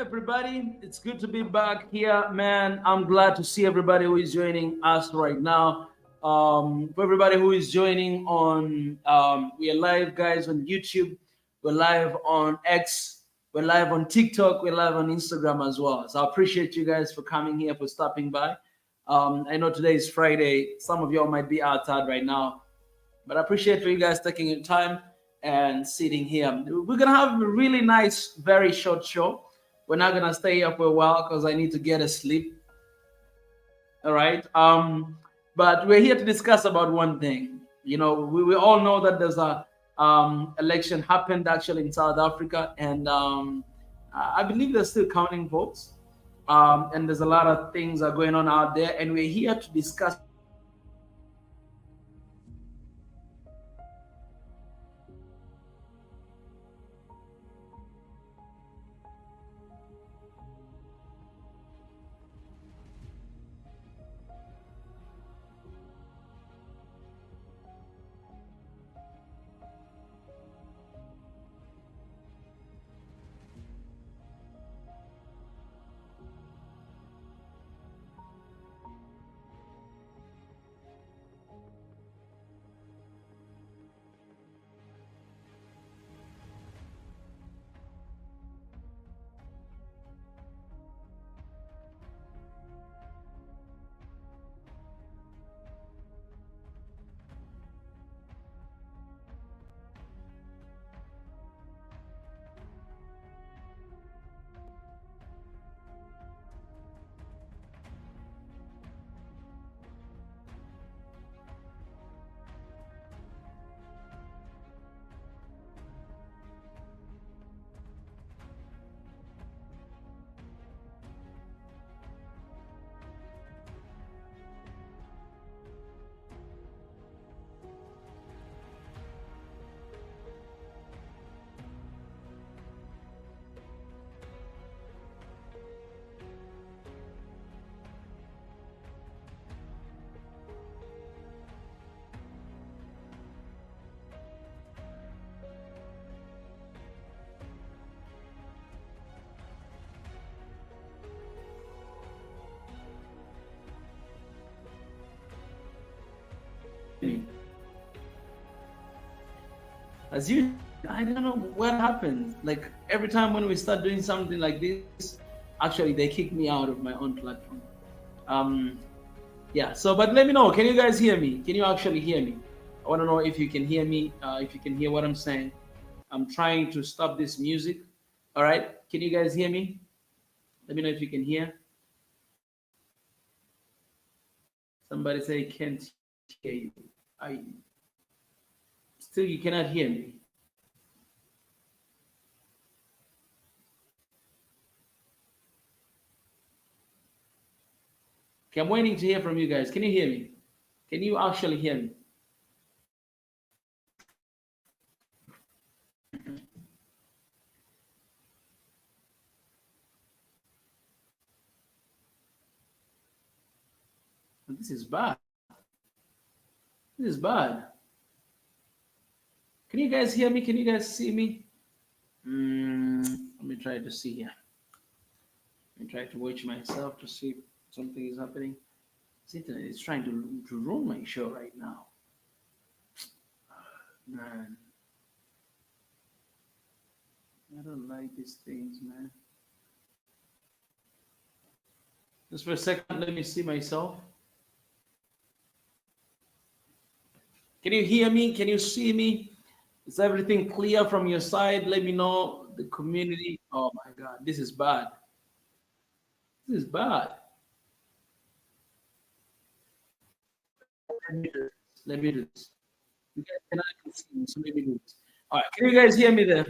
everybody? It's good to be back here, man. I'm glad to see everybody who is joining us right now. For everybody who is joining on, we are live, guys, on YouTube. We're live on X. We're live on TikTok. We're live on Instagram as well. So I appreciate you guys for coming here, for stopping by. I know today is Friday. Some of y'all might be outside right now, but I appreciate for you guys taking your time and sitting here. We're gonna have a really nice, very short show. We're not gonna stay here for a while because I need to get a sleep. All right. But we're here to discuss about one thing. We all know that there's a election happened actually in South Africa, and I believe they're still counting votes. And there's a lot of things are going on out there, and we're here to discuss about one thing. As you, I don't know what happens. Like every time when we start doing something like this, actually they kick me out of my own platform. Um, yeah. So, but let me know. Can you guys hear me? Can you actually hear me? I want to know if you can hear me. If you can hear what I'm saying. I'm trying to stop this music. All right. Can you guys hear me? Let me know if you can hear. Somebody say can't hear you. I still you cannot hear me. Okay, I'm waiting to hear from you guys. Can you hear me? Can you actually hear me? This is bad. This is bad. Can you guys hear me? Can you guys see me? Let me try to see here. Let me try to watch myself to see if something is happening. This internet is trying to ruin my show right now. Man. I don't like these things, man. Just for a second, let me see myself. Can you hear me? Can you see me? Is everything clear from your side? Let me know. The community. Oh my God, this is bad. This is bad. Let me do this. Let me do this. You guys cannot see me, so let me do this. All right, can you guys hear me there?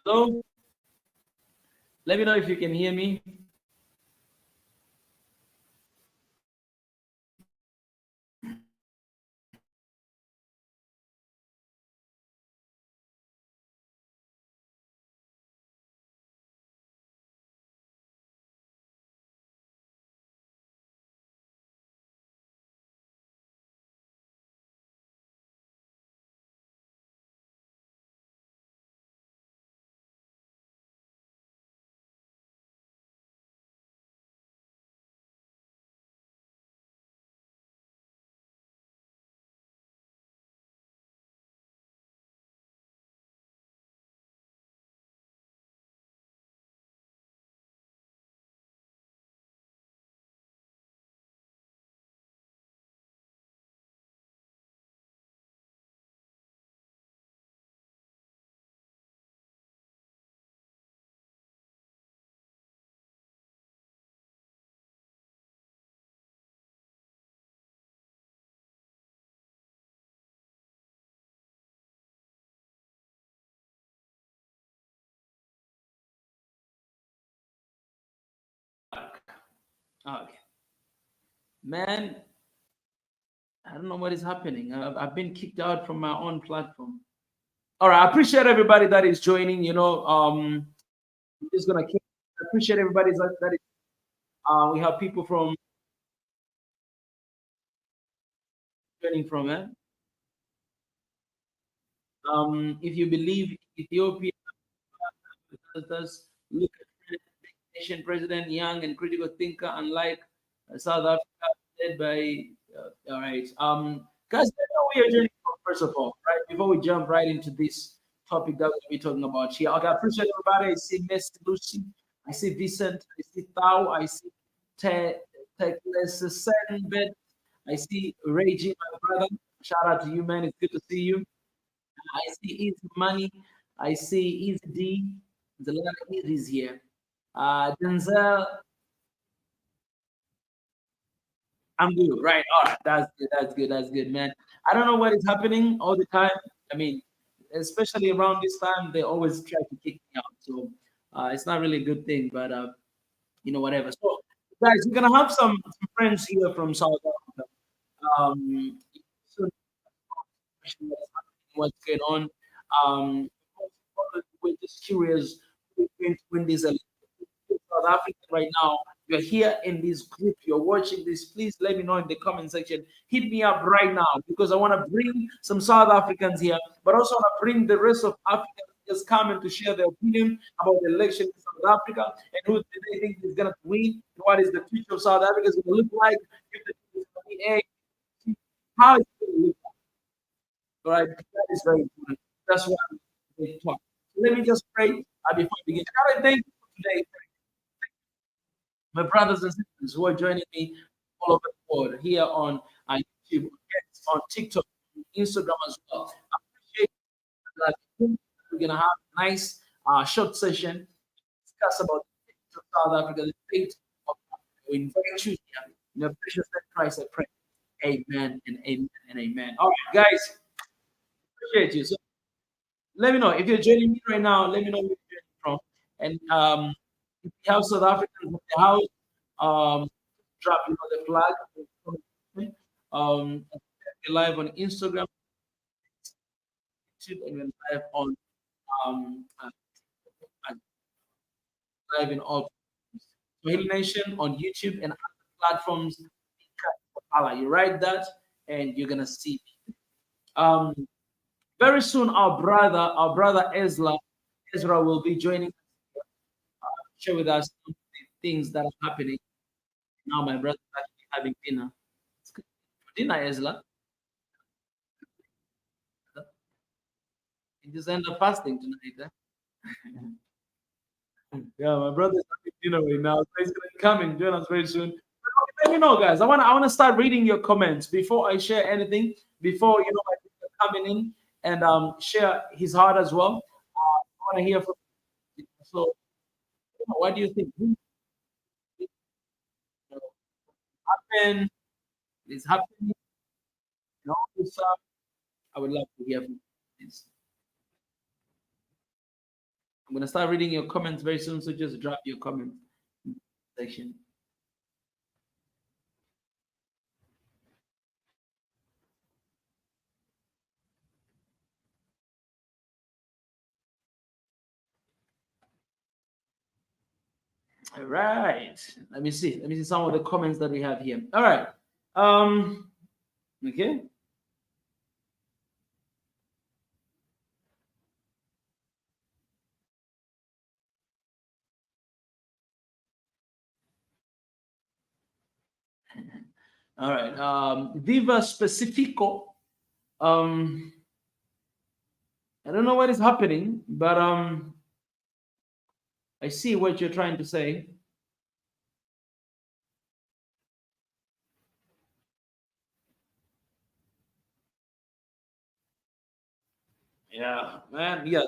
Hello? Let me know if you can hear me. Okay, man. I don't know what is happening. I've been kicked out from my own platform. All right, I appreciate everybody that is joining. I'm just gonna keep. I appreciate everybody that is. We have people from joining from it. If you believe Ethiopia does look at nation president, young and critical thinker, unlike South Africa, led by. All right, guys, I know we are joining from, first of all, right? Before we jump right into this topic that we'll be talking about here, okay, I appreciate everybody. I see Miss Lucy, I see Vincent, I see Tao, I see Te Tekles Senbet, I see Reggie, my brother. Shout out to you, man. It's good to see you. I see Easy Money. I see Easy D. There's a lot of Easies here. Denzel, I'm good. Right. All right. That's good. That's good. That's good, man. I don't know what is happening all the time. I mean, especially around this time, they always try to kick me out. So it's not really a good thing, but whatever. So, guys, we're gonna have some friends here from South Africa. So what's going on. Um, we're just curious who's going to win this election. South Africa right now. You're here in this group. You're watching this. Please let me know in the comment section. Hit me up right now because I want to bring some South Africans here, but also want to bring the rest of Africans just coming to share their opinion about the election in South Africa and who do they think is going to win. What is the future of South Africa is going to look like? If the is going to be how is it going to look like? All right, that is very important. That's why we talk. So let me just pray before we begin. God, I thank you for today, my brothers and sisters who are joining me all over the world here on YouTube, yes, on TikTok, on Instagram as well. I appreciate that we're gonna have a nice short session discuss about the state of South Africa, the state of Africa. We invite you here in the precious name of Christ. I pray. Amen and amen and amen. All right, guys, appreciate you. So let me know if you're joining me right now. Let me know where you're joining from, and if you have South Africans in the house, um, drop the flag. We're live on Instagram, YouTube, and we're live on um, uh, uh, live in all Swahili Nation on YouTube and other platforms. You write that, and you're gonna see. Um, very soon, our brother Ezra will be joining us, share with us some of the things that are happening now. My brother is actually having dinner. It's good for dinner, Ezra. He just end up fasting tonight. Yeah, my brother's having dinner right now, so he's gonna come and join us very soon. Let me know, guys. I wanna start reading your comments before I share anything. Before my brother coming in and share his heart as well. I wanna hear from you. So, what do you think? Who happened? Is happening? What's up? I would love to hear from you. I'm gonna start reading your comments very soon, so just drop your comment section. All right. Let me see. Let me see some of the comments that we have here. All right. Um. Okay. All right. Viva Specifico. Um. I don't know what is happening, but I see what you're trying to say. Yeah, man. Yes,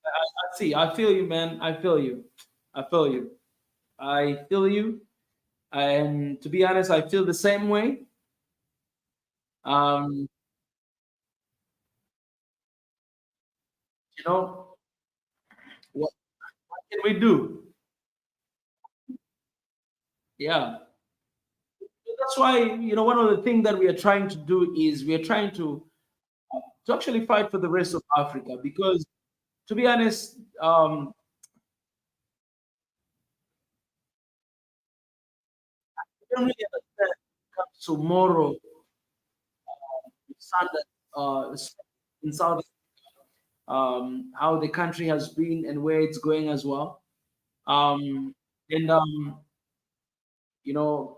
I see. I feel you, man. I feel you. I feel you. I feel you. And to be honest, I feel the same way. Um, you know, what can we do? Yeah. That's why, one of the things that we are trying to do is we are trying to actually fight for the rest of Africa because, to be honest, I don't really understand when it comes to moral standards in South how the country has been and where it's going as well. And you know,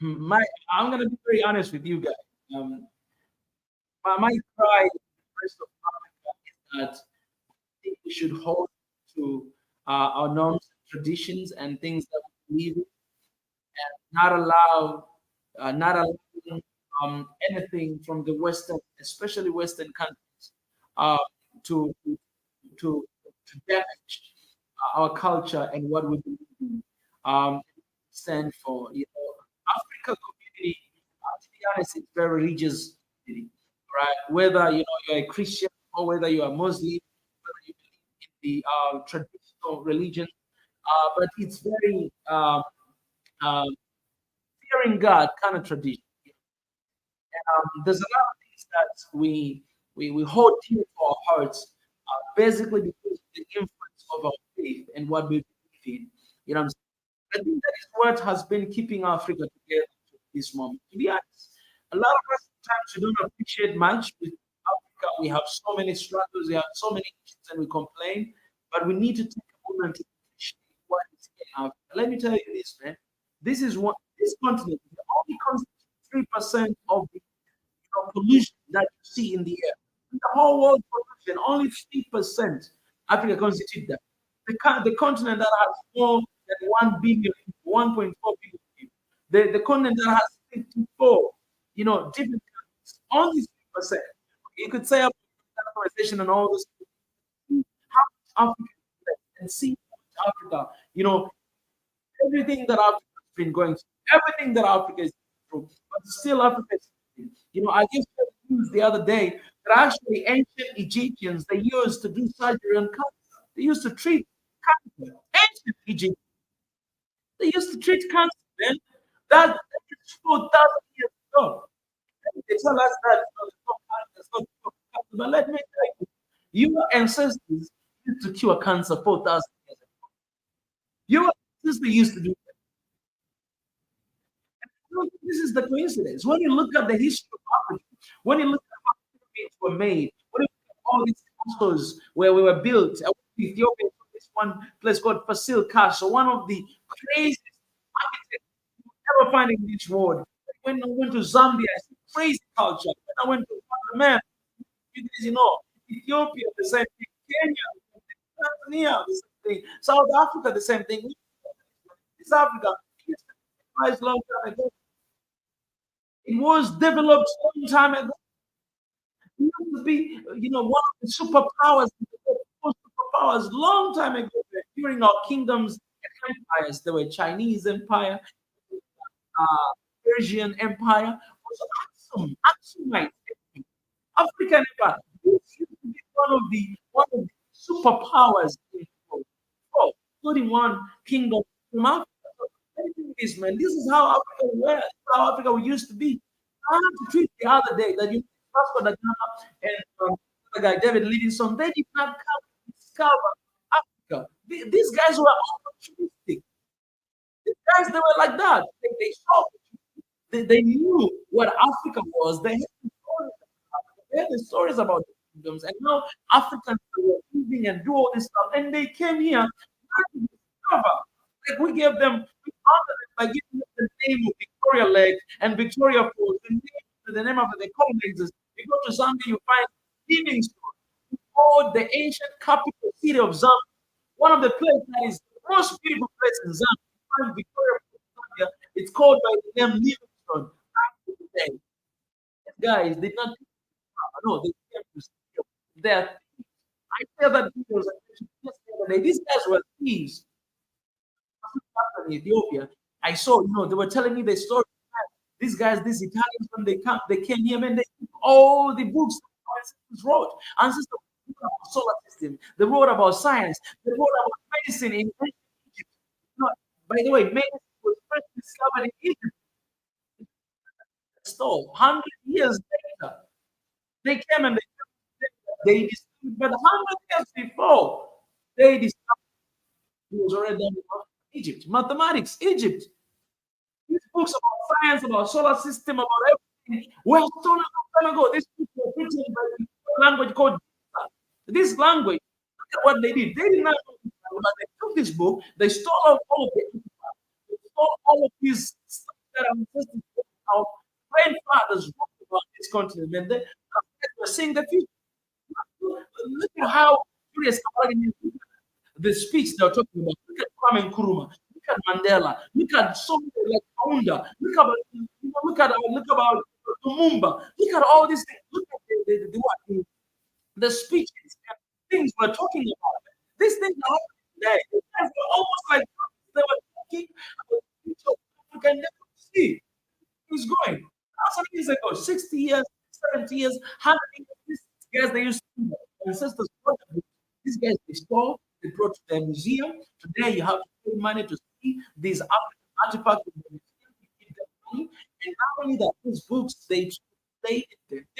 my I'm gonna be very honest with you guys. Um, my pride in the rest of Africa is that I think we should hold to our norms, traditions, and things that we believe in, not allow, not allowing anything from the Western, especially Western countries, uh, to to to damage our culture and what we believe in, stand for. Africa community, to be honest, it's very religious community, right? Whether you're a Christian or whether you are Muslim, whether you believe in the traditional religion, but it's very um, fearing God kind of tradition. There's a lot of things that we hold dear to our hearts, basically because of the influence of our faith and what we believe in. You know what I'm saying? I think that is what has been keeping Africa together to this moment. To be honest, a lot of us sometimes we don't appreciate much with Africa. We have so many struggles, we have so many issues, and we complain. But we need to take a moment to appreciate what is in Africa. Let me tell you this, man. This continent only constitutes 3% of the pollution that you see in the air. In the whole world pollution, only 3% Africa constitutes that. The continent that has more than 1 billion people, 1.4 billion people. The continent that has 54, different countries, only 3%. You could say about conversation and all this. How much Africa is left and see how much Africa, everything that Africa has been going through, everything that Africa is going through, but still Africa is. I just heard news the other day that actually ancient Egyptians they used to do surgery on cancer. They used to treat cancer. Ancient Egypt, they used to treat cancer, man. That is 4,000 years ago. They tell us that but let me tell you, your ancestors used to cure cancer 4,000 years ago. Your ancestors used to do. This is the coincidence. When you look at the history of Africa, when you look at how pyramids were made, when you look at all these castles where we were built, I went to Ethiopia, this one place called Fasil Castle, one of the craziest architects you ever find in this world. When I went to Zambia, it's a crazy culture. When I went to man, you guys, Ethiopia, the same thing. Kenya, Tanzania, the same thing. South Africa, the same thing. East Africa, long time ago. It was developed a long time ago. It used to be, one of the superpowers, superpowers, long time ago during our kingdoms and empires. There were Chinese Empire, Persian Empire, also Aksumite, African Empire. This used to be one of the superpowers in the world. Oh, including one kingdom from Africa. This man, this is how Africa were, how Africa we used to be. I had to tweet the other day that Vasco da Gama and the guy David Livingstone, they did not come to discover Africa. These guys were opportunistic. These guys, they were like that. They saw, they knew what Africa was. They had the stories about the kingdoms, and now Africans were moving and do all this stuff, and they came here not to discover. Like we gave them, we honored them by giving them the name of Victoria Lake and Victoria Falls, the name of the colonizers. You go to Zambia, you find Livingstone, called the ancient capital city of Zambia. One of the places that is the most beautiful place in Zambia. You find Victoria Falls, Zambia. It's called by the name Livingstone. Today, guys did not no, they came to steal. They're thieves. I tell that videos just the other day. These guys were thieves in Ethiopia. I saw, they were telling me the story. These guys, these Italians, when they came here, man, they took all the books our ancestors wrote. Ancestors wrote about solar system. They wrote about science. They wrote about medicine in ancient Egypt. By the way, medicine was first discovered in Egypt, stole 100 years later. They came and they discovered, but 100 years before they discovered it was already done in Egypt. Mathematics, Egypt. These books about science, about solar system, about everything were stolen a long time ago. These books were written by a language called this language. Look at what they did. They did not know this language, but they took this book, they stole out all of it, they stole all of these stuff that our ancestors, our grandfathers wrote about this continent, and they were seeing the future. Look at how curious the speech they're talking about. Look at Kwame Nkrumah. Look at Mandela. Look at so many like Kaunda. Look about Lumumba. Look at all these things. Look at the speeches and things we're talking about. These things are happening today. These guys were almost like they were talking about the future of Africa and never see who's going. 1,000 years ago, 60 years, 70 years, 100 years, these guys they used to do. Ancestors, these guys they stole, they brought to the museum. Today you have to pay money to see these artifacts in the museum. You give them money. And not only that, these books they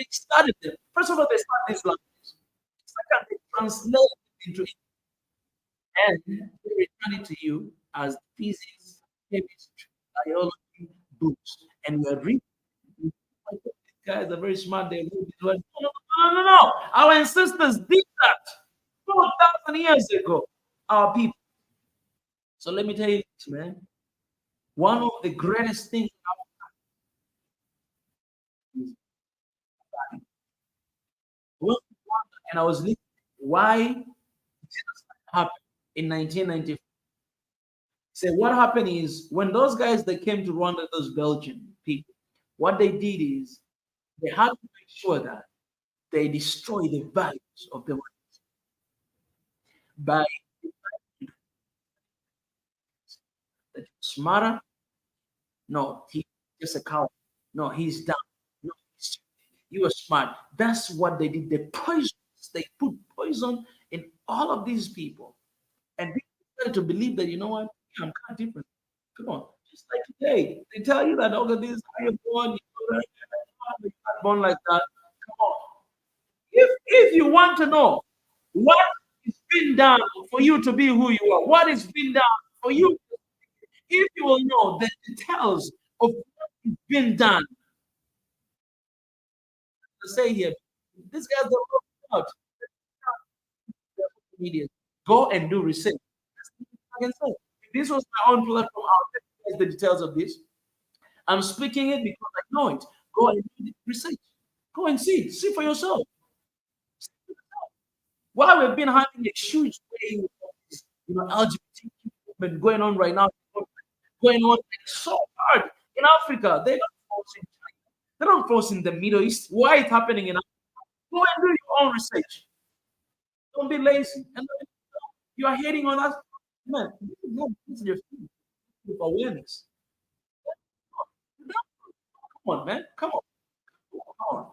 studied them. First of all, they studied these languages. Second, they translated it into English. And they return it to you as physics, chemistry, biology books. And we're reading. These guys are very smart. They read it. No, no, no, no, no. Our ancestors did that 4,000 years ago. Our people. So let me tell you this, man. One of the greatest things is and I was listening why genocide happened in 1994. So what happened is when those guys that came to Rwanda, those Belgian people, what they did is they had to make sure that they destroy the values of the by that smarter. No, he's just a coward. No, he's dumb. No, you are smart. That's what they did. They put poison in all of these people. And they started to believe that, you know what, I'm kind of different. Come on. Just like today, they tell you that, okay, this is how you're born, you're not born like that. Come on. If you want to know what is being done for you to be who you are, what is being done for you, if you will know the details of what is being done, to say here, these guys are out. Media. Go and do research. I can say. If this was my own platform, I'll tell you the details of this. I'm speaking it because I know it. Go and do research. Go and see. See for yourself. Why we've been having a huge wave of this, LGBT movement going on right now, going on so hard in Africa. They don't force in China. They don't force in the Middle East. Why it's happening in Africa? Go and do your own research. Don't be lazy. And you are hating on us. Man, this is your awareness. Come on, man. Come on. Come on.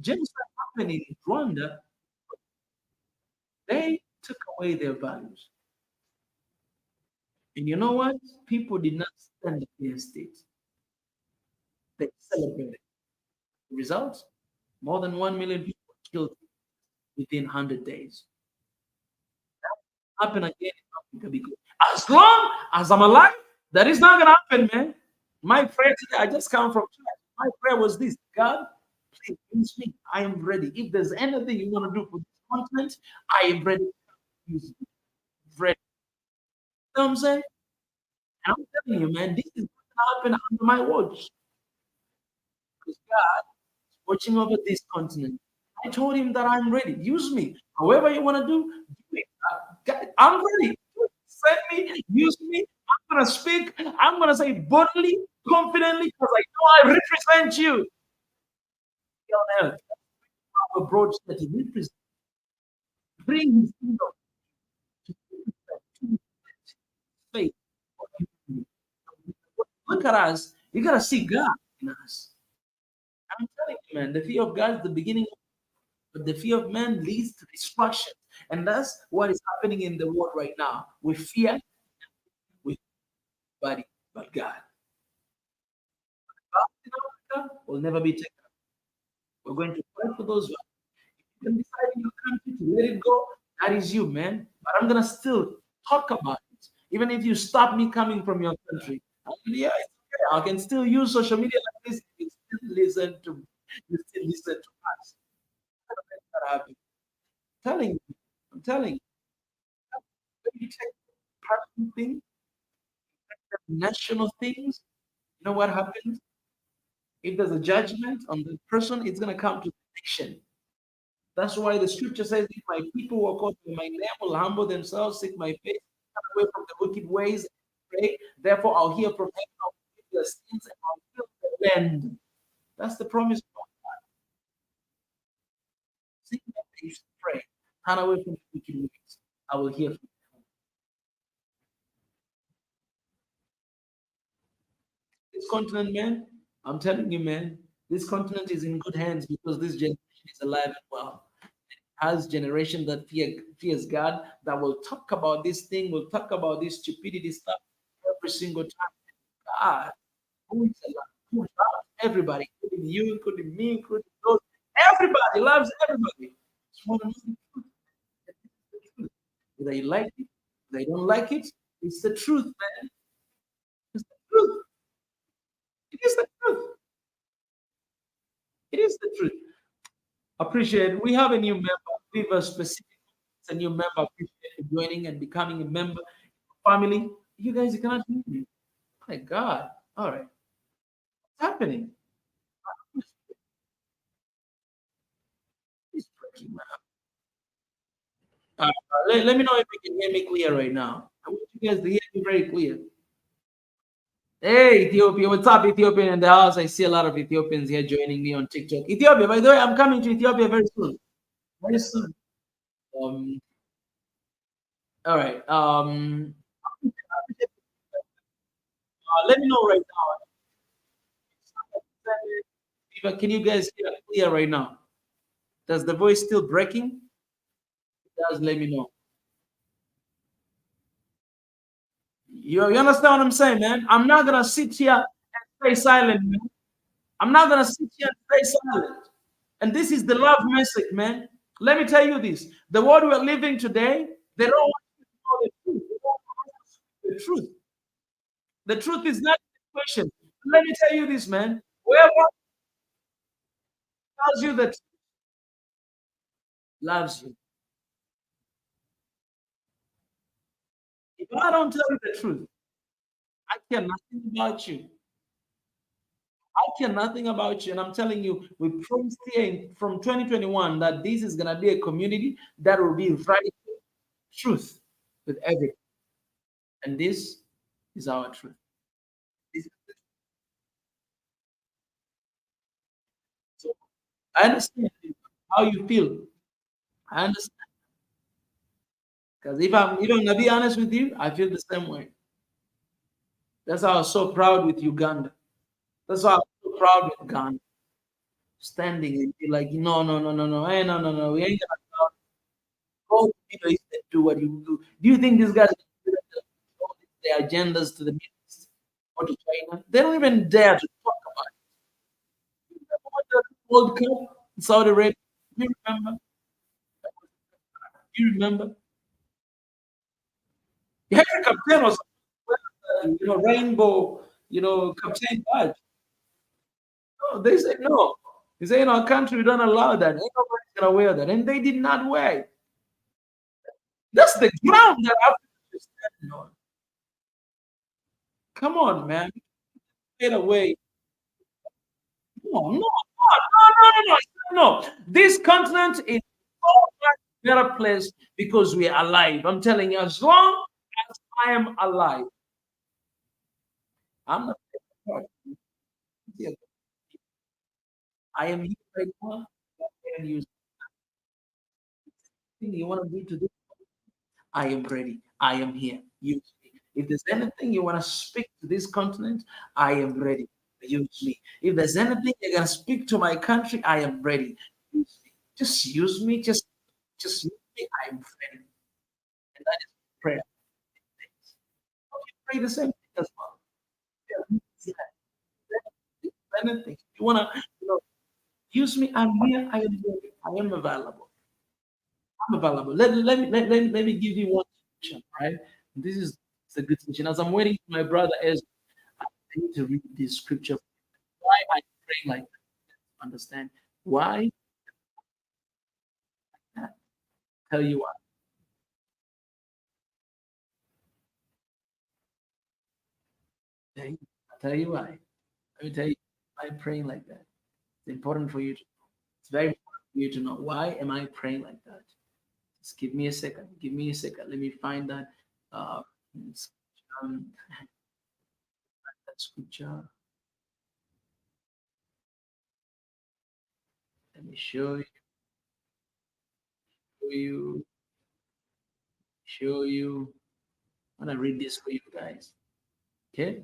Genocide happened in Rwanda. They took away their values. And you know what? People did not stand against it. They celebrated. The result? More than 1 million people killed within 100 days. That happen again in Africa because as long as I'm alive, that is not gonna happen, man. My prayer today, I just come from church. My prayer was this: God, please use me. I am ready. If there's anything you want to do for this continent, I am ready. Use me. Ready. You know what I'm saying? And I'm telling you, man, this is not gonna happen under my watch. Because God is watching over this continent. I told him that I'm ready. Use me. However you want to do it. I'm ready. Send me, use me. I'm gonna speak. I'm gonna say boldly, confidently, because I know I represent you. On earth, our broad state represent. Bring his kingdom to faith. Look at us. You gotta see God in us. I'm telling you, man, the fear of God is the beginning, but the fear of man leads to destruction. And that's what is happening in the world right now. We fear with body but God. will never be taken. We're going to fight for those values. You can decide in your country to let it go. That is you, man. But I'm gonna still talk about it. Even if you stop me coming from your country, yeah, it's okay. I can still use social media like this. You still listen to, you still listen to us. I don't make that happen. I'm telling you, I'm telling you. When you take personal things, national things, you know what happens? If there's a judgment on the person, it's gonna come to the nation. That's why the scripture says, if my people who are called by my name will humble themselves, seek my face, turn away from the wicked ways, and pray, therefore I'll hear from heaven, I'll forgive their sins, and I'll heal the land. That's the promise of God. Seek my face, pray, turn away from the wicked ways. I will hear from you. This continent, man, I'm telling you, man, this continent is in good hands because this generation is alive and well. Has generation that fears God, that will talk about this thing, will talk about this stupidity stuff every single time. God, who is alive? Who loves everybody, including you, including me, including those. Everybody loves everybody. Just want to know the truth. The truth. Whether you like it, whether you don't like it, it's the truth, man. It's the truth. It is the truth. It is the truth. Appreciate it. We have a new member. Viva specific. It's a new member. Appreciate you joining and becoming a member. Family. You guys, you cannot hear me. My God. All right. What's happening? It's breaking, man. Let me know if you can hear me clear right now. I want you guys to hear me very clear. Hey, Ethiopia. What's up, Ethiopian in the house? I see a lot of Ethiopians here joining me on TikTok. Ethiopia, by the way, I'm coming to Ethiopia very soon. Very soon. Um, all right. Let me know right now. Can you guys hear clear right now? Does the voice still breaking? It does, let me know. You understand what I'm saying, man? I'm not gonna sit here and stay silent, man. I'm not gonna sit here and stay silent. And this is the love message, man. Let me tell you this: the world we're living today, they don't want you to know the truth. They don't want us to know the truth. The truth is not the question. Let me tell you this, man. Whoever tells you that loves you, if I don't tell you the truth, I care nothing about you. I care nothing about you. And I'm telling you, we promised here from 2021 that this is going to be a community that will be radical truth with everything. And this is our truth. This is the truth. So I understand how you feel. I understand. Because if I'm gonna be honest with you, I feel the same way. That's why I was so proud with Uganda. That's why I was so proud with Ghana. Standing and be like, no, no, no, no, no, hey, no, no, no, we ain't gonna go to Middle East and do what you do. Do you think these guys do all their agendas to the Middle East or to China? They don't even dare to talk about it. You remember when the World Cup in Saudi Arabia? You remember? You remember? The Henry captain was rainbow, captain badge. No, they said no. They say in our country we don't allow that. Ain't nobody's gonna wear that, and they did not wear it. That's the ground that Africa is standing on. Come on, man. Get away. No, no, no, no, no, no, no. This continent is so much better place because we are alive. I'm telling you, as long as I am alive, I'm not here. I am here right now. And you think you want to do today? I am ready. I am here. Use me. If there's anything you want to speak to this continent, I am ready. Use me. If there's anything you're gonna speak to my country, I am ready. Use me. Just use me. Just use me. I am ready. And that is prayer. You pray the same thing as well. Yeah, yeah. If anything, You wanna, you know, use me? I'm here. I am ready. I am available. I'm available. Let me give you one solution, right? This is it's a good solution. As I'm waiting for my brother as I need to read this scripture. Why I pray like that? Understand? Why? Tell you why. Okay? I'll tell you why. Let me tell you why I'm praying like that. It's important for you to it's very important for you to know why am I praying like that. Just give me a second. Give me a second. Let me find that uh um, that scripture. Let me you, show you. I'm gonna read this for you guys. Okay?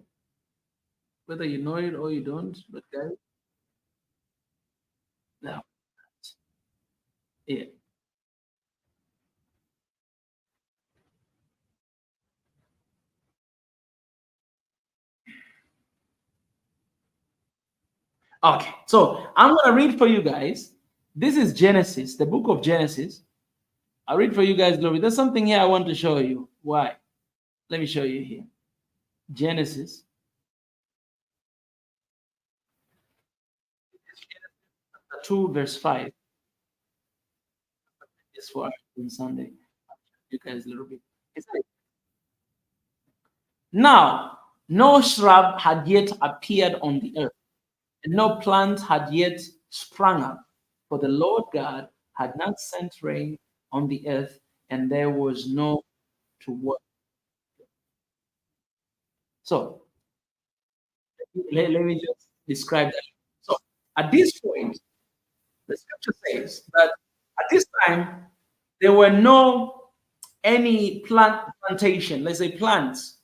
Whether you know it or you don't, but guys, now yeah. Okay, so I'm gonna read for you guys. This is Genesis, the book of Genesis. I'll read for you guys, Glory. There's something here I want to show you. Why? Let me show you here. Genesis 2, verse 5. It's for on Sunday. I'll show you guys a little bit. It says, now, no shrub had yet appeared on the earth, and no plant had yet sprung up, for the Lord God had not sent rain on the earth, and there was no to work. So let me just describe that. So at this point, the scripture says that at this time there were no any plantation, let's say plants,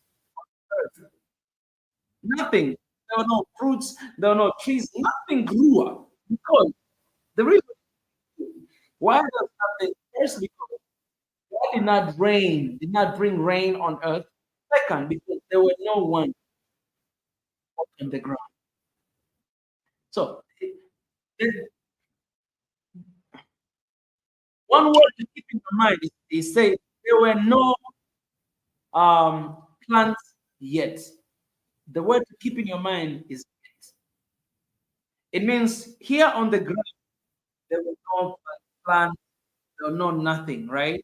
nothing. There were no fruits, there were no trees, nothing grew up. Because the reason why does nothing first because God did not bring rain on earth. Second, because there were no one on the ground. So there's one word to keep in your mind is say there were no plants yet. The word to keep in your mind is yet. It means here on the ground there were no plants, there were no nothing, right?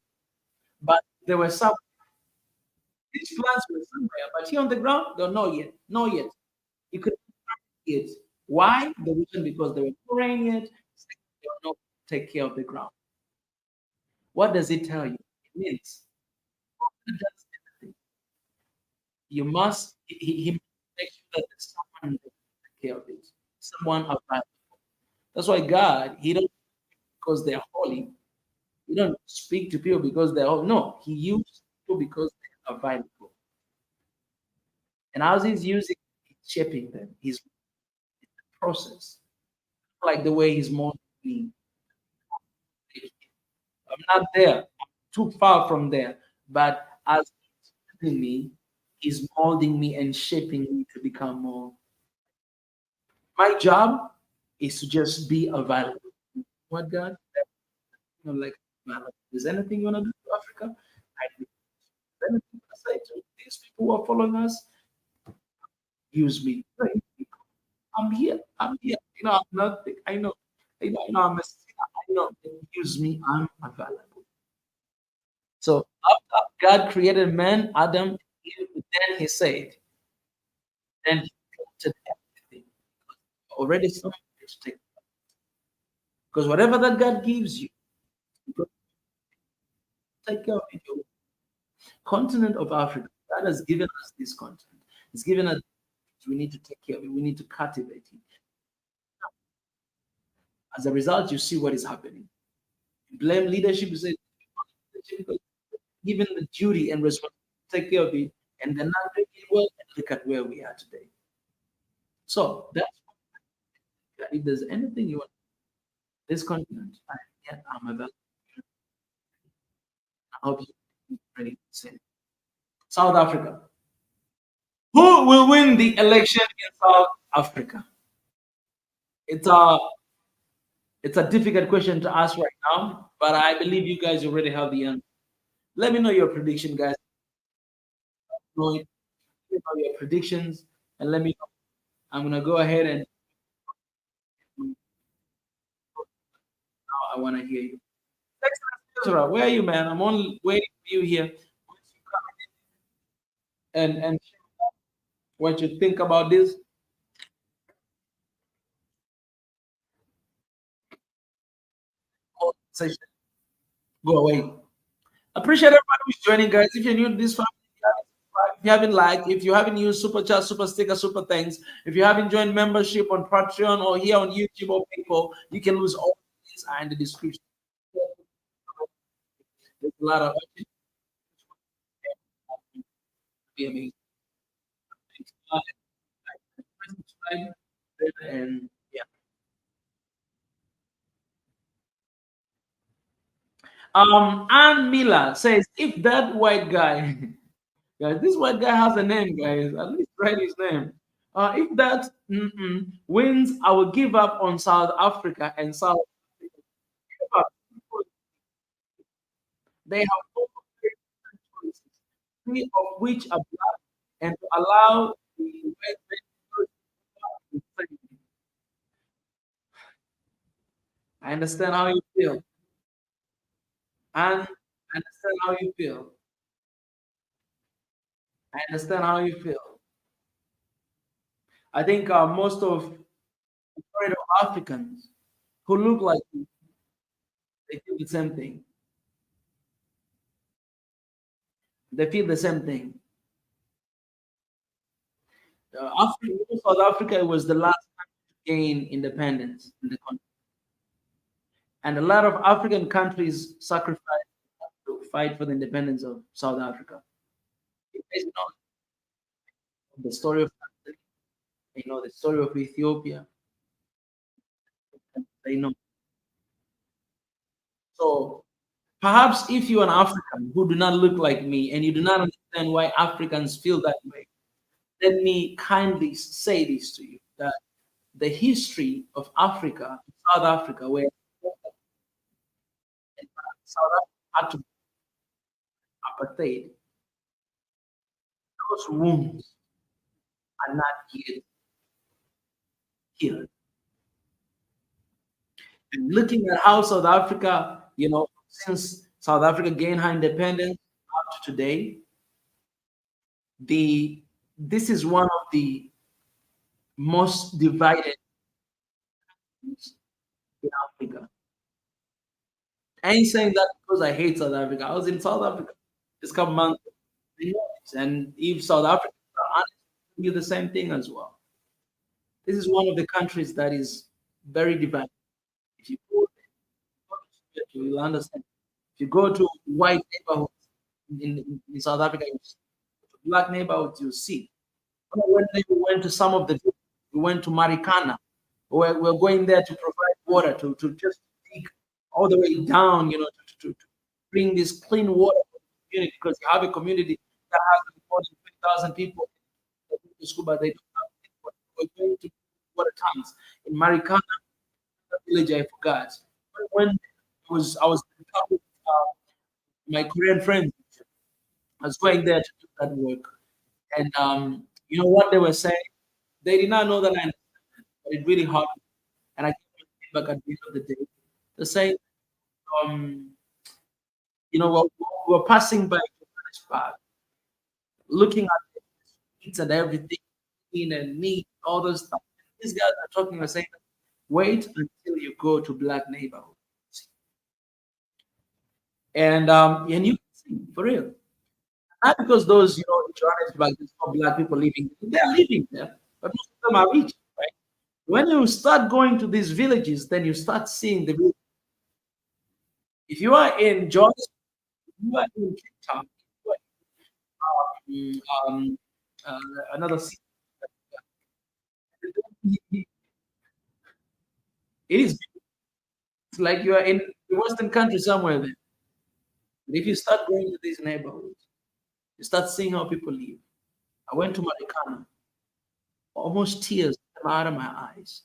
But there were some these plants were somewhere, but here on the ground there were no yet, no yet. You could it. Why? The reason because they were pouring it, they were not take care of the ground. What does it tell you? It means you must he must make sure that there's someone that take care of it. Someone available. That's why God, He don't because they're holy. He don't speak to people because they're holy. No, He uses people because they're available. And as He's using, He's shaping them. He's process. Like the way He's molding me. I'm not there. I'm too far from there. But as He's using me, He's molding me and shaping me to become more. My job is to just be available. What God? Like, is anything you want to do to Africa? I do. Is anything I say to these people who are following us? Use me. I'm here. I'm here. You know, I'm nothing. I know. I know I'm a sinner. I know. Use me. I'm available. So after God created man, Adam, then He said, then He planted everything. Already something to take. Because whatever that God gives you, you got to take care of it. Your continent of Africa, God has given us this continent. He's given us, we need to take care of it. We need to cultivate it. As a result, you see what is happening. You blame leadership, you say, because given the duty and responsibility to take care of it, and they're not doing it well, and look at where we are today. So that's if there's anything you want this continent, I'm available. I hope you ready to say. South Africa. Who will win the election in South Africa? It's a it's a difficult question to ask right now, but I believe you guys already have the answer. Let me know your prediction, guys. Let me know your predictions, and let me know. I'm gonna go ahead and now I want to hear you. Ezra, where are you, man? I'm only waiting for you here. And what you think about this whole session. Go away. Appreciate everybody who's joining, guys. If you're new to this family, if you haven't liked, if you haven't used super chat, super sticker, super thanks, if you haven't joined membership on Patreon or here on YouTube or people, you can lose all these are in the description. There's a lot of be amazing. And yeah. Ann Miller says if that white guy guys, this white guy has a name, guys. At least write his name. If that wins, I will give up on South Africa and South Africa. Give up. They have four different choices, three of which are black, and to allow the white man to say, I understand how you feel. And I understand how you feel. I understand how you feel. I think most of majority of Africans who look like you, they feel the same thing. They feel the same thing. Africa, South Africa was the last country to gain independence in the country, and a lot of African countries sacrificed to fight for the independence of South Africa. You guys know the story of Tanzania, you know the story of Ethiopia. They know. So perhaps if you're an African who do not look like me and you do not understand why Africans feel that way, let me kindly say this to you that the history of Africa, South Africa, where South Africa had to apartheid, those wounds are not yet healed. And looking at how South Africa, since South Africa gained her independence up to today, the this is one of the most divided countries in Africa. I ain't saying that because I hate South Africa. I was in South Africa just a couple months ago. And if South Africa are honest, do the same thing as well. This is one of the countries that is very divided. If you go there, you will understand. If you go to white neighborhoods in South Africa, you see. Black neighborhoods, you see. When we went to some of the, we went to Marikana. We're going there to provide water, to just dig all the way down, to bring this clean water for the community because you have a community that has more than 20,000 people that go to school, but they don't have clean water. We're going to water tanks in Marikana, the village I forgot. When I was with my Korean friends, I was going there to do that work. And you know what they were saying? They did not know that I understood, but it really hurt me. And I gave them feedback at the end of the day. They say, um, we're passing by the village park, looking at the streets and everything, clean and neat, all those stuff. These guys are talking and saying, wait until you go to black neighborhood. And you can see for real. Not because those, Johannesburg, there's no black people living there. They're living there, but most of them are rich, right? When you start going to these villages, then you start seeing the village. If you are in Johannesburg, you are in Cape Town, you are in, another city. It is it's like you are in the Western country somewhere there. But if you start going to these neighborhoods, you start seeing how people live. I went to Marikana, almost tears came out of my eyes.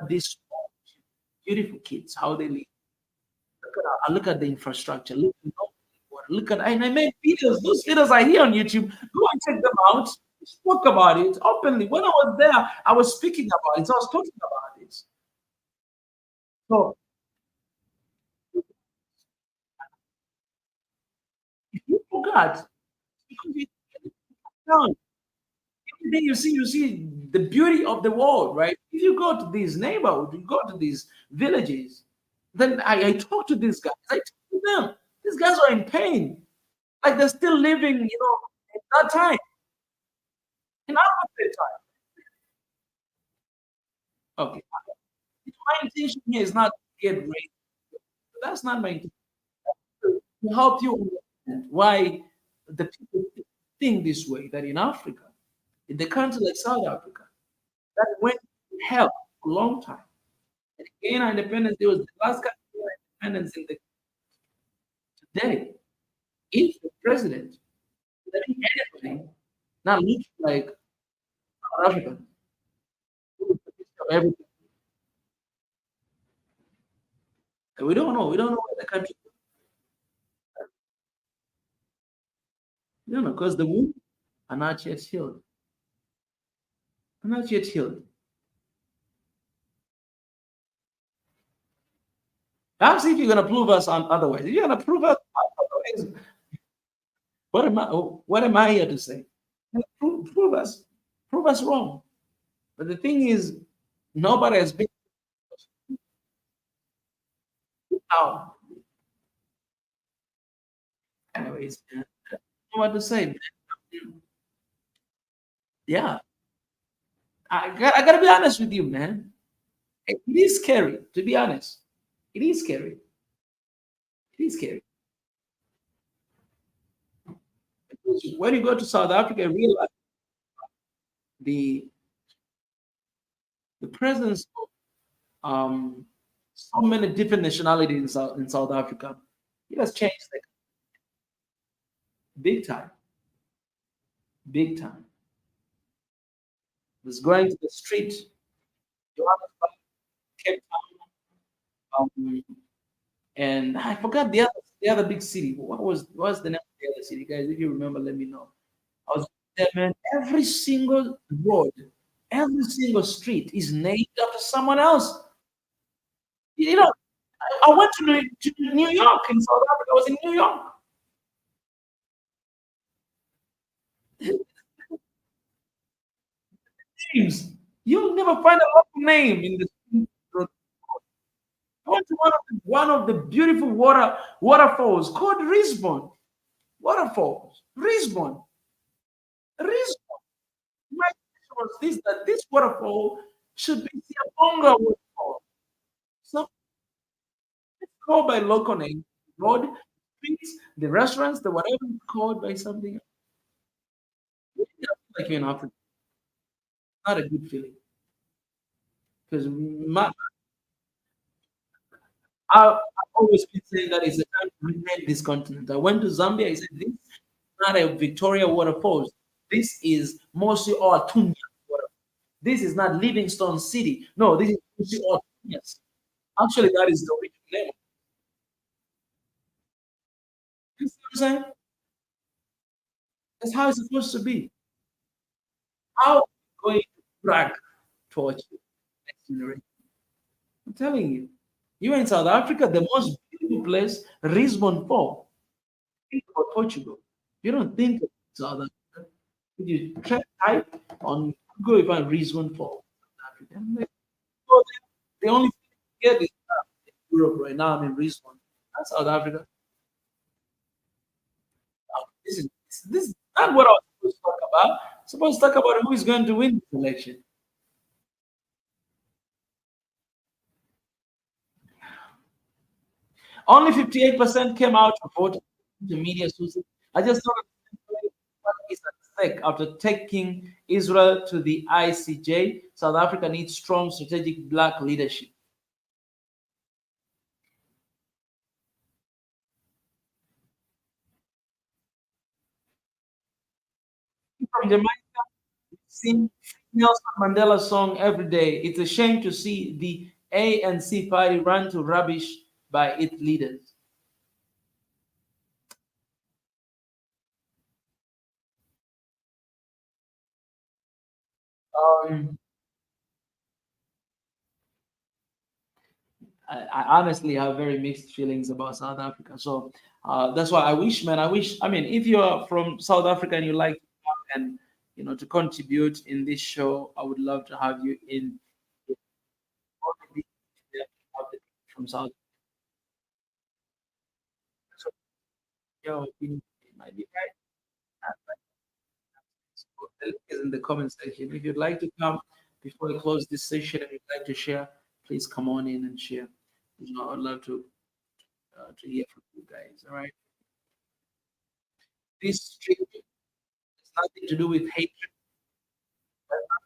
these beautiful kids, how they live. Look at the infrastructure. Look at, and I made videos. Those videos are here on YouTube. Go and check them out. Spoke about it openly. When I was there, I was speaking about it. So I was talking about it. So if you forgot, because you down, every day you see the beauty of the world, right? If you go to these neighborhoods, you go to these villages, then I talk to these guys. I talk to them. These guys are in pain. Like they're still living, in that time, in our time. Okay. My intention here is not to get rich. That's not my intention. To help you understand why the people think this way, that in Africa, in the country like South Africa, that went to hell a long time. And again, our independence, it was the last country to get independence in the today. If the president, letting anybody not look like South African, everything. And we don't know what the country, because the wounds are not yet healed. Are not yet healed. Perhaps if you're going to prove us on otherwise, if you're going to prove us otherwise, what am I here to say? Prove us wrong. But the thing is, nobody has been out. Anyways, man, I don't know what to say, man. Yeah, I gotta be honest with you, man. It is scary, to be honest. It is scary. It is scary. Because when you go to South Africa, you realize the the presence of so many different nationalities in South Africa. It has changed like big time, big time. Was going to the street, Johannesburg, Cape Town, and I forgot the other big city. What was the name of the other city, guys? If you remember, let me know. I was there, man. Every single road, every single street is named after someone else. You know, I went to New York in South Africa. I was in New York. Names. You'll never find a local name in the. I went to one of the beautiful waterfalls called Risbon. Waterfalls. Risbon. Risbon. My question was this, that this waterfall should be Siabonga waterfall. So it's called by local name. Road, streets, the restaurants, the whatever it's called by something else. Like you're in Africa. Not a good feeling. Because I've always been saying that it's a time to rename this continent. I went to Zambia. I said, this is not a Victoria waterfalls. This is mostly all Tunya water. This is not Livingstone City. No, this is mostly all Tunyas. Actually, that is the original name. You see what I'm saying? That's how it's supposed to be. How are we going to brag towards the next generation? I'm telling you. You in South Africa, the most beautiful place, Lisbon Fall. Think about Portugal. You don't think of South Africa. If you try type on Google, you find Lisbon Fall. South Africa. And they go there. The only thing you get is Europe right now. I'm in Lisbon. That's South Africa. This is not what I was supposed to talk about. I'm supposed to talk about who is going to win this election. Only 58% came out to vote. The media sources. I just don't understand what is at stake after taking Israel to the ICJ. South Africa needs strong strategic black leadership. From Jamaica, we've seen Nelson Mandela song every day. It's a shame to see the ANC party run to rubbish by its leaders. Um, I honestly have very mixed feelings about South Africa. So that's why I wish, man, I wish. I mean, if you are from South Africa and you like to come and to contribute in this show, I would love to have you in. All the people there have the people from South Africa. So your opinion might be right. The link is in the comment section. If you'd like to come before I close this session and you'd like to share, please come on in and share. I'd love to hear from you guys. All right. This stream has nothing to do with hatred,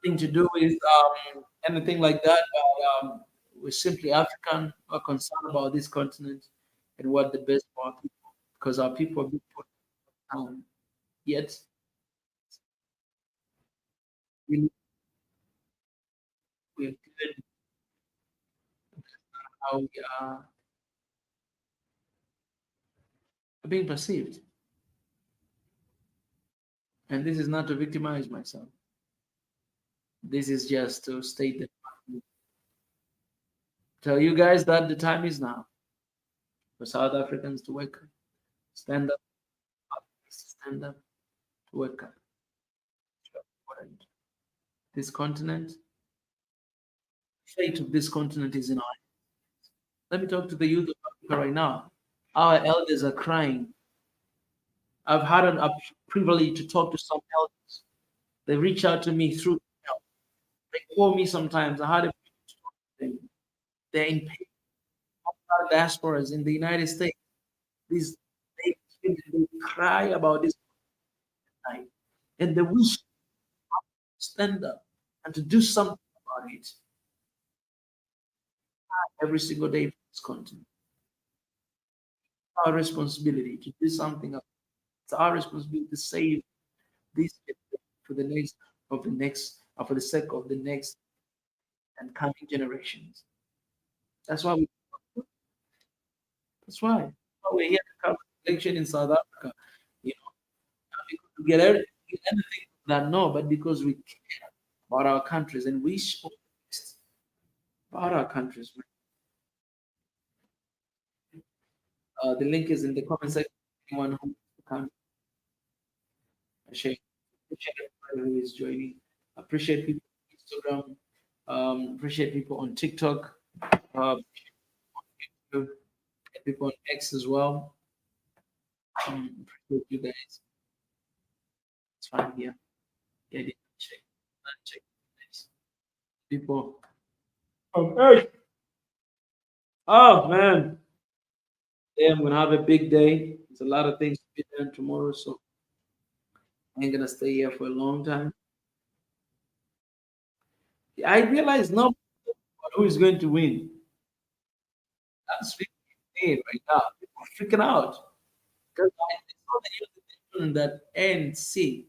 nothing to do with anything like that. But we're simply African. We're concerned about this continent and what the best for our people, because our people are being put down. Yet we we're good how we are being perceived. And this is not to victimize myself. This is just to state that tell you guys that the time is now for South Africans to wake up, stand up, stand up, to wake up. This continent, fate of this continent is in our hands. Let me talk to the youth of Africa right now. Our elders are crying. I've had a privilege to talk to some elders. They reach out to me through email. They call me sometimes. I had a privilege to talk to them. They're in pain. Our diasporas in the United States. These they cry about this night, and they wish to stand up and to do something about it every single day for this continent. Our responsibility to do something. It's our responsibility to save these people for the next for the sake of the next and coming generations. That's why we. That's why. We're here to cover election in South Africa. You know, not because we get anything that no, but because we care about our countries and we show the best about our countries. The link is in the comment section. Anyone who can share, appreciate everybody who is joining. Appreciate people on Instagram. Appreciate people on TikTok. Appreciate people on X as well. Appreciate you guys. It's fine here. Yeah, check. Check. People. Oh, hey. Oh man. Yeah, I'm gonna have a big day. There's a lot of things to be done tomorrow, so I ain't gonna stay here for a long time. I realize now who is going to win. That's freaking right now. People are freaking out because I saw the news that ANC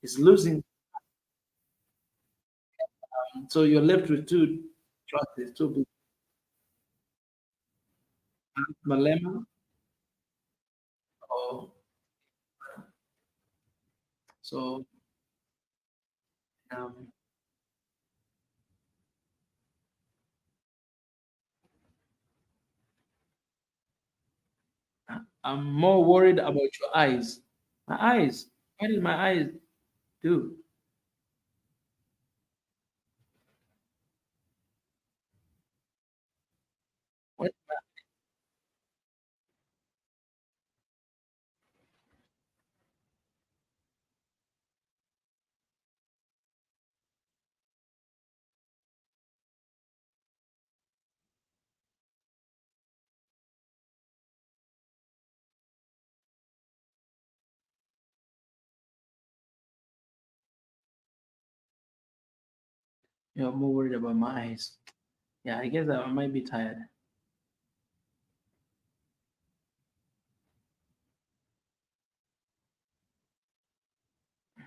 is losing. So you're left with two choices, two people, Malema or so. Um, I'm more worried about your eyes. My eyes. What did my eyes do? What? You're more worried about my eyes. Yeah, I guess I might be tired.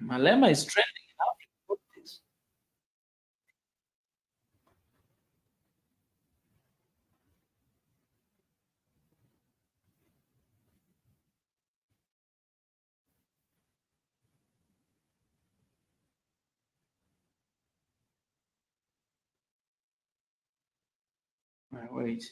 Malema is trending in Africa. All right, wait.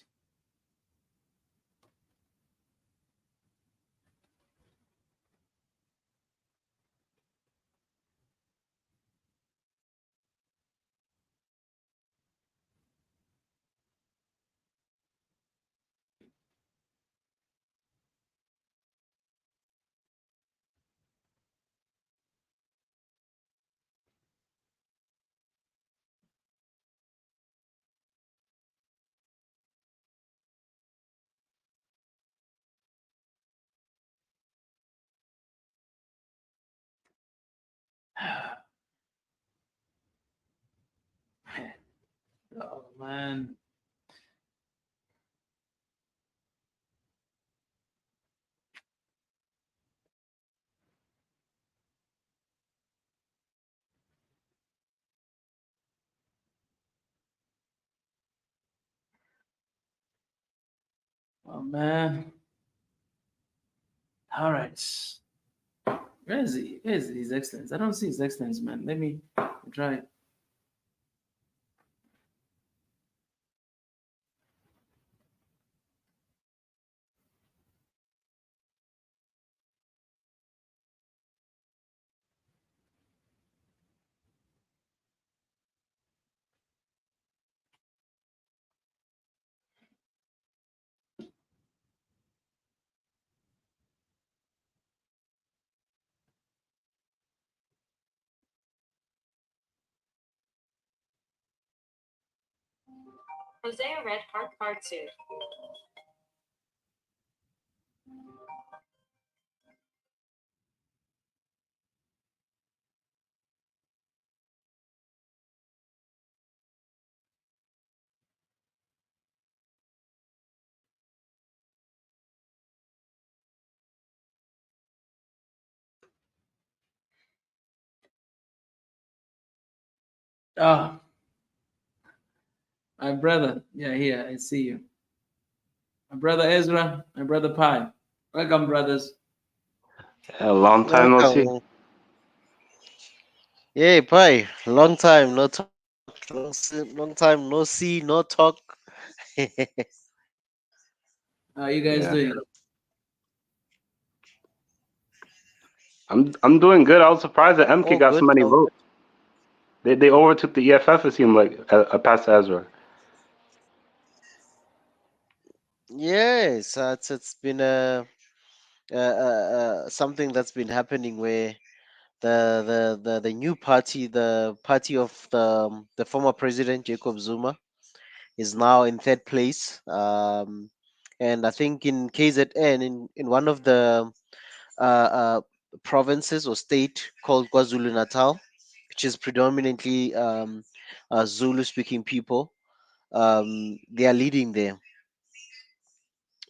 Oh man. Oh man. All right. Where is he? Where is His Excellence? I don't see His Excellence, man. Let me try. Ah, my brother. Yeah, here I see you. My brother Ezra. My brother Pi. Welcome, brothers. A long time no see. Welcome. Yay, bye. Long time no talk. Long time no see, no talk. How are you guys Yeah, doing? I'm doing good. I was surprised that All MK got so good. many All good. votes. They overtook the EFF. It seemed like past Ezra. Yes, it's been something that's been happening where the new party, the party of the former president Jacob Zuma, is now in third place. And I think in KZN, in one of the uh, provinces or state called KwaZulu Natal, which is predominantly Zulu speaking people. They are leading there,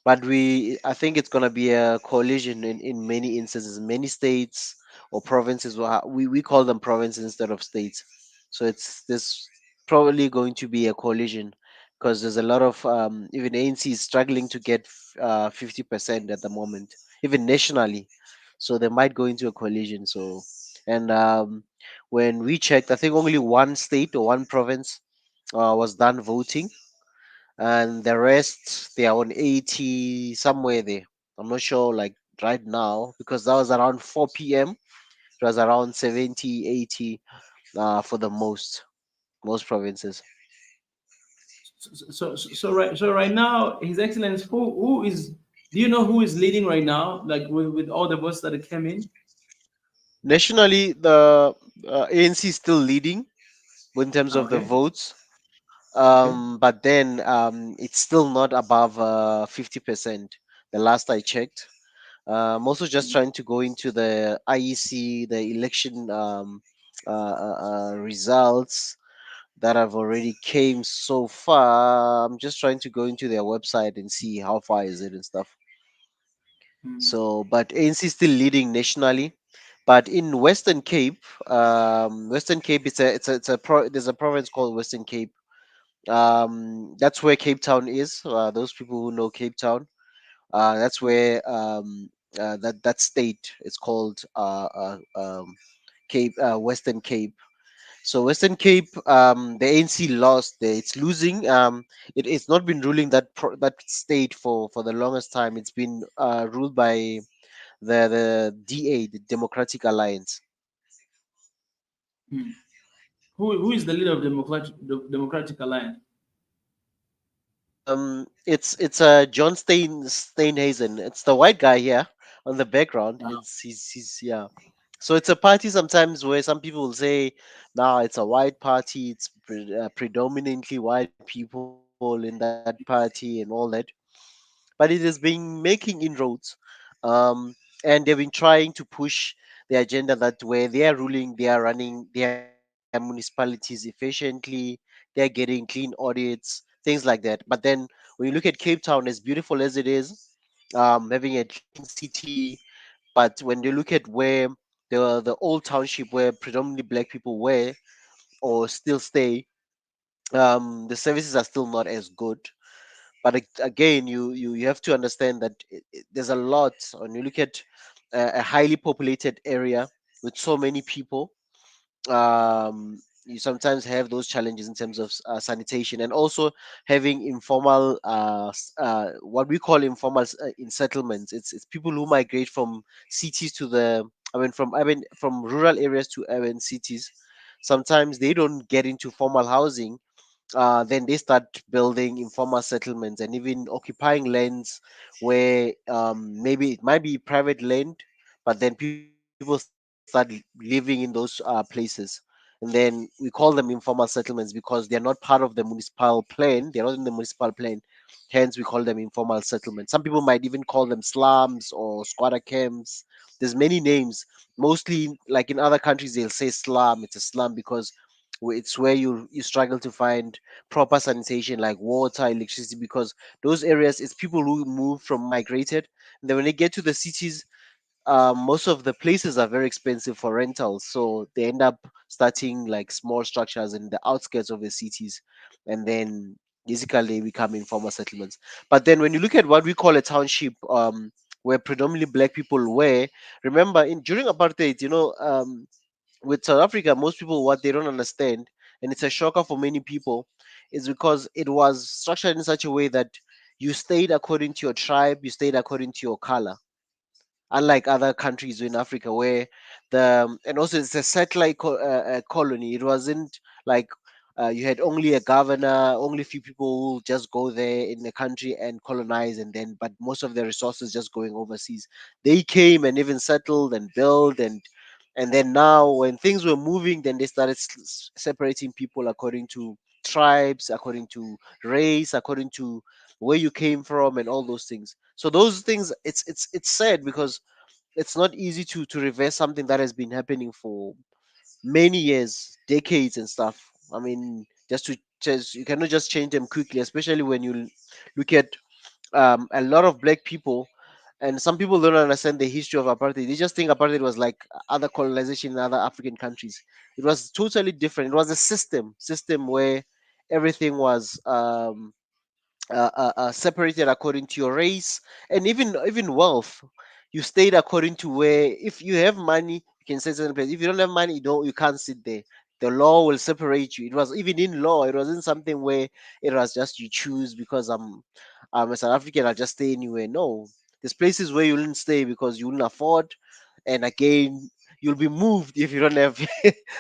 but I think it's going to be a coalition in many instances, many states or provinces. We call them provinces instead of states. So it's this probably going to be a coalition because there's a lot of even ANC is struggling to get 50% at the moment, even nationally. So they might go into a coalition. So and when we checked, I think only one state or one province was done voting, and the rest they are on 80 somewhere there. I'm not sure like right now because that was around 4 p.m. It was around 70, 80 for the most provinces. So right now, His Excellence, who is? Do you know who is leading right now? Like with all the votes that came in. Nationally, the ANC is still leading in terms of the Okay. votes, Okay. but then it's still not above 50%. The last I checked, I'm also just trying to go into the IEC, the election results that have already came so far. I'm just trying to go into their website and see how far is it and stuff. Mm. So, but ANC is still leading nationally. But in Western Cape, Western Cape, there's a province called Western Cape. That's where Cape Town is. Those people who know Cape Town, that's where that state is called Cape Western Cape. So Western Cape, the ANC lost. It's losing. It's not been ruling that state for the longest time. It's been ruled by the DA, the Democratic Alliance. Hmm. Who is the leader of the Democratic Alliance? It's John Steinhazen. It's the white guy here on the background. He's yeah. So it's a party sometimes where some people will say, "Nah, it's a white party. It's predominantly white people in that party and all that." But it has been making inroads, um, and they've been trying to push the agenda that where they are ruling, they are running their municipalities efficiently, they're getting clean audits, things like that. But then when you look at Cape Town, as beautiful as it is, having a clean city, but when you look at where the old township where predominantly black people were or still stay, the services are still not as good. But again, you have to understand that there's a lot when you look at a highly populated area with so many people. You sometimes have those challenges in terms of sanitation, and also having informal what we call informal in settlements. It's people who migrate from cities to the from rural areas to urban cities. Sometimes they don't get into formal housing, then they start building informal settlements and even occupying lands where maybe it might be private land, but then people start living in those places. And then we call them informal settlements because they're not part of the municipal plan. They're not in the municipal plan. Hence, we call them informal settlements. Some people might even call them slums or squatter camps. There's many names. Mostly, like in other countries, they'll say slum. It's a slum because it's where you struggle to find proper sanitation like water, electricity, because those areas it's people who move from migrated. And then when they get to the cities, most of the places are very expensive for rentals, so they end up starting like small structures in the outskirts of the cities, and then basically they become informal settlements. But then when you look at what we call a township, where predominantly black people were, remember in during apartheid, with South Africa, most people what they don't understand, and it's a shocker for many people, is because it was structured in such a way that you stayed according to your tribe, you stayed according to your color, unlike other countries in Africa where and also it's a satellite colony. It wasn't like you had only a governor, only a few people who just go there in the country and colonize, and then but most of the resources just going overseas. They came and even settled and built, and then now when things were moving, then they started separating people according to tribes, according to race, according to where you came from, and all those things. So those things, it's sad because it's not easy to reverse something that has been happening for many years, decades, and stuff. I mean, just you cannot just change them quickly, especially when you look at a lot of black people. And some people don't understand the history of apartheid. They just think apartheid was like other colonization in other African countries. It was totally different. It was a system where everything was separated according to your race, and even wealth. You stayed according to where, if you have money you can stay in certain place, if you don't have money you can't sit there. The law will separate you. It was even in law. It wasn't something where it was just you choose because I'm a South African, I'll just stay anywhere. No, there's places where you wouldn't stay because you wouldn't afford, and again you'll be moved if you don't have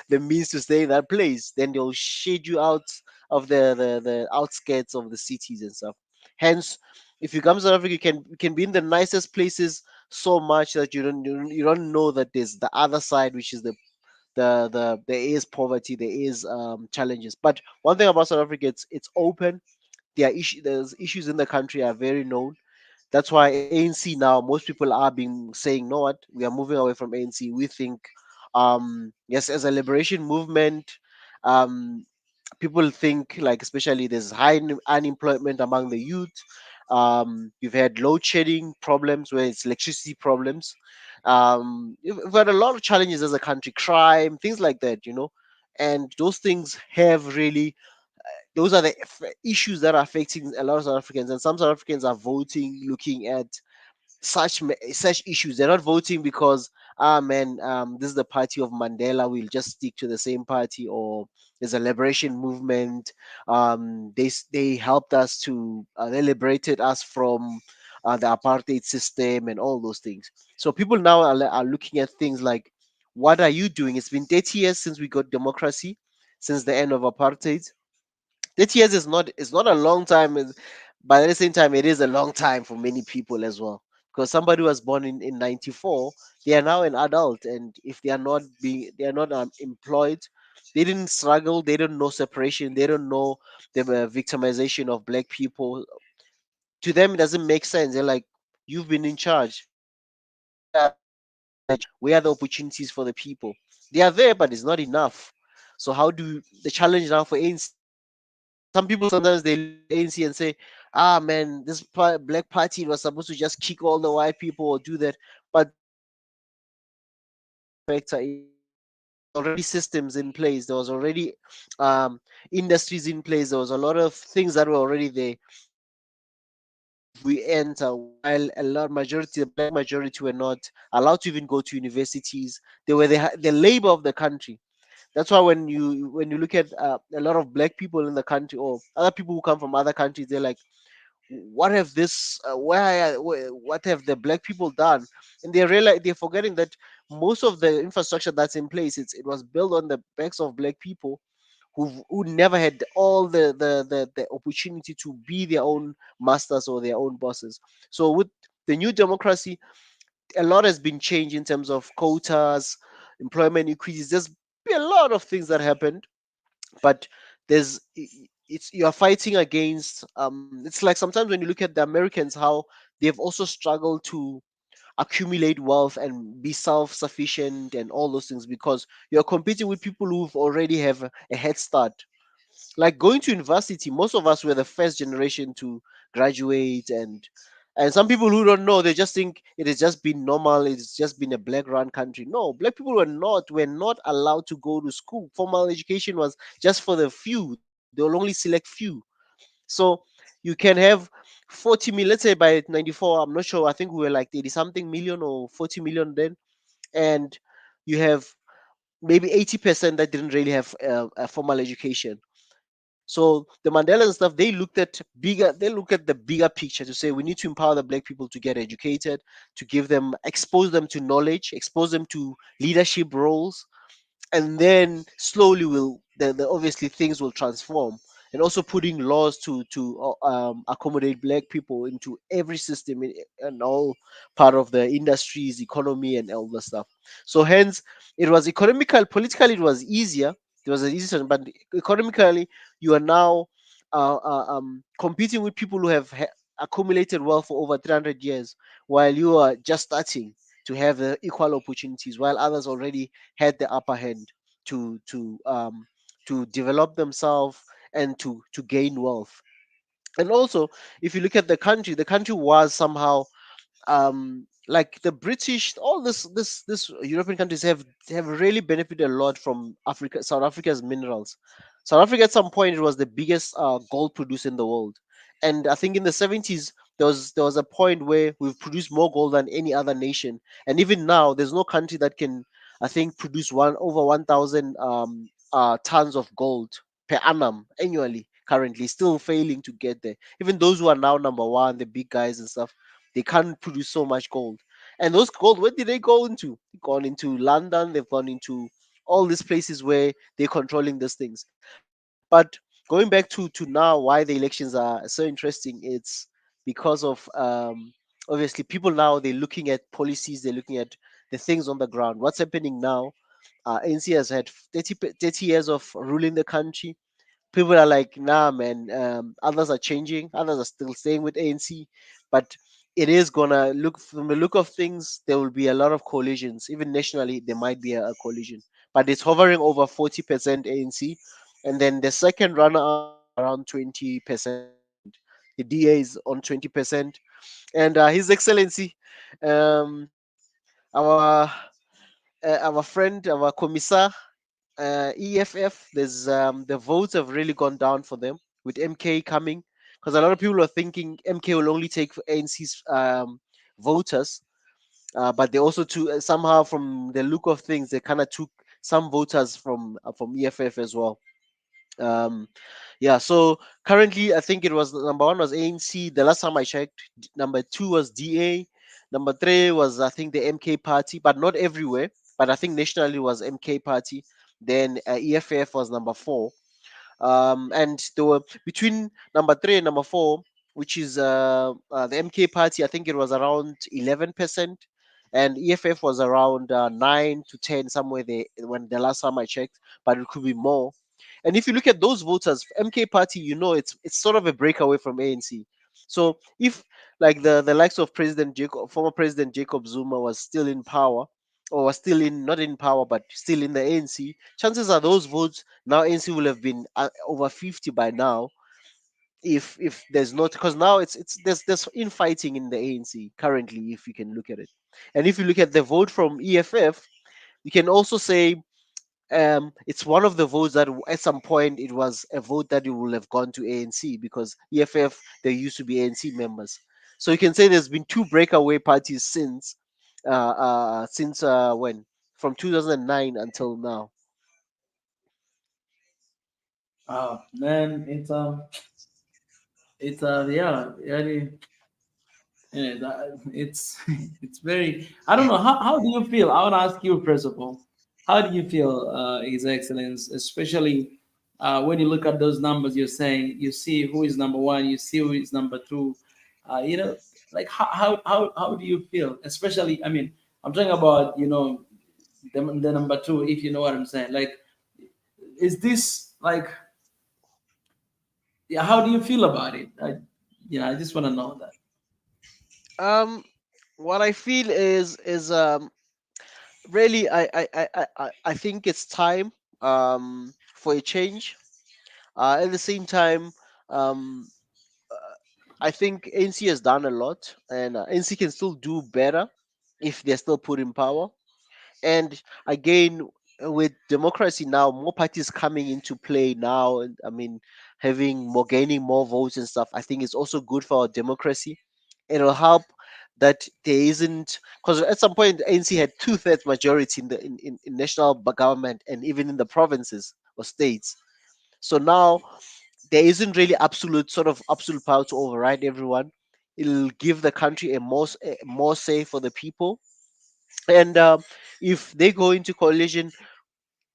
the means to stay in that place. Then they'll shade you out of the outskirts of the cities and stuff. Hence, if you come to South Africa, you can be in the nicest places so much that you don't know that there's the other side, which is there is poverty, there is challenges. But one thing about South Africa, it's open. There's issues in the country are very known. That's why ANC now, most people are being saying, no, what, we are moving away from ANC. We think, yes, as a liberation movement, um, people think like, especially there's high unemployment among the youth. You've had load shedding problems where it's electricity problems. We've had a lot of challenges as a country, crime, things like that, and those things have really, those are the issues that are affecting a lot of South Africans, and some South Africans are voting looking at such issues. They're not voting because man, this is the party of Mandela. We'll just stick to the same party, or there's a liberation movement. They helped us to they liberated us from the apartheid system and all those things. So people now are looking at things like, what are you doing? It's been 30 years since we got democracy, since the end of apartheid. 30 years is not a long time, but at the same time it is a long time for many people as well, because somebody who was born in 94, they are now an adult, and if they are not employed, they didn't struggle, they don't know separation, they don't know the victimization of black people. To them it doesn't make sense. They're like, you've been in charge, where are the knowledge, where are the opportunities for the people? They are there, but it's not enough. So how do the challenge now for ANC? Some people sometimes they look at ANC and say, "Ah, man, this black party was supposed to just kick all the white people or do that." But factor in, there was already systems in place. There was already um, industries in place. There was a lot of things that were already there. If we enter, while a lot majority, the black majority were not allowed to even go to universities. They were the labor of the country. That's why when you look at a lot of black people in the country, or other people who come from other countries, they're like, what have this what have the black people done? And they realize they're forgetting that most of the infrastructure that's in place, it was built on the backs of black people who never had all the opportunity to be their own masters or their own bosses. So with the new democracy, a lot has been changed in terms of quotas, employment increases. There's been a lot of things that happened, but there's it's you are fighting against it's like sometimes when you look at the Americans, how they've also struggled to accumulate wealth and be self-sufficient and all those things, because you're competing with people who've already have a head start. Like going to university, most of us were the first generation to graduate, and some people who don't know, they just think it has just been normal, it's just been a black run country. No, black people were not allowed to go to school. Formal education was just for the few. They will only select few. So you can have 40 million, let's say by 94, I'm not sure, I think we were like 30 something million or 40 million then, and you have maybe 80% that didn't really have a formal education. So the Mandela and stuff, they look at the bigger picture to say we need to empower the black people to get educated, to give them, expose them to knowledge, expose them to leadership roles, and then slowly will the obviously things will transform. And also putting laws to accommodate black people into every system and all part of the industries, economy, and all the stuff. So hence it was economical, politically it was easier. It was an easy system, but economically you are now competing with people who have accumulated wealth for over 300 years, while you are just starting to have the equal opportunities, while others already had the upper hand to to um, to develop themselves and to gain wealth. And also, if you look at the country was somehow like the British, all this European countries have really benefited a lot from South Africa's minerals. South Africa at some point it was the biggest gold producer in the world, and I think in the 70s there was a point where we've produced more gold than any other nation, and even now there's no country that can, I think, produce one over 1,000 tons of gold per annum annually. Currently, still failing to get there. Even those who are now number one, the big guys and stuff, they can't produce so much gold. And those gold, where did they go into? They've gone into London, they've gone into all these places where they're controlling these things. But going back to now, why the elections are so interesting, it's because of obviously people now they're looking at policies, they're looking at the things on the ground. What's happening now? ANC has had 30 years of ruling the country. People are like, nah, man. Others are changing. Others are still staying with ANC, but it is gonna look from the look of things. There will be a lot of coalitions. Even nationally, there might be a coalition, but it's hovering over 40% ANC, and then the second runner-up is around 20%. The DA is on 20%, and His Excellency, um, our our friend, our commissar, EFF, there's the votes have really gone down for them with MK coming, because a lot of people are thinking MK will only take ANC's voters, but they also took somehow, from the look of things, they kind of took some voters from EFF as well. Um, yeah, so currently I think it was number one was ANC. The last time I checked, number two was DA, number three was I think the MK party, but not everywhere. But I think nationally was MK party. Then EFF was number four. And there were between number three and number four, which is the MK party. I think it was around 11%, and EFF was around 9 to 10 somewhere there when the last time I checked, but it could be more. And if you look at those voters, MK party, it's sort of a breakaway from ANC. So if like the likes of former President Jacob Zuma was still in power, or was still in not in power but still in the ANC, chances are those votes now ANC will have been over 50 by now. If there's not, because now it's there's infighting in the ANC currently, if you can look at it. And if you look at the vote from EFF, you can also say it's one of the votes that at some point it was a vote that it will have gone to ANC, because EFF, they used to be ANC members. So you can say there's been two breakaway parties since when, from 2009 until now. Man, yeah, really, yeah, it's it's very. I don't know how do you feel. I want to ask you first of all, how do you feel, His Excellence, especially when you look at those numbers? You're saying you see who is number one, you see who is number two. You know, like how do you feel? Especially, I mean, I'm talking about the number two, if you know what I'm saying. Like, is this like, yeah? How do you feel about it? I just want to know that. Um, what I feel is really, I think it's time for a change. At the same time, um, I think NC has done a lot, and NC can still do better if they're still put in power. And again, with democracy now, more parties coming into play now, and I mean, gaining more votes and stuff, I think it's also good for our democracy. It'll help that there isn't, because at some point ANC had two-thirds majority in national government and even in the provinces or states. So now there isn't really absolute power to override everyone. It'll give the country a more say for the people. And if they go into coalition,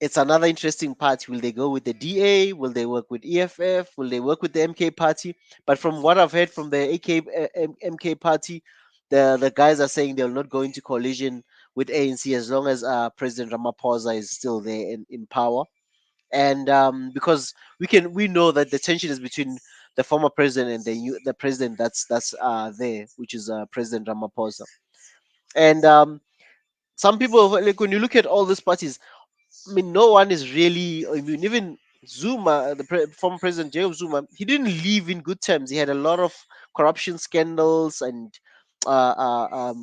it's another interesting part. Will they go with the DA? Will they work with EFF? Will they work with the MK party? But from what I've heard from the MK party, the guys are saying they'll not go into coalition with ANC as long as President Ramaphosa is still there in power. And because we know that the tension is between the former president and the president that's there, which is President Ramaphosa. And some people, like, when you look at all these parties, I mean, no one is really. I mean, even Zuma, former President Jacob Zuma, he didn't leave in good terms. He had a lot of corruption scandals and a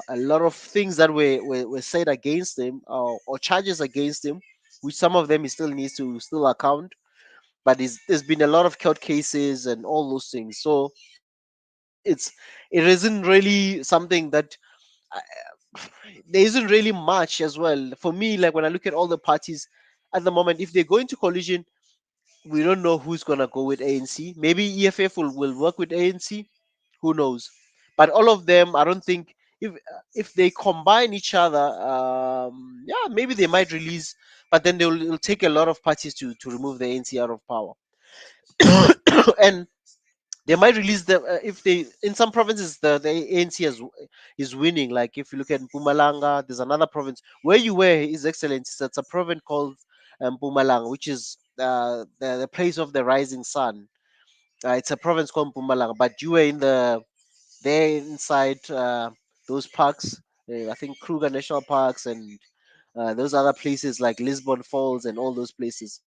lot of things that were said against him, or charges against him, which some of them he still needs to still account. But there's been a lot of court cases and all those things. So it's it isn't really something that there isn't really much as well for me. Like, when I look at all the parties at the moment, if they go into coalition, we don't know who's gonna go with ANC. Maybe EFF will work with ANC. Who knows? But all of them, I don't think, if they combine each other, yeah, maybe they might release. But then it'll take a lot of parties to remove the ANC out of power. And they might release them if they, in some provinces, the ANC is winning. Like, if you look at Mpumalanga, there's another province where you were, His Excellency. That's a province called Mpumalanga, which is the place of the rising sun. It's a province called Mpumalanga, but you were there inside those parks. I think Kruger National Parks and those other places like Lisbon Falls and all those places.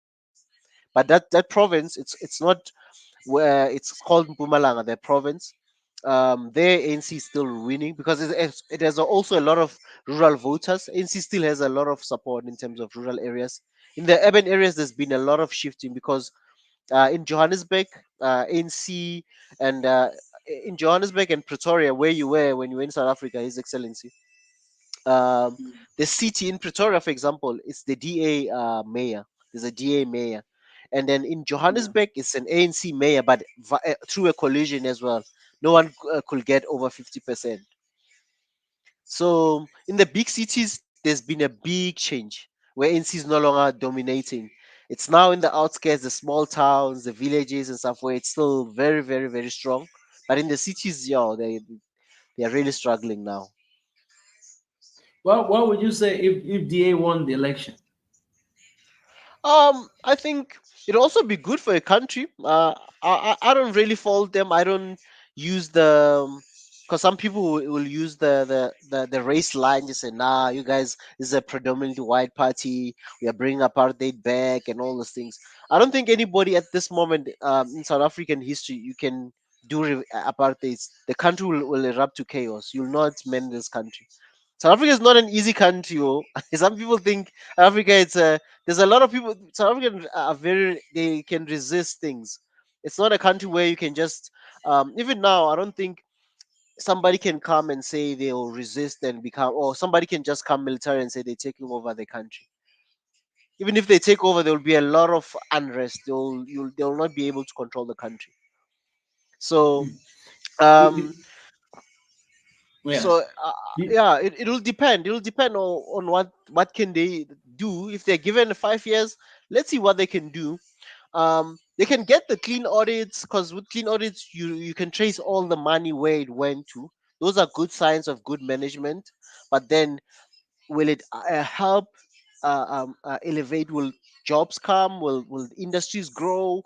But that province, it's not where it's called Mpumalanga, the province. There ANC is still winning because it has also a lot of rural voters. ANC still has a lot of support in terms of rural areas. In the urban areas, there's been a lot of shifting because in Johannesburg, ANC and in Johannesburg and Pretoria, where you were when you were in South Africa, His Excellency, um, the city in Pretoria, for example, it's the DA mayor. There's a DA mayor, and then in Yeah. Johannesburg, it's an ANC mayor, but through a collision as well. No one could get over 50%. So in the big cities, there's been a big change where ANC is no longer dominating. It's now in the outskirts, the small towns, the villages and stuff where it's still very, very, very strong. But in the cities, yeah, they are really struggling now. Well, what would you say if DA won the election? I think it'd also be good for a country. I don't really fault them. I don't use the because some people will use the race line. Just say, nah, you guys, this is a predominantly white party. We are bringing apartheid back and all those things. I don't think anybody at this moment in South African history you can do apartheid. The country will erupt to chaos. You'll not mend this country. South Africa is not an easy country. Oh. Some people think Africa it's a there's a lot of people South Africans are very they can resist things. It's not a country where you can just even now I don't think somebody can come and say they'll resist and become or somebody can just come military and say they're taking over the country. Even if they take over, there will be a lot of unrest. They'll not be able to control the country. So Mm. Do, um do, yeah. so Do- yeah, it'll depend. It'll depend on what can they do if they're given 5 years. Let's see what they can do. They can get the clean audits because with clean audits you can trace all the money where it went to. Those are good signs of good management. But then will it help elevate? Will jobs come? Will industries grow?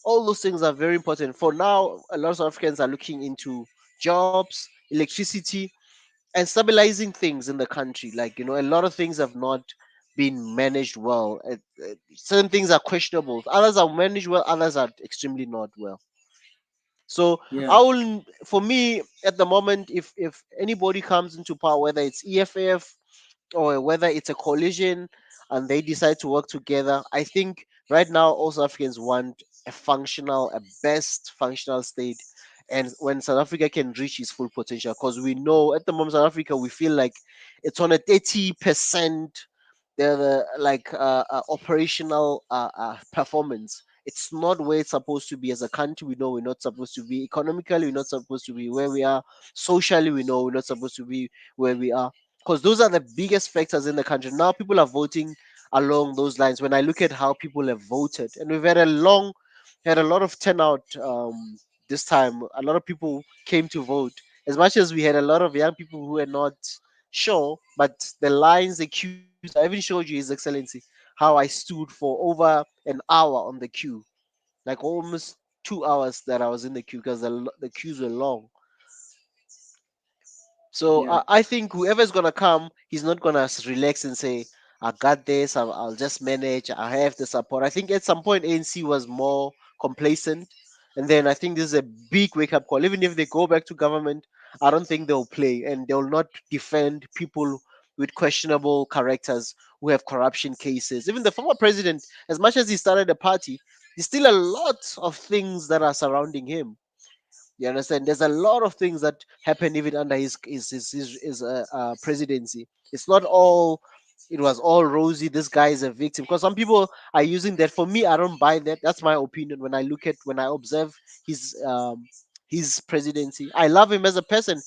All those things are very important. For now, a lot of South Africans are looking into jobs, electricity, and stabilizing things in the country. Like a lot of things have not been managed well. Certain things are questionable. Others are managed well. Others are extremely not well. So yeah. I will, for me, at the moment, if anybody comes into power, whether it's EFF or whether it's a coalition and they decide to work together, I think right now all South Africans want a best functional state. And when South Africa can reach its full potential, because we know at the moment South Africa we feel like it's on a 30% the like operational performance. It's not where it's supposed to be as a country. We know we're not supposed to be economically. We're not supposed to be where we are socially. We know we're not supposed to be where we are because those are the biggest factors in the country. Now people are voting along those lines. When I look at how people have voted, and we've had a lot of turnout this time. A lot of people came to vote. As much as we had a lot of young people who were not sure, but the lines, the queues. I even showed you, His Excellency, how I stood for over an hour on the queue, like almost 2 hours that I was in the queue because the queues were long. So Yeah. I think whoever's gonna come, he's not gonna relax and say, "I got this. I'll just manage. I have the support." I think at some point ANC was more complacent, and then I think this is a big wake up call. Even if they go back to government, I don't think they'll play and they'll not defend people with questionable characters who have corruption cases. Even the former president, as much as he started a party, there's still a lot of things that are surrounding him. You understand? There's a lot of things that happen even under his presidency. It's not all. It was all rosy. This guy is a victim because some people are using that. For me, I don't buy that. That's my opinion. When I observe his his presidency, I love him as a person.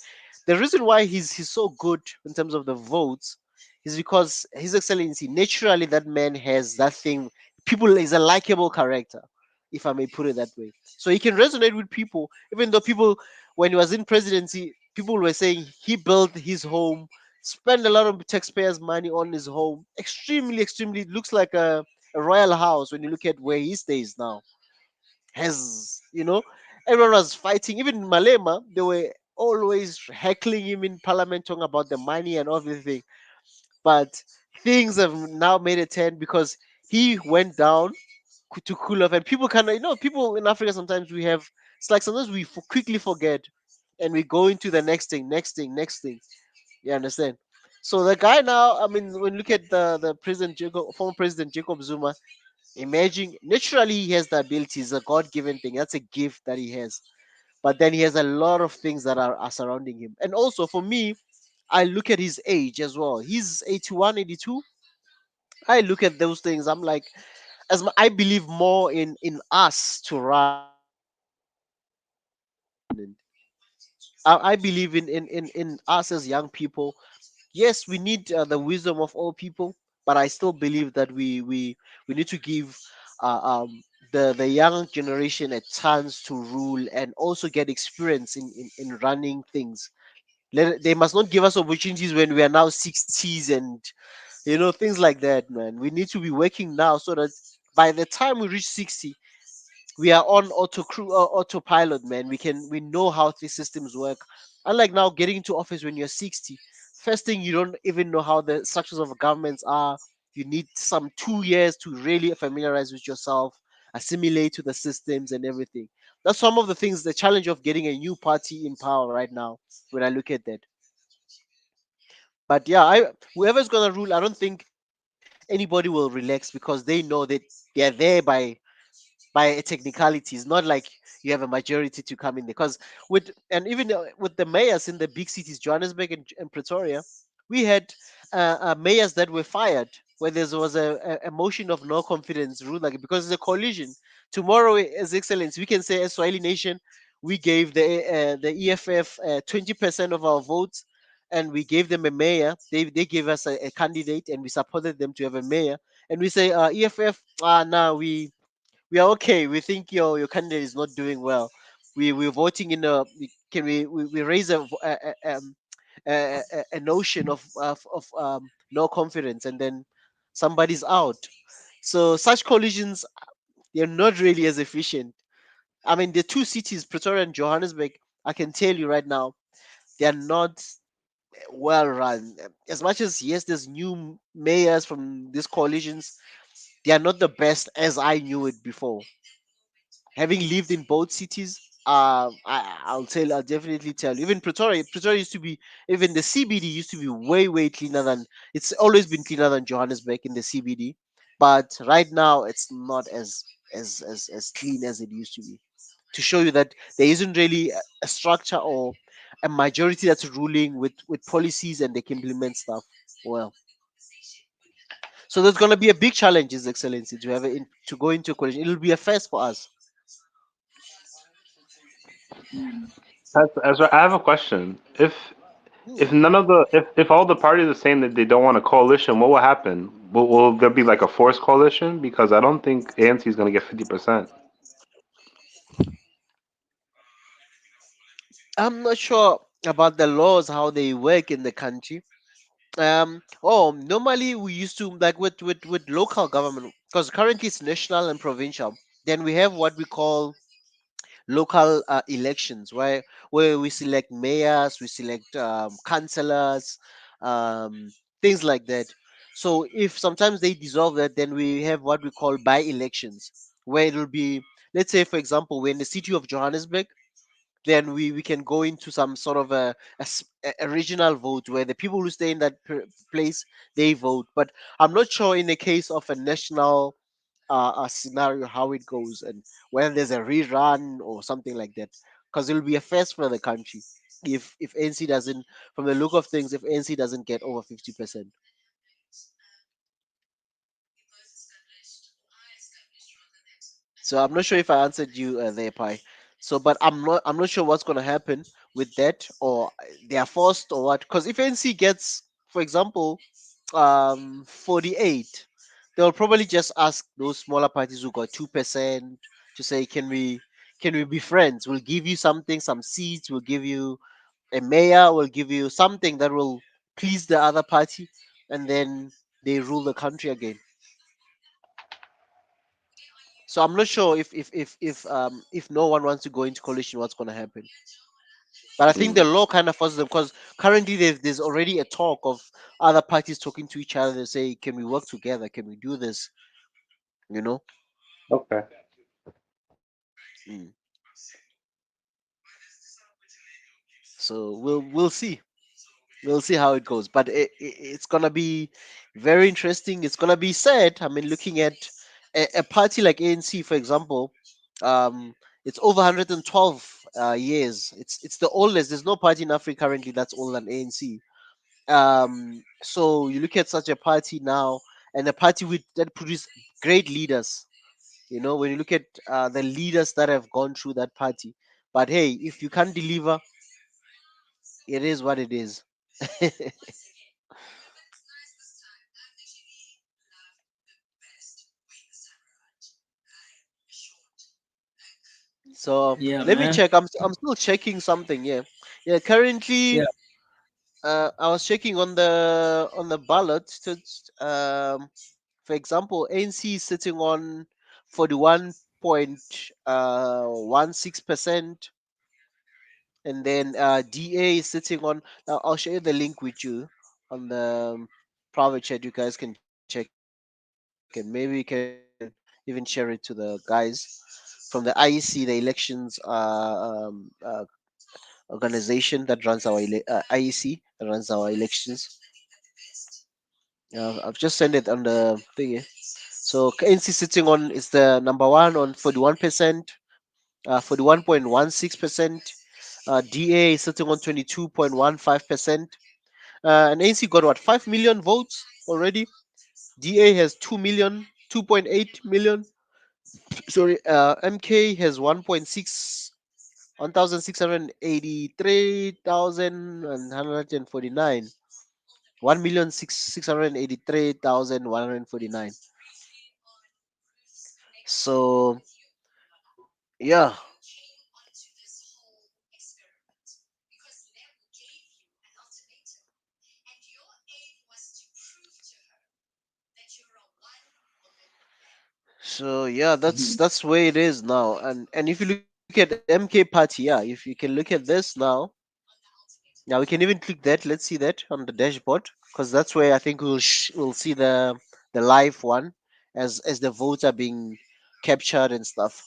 The reason why he's so good in terms of the votes is because His Excellency naturally that man has that thing. People is a likable character, if I may put it that way. So he can resonate with people, even though people, when he was in presidency, people were saying he built his home, spent a lot of taxpayers' money on his home. Extremely, extremely, it looks like a royal house when you look at where he stays now. Everyone was fighting. Even Malema, they were always heckling him in parliament, talking about the money and everything. But things have now made a turn because he went down to cool off, and people kind of people in Africa sometimes we have it's like sometimes we quickly forget, and we go into the next thing, next thing, next thing. You understand? So the guy now, I mean, when you look at the former President Jacob Zuma, imagine naturally he has the ability. It's a God given thing. That's a gift that he has. but then he has a lot of things that are surrounding him. And also for me, I look at his age as well. He's 81, 82. I look at those things. I'm like, I believe more in us to run. I believe in us as young people. Yes, we need the wisdom of all people, but I still believe that we need to give uh, um, the young generation a chance to rule and also get experience in running things. They must not give us opportunities when we are now 60s and things like that, man. We need to be working now so that by the time we reach 60, we are on autopilot, man. We know how these systems work. Unlike now, getting into office when you're 60, first thing, you don't even know how the structures of governments are. You need some 2 years to really familiarize with yourself, assimilate to the systems and everything. That's some of the things, the challenge of getting a new party in power right now. When I look at that, but yeah, whoever's gonna rule, I don't think anybody will relax because they know that they're there by a technicality. It's not like you have a majority to come in there. Because even with the mayors in the big cities, Johannesburg and Pretoria, we had mayors that were fired where there was a motion of no confidence rule, like because it's a coalition. Tomorrow, as excellence, we can say as Swahili Nation, we gave the EFF 20% of our votes. And we gave them a mayor. They gave us a candidate, and we supported them to have a mayor. And we say, EFF, now we are okay. We think your candidate is not doing well. We're voting in a. Can we raise a notion of no confidence, and then somebody's out. So such collisions, they're not really as efficient. I mean, the two cities, Pretoria and Johannesburg, I can tell you right now, they are not well run. As much as yes, there's new mayors from these coalitions, they are not the best as I knew it before. Having lived in both cities, I'll definitely tell you. Even Pretoria used to be, even the CBD used to be way cleaner than, it's always been cleaner than Johannesburg in the CBD, but right now it's not as clean as it used to be. To show you that there isn't really a structure or a majority that's ruling with policies and they can implement stuff well. So there's gonna be a big challenge, His Excellency, to go into a coalition. It'll be a first for us. Ezra, I have a question. If Hmm. none of the if all the parties are saying that they don't want a coalition, what will happen? Will there be like a forced coalition? Because I don't think ANC is going to get 50%. I'm not sure about the laws how they work in the country. Normally we used to, like with local government, because currently it's national and provincial. Then we have what we call local elections, where we select mayors, we select councillors, um, things like that. So if sometimes they dissolve that, then we have what we call by elections, where it'll be, let's say for example, we're in the city of Johannesburg, then we can go into some sort of a regional vote where the people who stay in that place, they vote. But I'm not sure in the case of a national scenario how it goes, and whether there's a rerun or something like that, because it'll be a first for the country if ANC doesn't, from the look of things, if ANC doesn't get over 50%. So I'm not sure if I answered you there, Pi. So, but I'm not sure what's gonna happen with that, or they are forced or what. Because if NC gets, for example, 48, they'll probably just ask those smaller parties who got 2% to say, can we be friends? We'll give you something, some seats. We'll give you a mayor. We'll give you something that will please the other party, and then they rule the country again. So I'm not sure if no one wants to go into coalition, what's going to happen. But I think the Mm. law kind of forces them, because currently there's already a talk of other parties talking to each other. They say, "Can we work together? Can we do this?" You know. Okay. Mm. So we'll see. We'll see how it goes. But it's gonna be very interesting. It's gonna be sad. I mean, looking at a party like ANC, for example, it's over 112 years. It's the oldest. There's no party in Africa currently that's older than ANC. So you look at such a party now, and a party with that produced great leaders. You know, when you look at the leaders that have gone through that party. But hey, if you can't deliver, it is what it is. So Yeah, let me man. check. I'm still checking something. Yeah, yeah. Currently, Yeah. I was checking on the ballot. For example, ANC is sitting on 41.16%, and then DA is sitting on. Now I'll share the link with you on the private chat. You guys can check, and maybe we can even share it to the guys from the IEC, the elections organization that runs our IEC that runs our elections. I've just sent it on the thing. So ANC sitting on is the number one on 41%, 41.16%. DA is sitting on 22.15%. And ANC got what, 5 million votes already. DA has 2 million, 2.8 million. Sorry, MK has 1,683,149. 1,683,149. So yeah. So yeah, that's where it is now. And if you look at MK Party, yeah, if you can look at this now, yeah, we can even click that. Let's see that on the dashboard, because that's where I think we'll see the live one as the votes are being captured and stuff.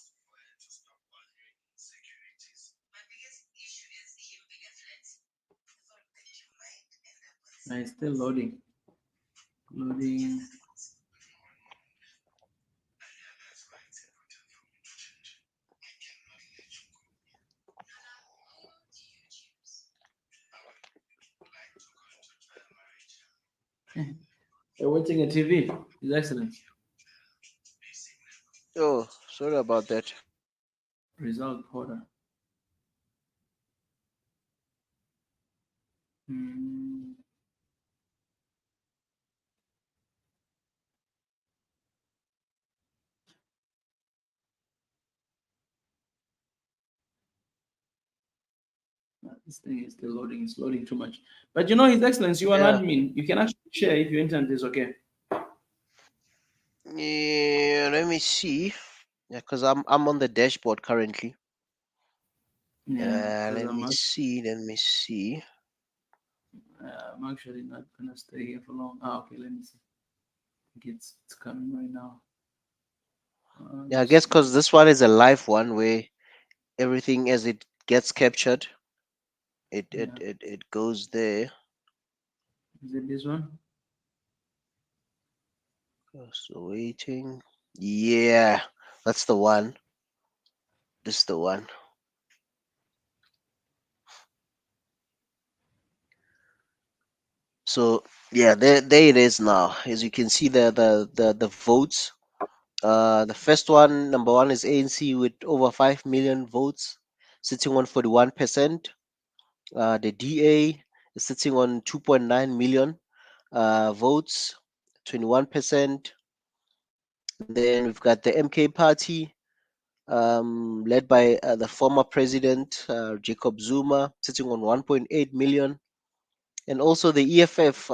It's still loading. Loading. You're watching a TV. His Excellency. Oh, sorry about that. Result portal. Hmm. This thing is still loading. It's loading too much. But you know, His Excellency, you are an Yeah, admin. You can actually share if your internet is okay. yeah. Let me see. Yeah, because I'm on the dashboard currently. Yeah, because Let me see. Let me see. I'm actually not gonna stay here for long. Ah, okay. Let me see. I think it's coming right now. Yeah, I Let's guess see. because this one is a live one where everything as it gets captured, Yeah, it goes there. is it this one? So waiting. Yeah, that's the one. This is the one. So yeah, there it is now. As you can see, the votes. The first one, number one, is ANC with over 5 million votes, sitting on 41%. The DA is sitting on 2.9 million votes, 21%. And then we've got the MK party, led by the former president Jacob Zuma, sitting on 1.8 million, and also the EFF,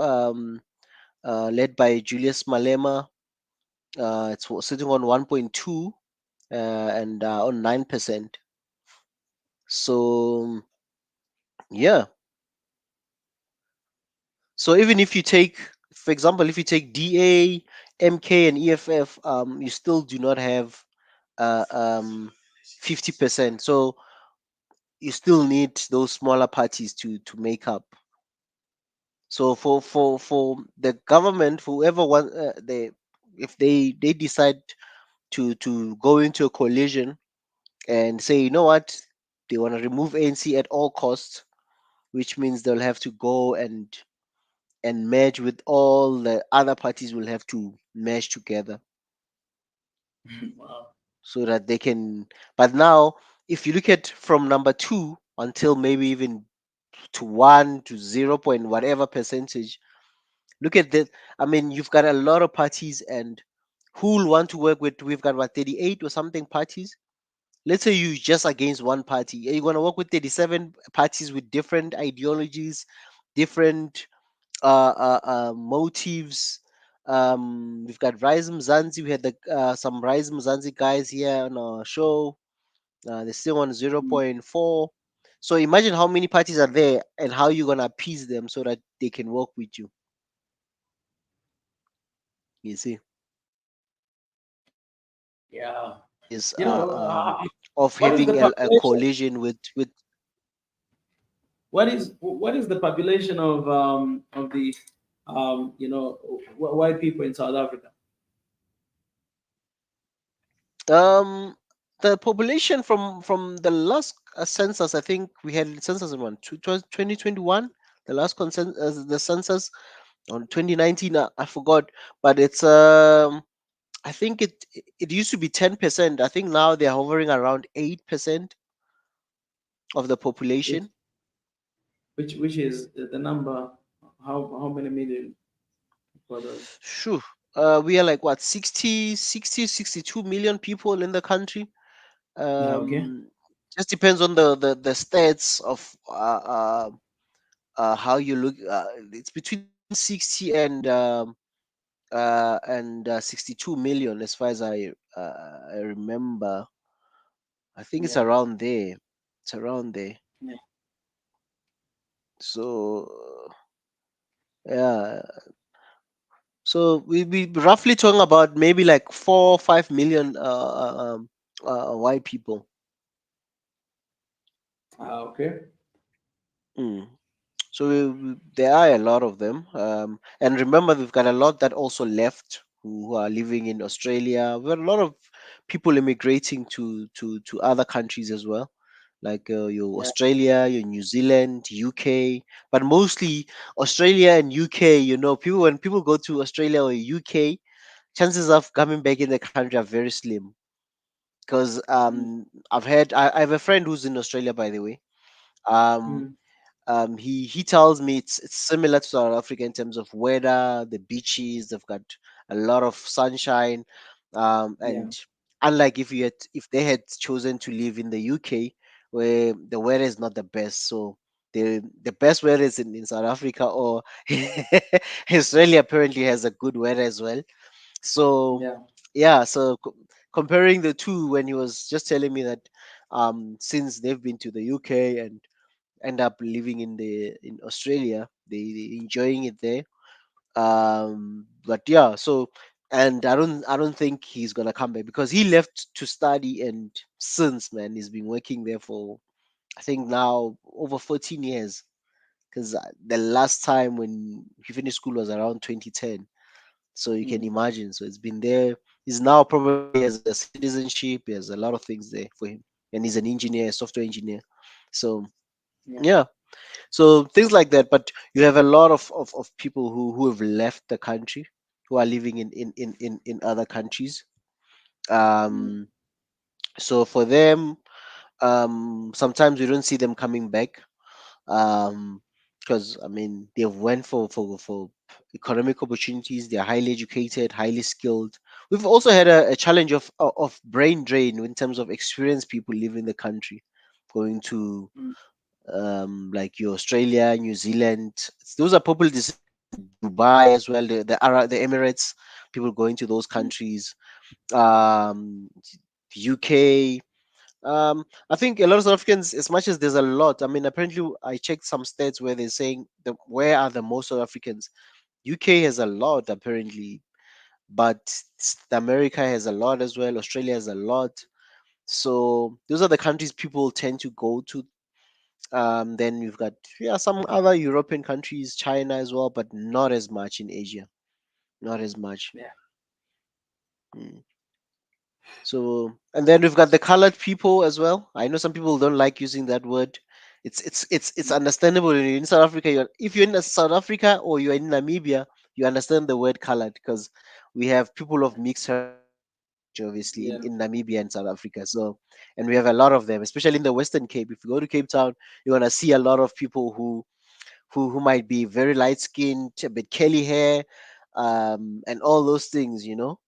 led by Julius Malema, sitting on 1.2 and on 9%. So yeah, so even if you take, for example, if you take DA, MK, and EFF, you still do not have 50%. So you still need those smaller parties to make up. So for the government, whoever want they, if they decide to go into a coalition and say, you know what, they want to remove ANC at all costs, which means they'll have to go and merge with all the other parties. Will have to merge together Wow. so that they can. But now, if you look at from number two until maybe even to one to 0 point whatever percentage, look at that. I mean, you've got a lot of parties, and who will want to work with? We've got what, 38 or something parties. Let's say you just against one party. Are you going to work with 37 parties with different ideologies, different motives? We've got Rise Mzansi. We had some Rise Mzansi guys here on our show. They're still on zero Mm. point 0.4. So imagine how many parties are there and how you're going to appease them so that they can work with you. You see, Yeah. is You know, of what is the having a population? coalition with. What is the population of the white people in South Africa? Um, the population from the last census, I think we had census in 2021. The last the census on 2019, I forgot, but it's I think it used to be 10%. I think now they're hovering around 8% of the Which population. which is the number? How many million for those? Sure. We are like what, 62 million people in the country. Yeah. Okay. Um, just depends on the stats of how you look. It's between 60 and 62 million, as far as I remember. I think it's Yeah. around there. It's around there. Yeah. So yeah. So we roughly talking about maybe like 4 or 5 million white people. Okay. Mm. So there are a lot of them. And remember, we've got a lot that also left who are living in Australia. We've got a lot of people immigrating to other countries as well, like your Yeah. Australia, your New Zealand, UK, but mostly Australia and UK. You know, people when people go to Australia or UK, chances of coming back in the country are very slim. Because Mm. I have a friend who's in Australia, by the way. Um, Mm. he tells me it's similar to South Africa in terms of weather, the beaches. They've got a lot of sunshine, Yeah. and unlike if they had chosen to live in the UK, where the weather is not the best. So the best weather is in South Africa, or Australia apparently has a good weather as well. So Yeah. yeah, so comparing the two, when he was just telling me that since they've been to the UK and end up living in Australia. They enjoying it there. But yeah, so and I don't think he's gonna come back because he left to study, and since, man, he's been working there for, I think, now over 14 years. Because the last time when he finished school was around 2010. So you can Mm. imagine. So it's been there. He's now probably has a citizenship. He has a lot of things there for him, and he's an engineer, a software engineer. So Yeah. yeah, so things like that. But you have a lot of people who have left the country, who are living in other countries. Mm. um so for them, sometimes we don't see them coming back, um because I mean they've went for economic opportunities. They're highly educated, highly skilled. We've also had a challenge of brain drain in terms of experienced people leaving the country, going to Mm. like your Australia, New Zealand. Those are popular destinations. Dubai as well, the Emirates. People going to those countries. Um, UK. I think a lot of South Africans, as much as there's a lot. I mean, apparently, I checked some stats where they're saying where are the most South Africans. UK has a lot apparently, but America has a lot as well. Australia has a lot. So those are the countries people tend to go to. Then we've got, yeah, some other European countries, China as well, but not as much in Asia. Not as much. Yeah. Mm. So, and then we've got the colored people as well. I know some people don't like using that word. It's understandable. In South Africa, if you're in South Africa or you're in Namibia, you understand the word colored because we have people of mixed heritage, obviously, in Namibia and South Africa. So, and we have a lot of them, especially in the Western Cape. If you go to Cape Town, you're gonna see a lot of people who might be very light skinned, a bit curly hair, and all those things, you know.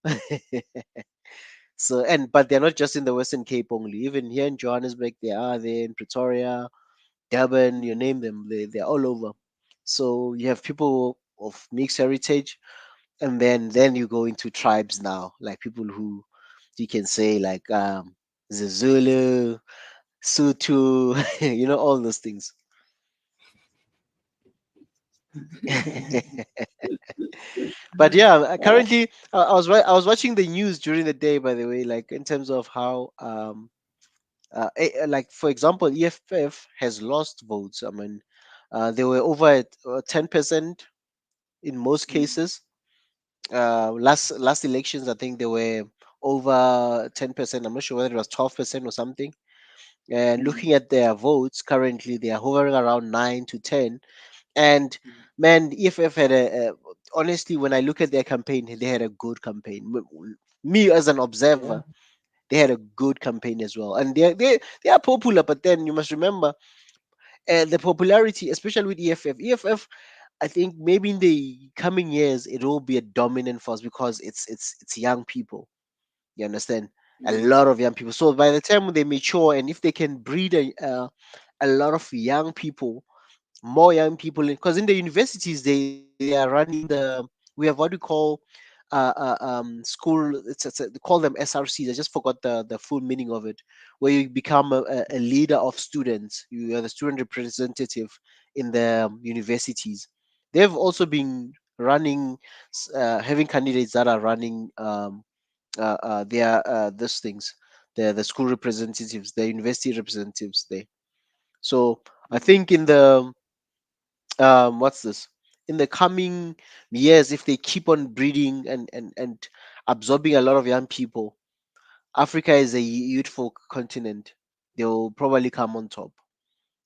So, and but they're not just in the Western Cape only. Even here in Johannesburg, they are there in Pretoria, Durban, you name them, they're all over. So you have people of mixed heritage, and then you go into tribes now, like people who you can say like the Zulu, Sutu, you know, all those things. But yeah, currently I was watching the news during the day, by the way, like in terms of how like for example, EFF has lost votes. I mean, they were over at 10% in most cases. Last elections, I think they were over 10%. I'm not sure whether it was 12% or something. And looking at their votes currently, they are hovering around 9 to 10. And man, EFF had honestly, when I look at their campaign, they had a good campaign. Me as an Yeah. observer, they had a good campaign as well, and they are popular. But then you must remember the popularity, especially with EFF. EFF, I think maybe in the coming years it will be a dominant force because it's young people. You understand? A Yeah. lot of young people. So by the time they mature, and if they can breed a lot of young people, more young people, because in the universities they are running the we have what we call school, they call them SRCs. I just forgot the full meaning of it, where you become a leader of students. You are the student representative in the universities. They've also been running having candidates that are running their these things, the school representatives, the university representatives there. So I think in the what's this, in the coming years, if they keep on breeding and absorbing a lot of young people, Africa is a youthful continent. They will probably come on top.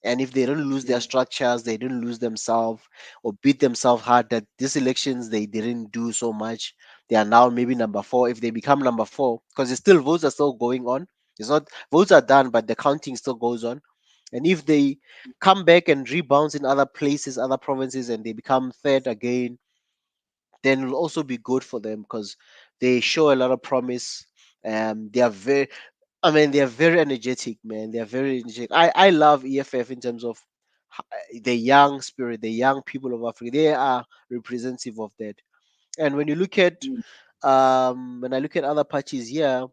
And if they don't lose their Yeah. structures, they don't lose themselves or beat themselves hard that these elections they didn't do so much. They are now maybe number four. If they become number four, because it's still votes are still going on. It's not votes are done, but the counting still goes on. And if they come back and rebound in other places, other provinces, and they become third again, then it'll also be good for them because they show a lot of promise. They are very, I mean, they are very energetic, man. They are very energetic. I love EFF in terms of the young spirit, the young people of Africa. They are representative of that. And when you look at when I look at other parties here,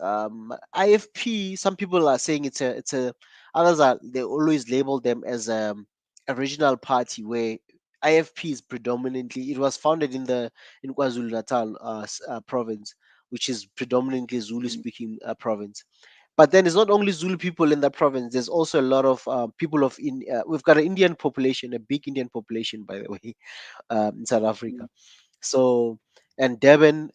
IFP, some people are saying it's a others are they always label them as a regional party where IFP is predominantly, it was founded in KwaZulu Natal province, which is predominantly Zulu speaking province. But then it's not only Zulu people in that province. There's also a lot of people of in. We've got an Indian population, a big Indian population, by the way, in South Africa. So, and Durban,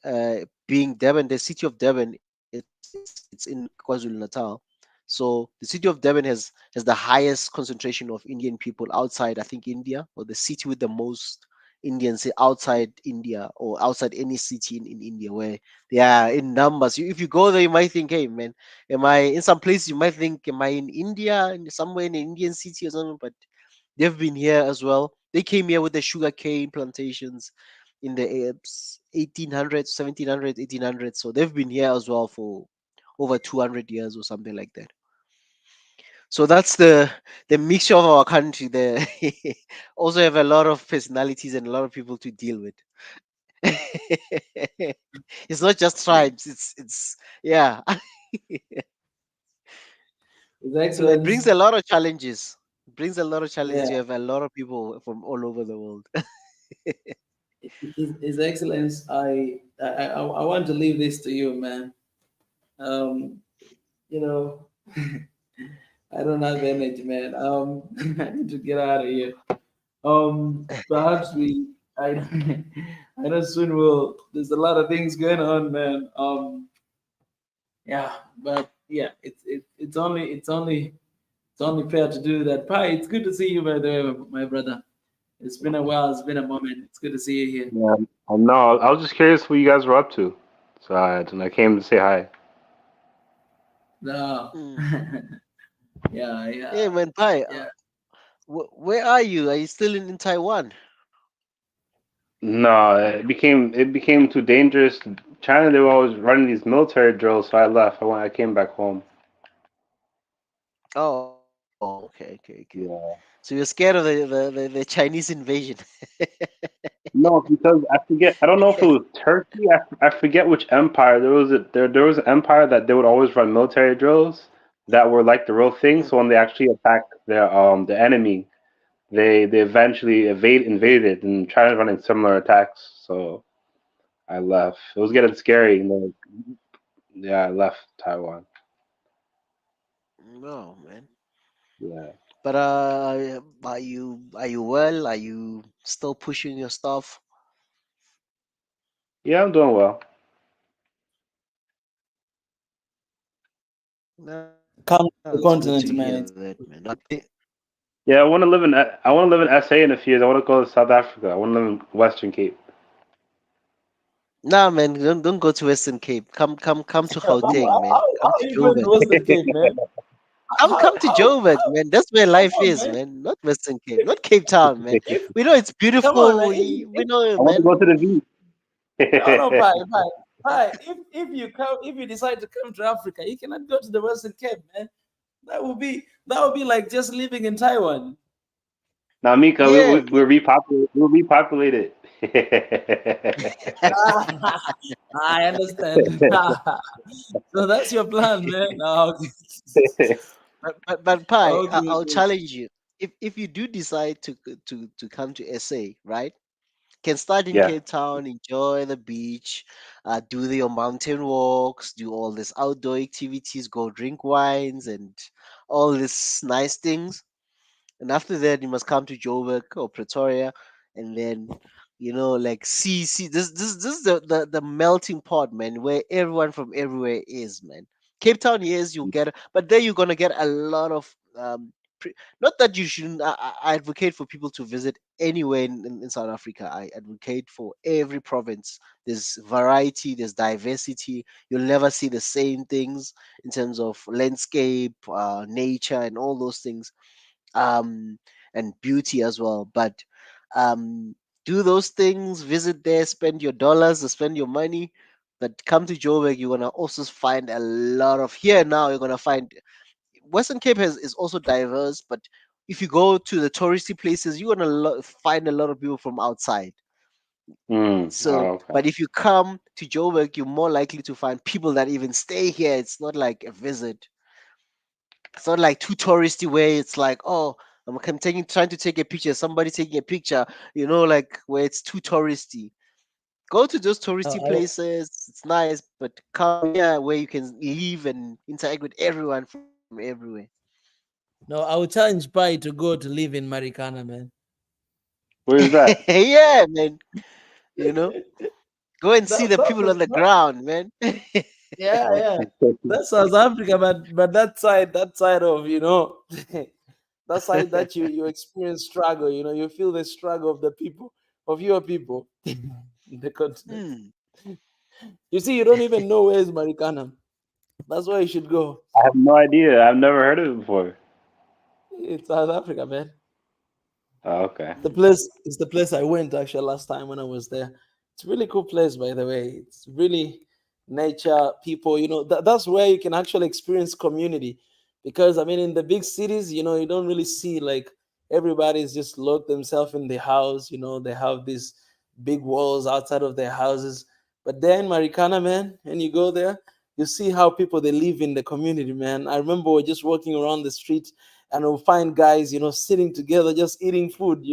being Durban, the city of Durban, it's in KwaZulu Natal. So the city of Durban has the highest concentration of Indian people outside, I think, India, or the city with the most Indians outside India or outside any city in India, where they are in numbers. If you go there, you might think, hey man, am I in some place? You might think, am I in India, in somewhere in an Indian city or something? But they've been here as well. They came here with the sugar cane plantations in the 1800s, 1700s, 1800s. So they've been here as well for over 200 years or something like that. So that's the mixture of our country. There also have a lot of personalities and a lot of people to deal with. It's not just tribes. It's yeah. His So it brings Excellence. a lot of challenges. It brings a lot of challenges. Yeah. You have a lot of people from all over the world. His Excellence. I want to leave this to you, man. Um, you know, I don't have energy, man. I need to get out of here. Perhaps I, I know soon will. There's a lot of things going on, man. Yeah, but yeah, it's only fair to do that. Pi, it's good to see you, by the way, my brother. It's been a while. It's been a moment. It's good to see you here. Yeah, I know. I was just curious what you guys were up to, so I came to say hi. No. Mm. Yeah, yeah, Hey man, Pi, yeah. where are you? Are you still in Taiwan? No, it became too dangerous. China, they were always running these military drills, so I left. I came back home. Oh, okay. Yeah. So you're scared of the Chinese invasion? No, because I forget. I don't know if it was Turkey. I forget which empire. There was an empire that they would always run military drills that were like the real thing. Mm. So when they actually attacked the enemy, they eventually invaded and tried running similar attacks. So I left. It was getting scary. Yeah, I left Taiwan. No, man. Yeah. But are you well? Are you still pushing your stuff? Yeah, I'm doing well. No, it's Come good to to the hear that, continent, man. man. Yeah, I want to live in. I want to live in SA in a few years. I want to go to South Africa. I want to live in Western Cape. Nah, man, don't go to Western Cape. Come to How, Gauteng, man. Come are to you going to Joburg. Western Cape, man? Come to Joburg, How? man. That's where life Come on, is, man. man. Not Western Cape, not Cape Town, man. If We know it's come on, beautiful. man. We know I it, want to man. go to the beach. No, no, bye. If you decide to come to Africa, you cannot go to the Western Cape, man. That would be like just living in Taiwan. Now, Mika, Yeah, man. we're repopulated. We're repopulated. I understand. So that's your plan, man. No, okay. But Pi, Okay, I'll okay. challenge you. If you do decide to come to SA, right? Can start in Yeah. Cape Town, enjoy the beach, do your mountain walks, do all these outdoor activities, go drink wines and all these nice things. And after that, you must come to Joburg or Pretoria, and then like see this is the melting pot, man, where everyone from everywhere is, man. Cape Town, yes, you'll get, but there you're gonna get a lot of not that you shouldn't. I advocate for people to visit anywhere in South Africa. I advocate for every province. There's variety, there's diversity. You'll never see the same things in terms of landscape, nature, and all those things, um, and beauty as well. But um, do those things, visit there, spend your dollars, or spend your money. But come to Joburg, you're gonna also find a lot of here now. You're gonna find Western Cape is also diverse, but if you go to the touristy places, you're gonna find a lot of people from outside. So, Oh, okay. but if you come to Joburg, you're more likely to find people that even stay here. It's not like a visit. It's not like too touristy where it's like, oh, I'm trying to take a picture, somebody taking a picture, like where it's too touristy. Go to those touristy places, it's nice, but come here where you can live and interact with everyone from everywhere. No, I would challenge Pai to go to live in Marikana, man. Where's that? Yeah, man. You know, go and see the people on the That, ground, man. yeah, yeah. That's South Africa, but that side of that side that you experience struggle. You feel the struggle of the people, of your people, in the continent. Hmm. You see, you don't even know where is Marikana. That's why you should go. I have no idea. I've never heard of it before. It's South Africa, man. Oh, okay. The place is the place I went actually last time when I was there. It's a really cool place, by the way. It's really nature, people. That's where you can actually experience community. Because I mean, in the big cities, you don't really see like everybody's just locked themselves in the house. They have these big walls outside of their houses. But then Marikana, man, and you go there, you see how people they live in the community, man. I remember we're just walking around the street and we'll find guys, sitting together, just eating food,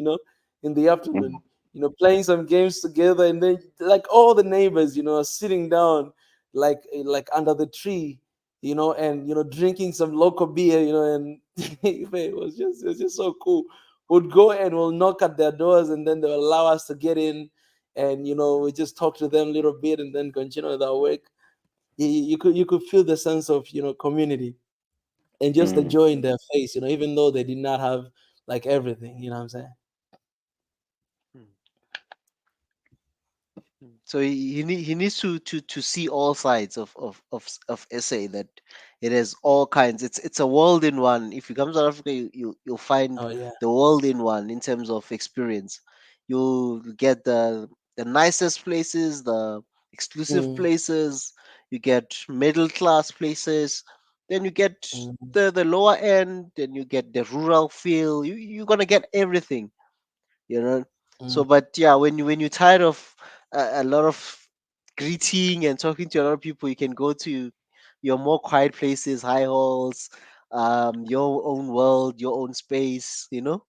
in the afternoon, Mhm. playing some games together, and then like all the neighbors, are sitting down, like under the tree, and drinking some local beer, and it was just so cool. We'd go and we'll knock at their doors, and then they'll allow us to get in, and we just talk to them a little bit, and then continue with our work. You could feel the sense of community and just the Mm. joy in their face, even though they did not have like everything. You know what I'm saying? Mm. So he needs to see all sides of SA, that it has all kinds. It's a world in one. If you come to South Africa, you'll find Oh yeah. the world in one in terms of experience. You'll get the nicest places, the exclusive Mm, places. You get middle class places. Then you get mm, the lower end. Then you get the rural feel. You're gonna get everything, you know. So mm. but yeah, when you're tired of a lot of greeting and talking to a lot of people, you can go to your more quiet places, high halls, your own world, your own space, you know.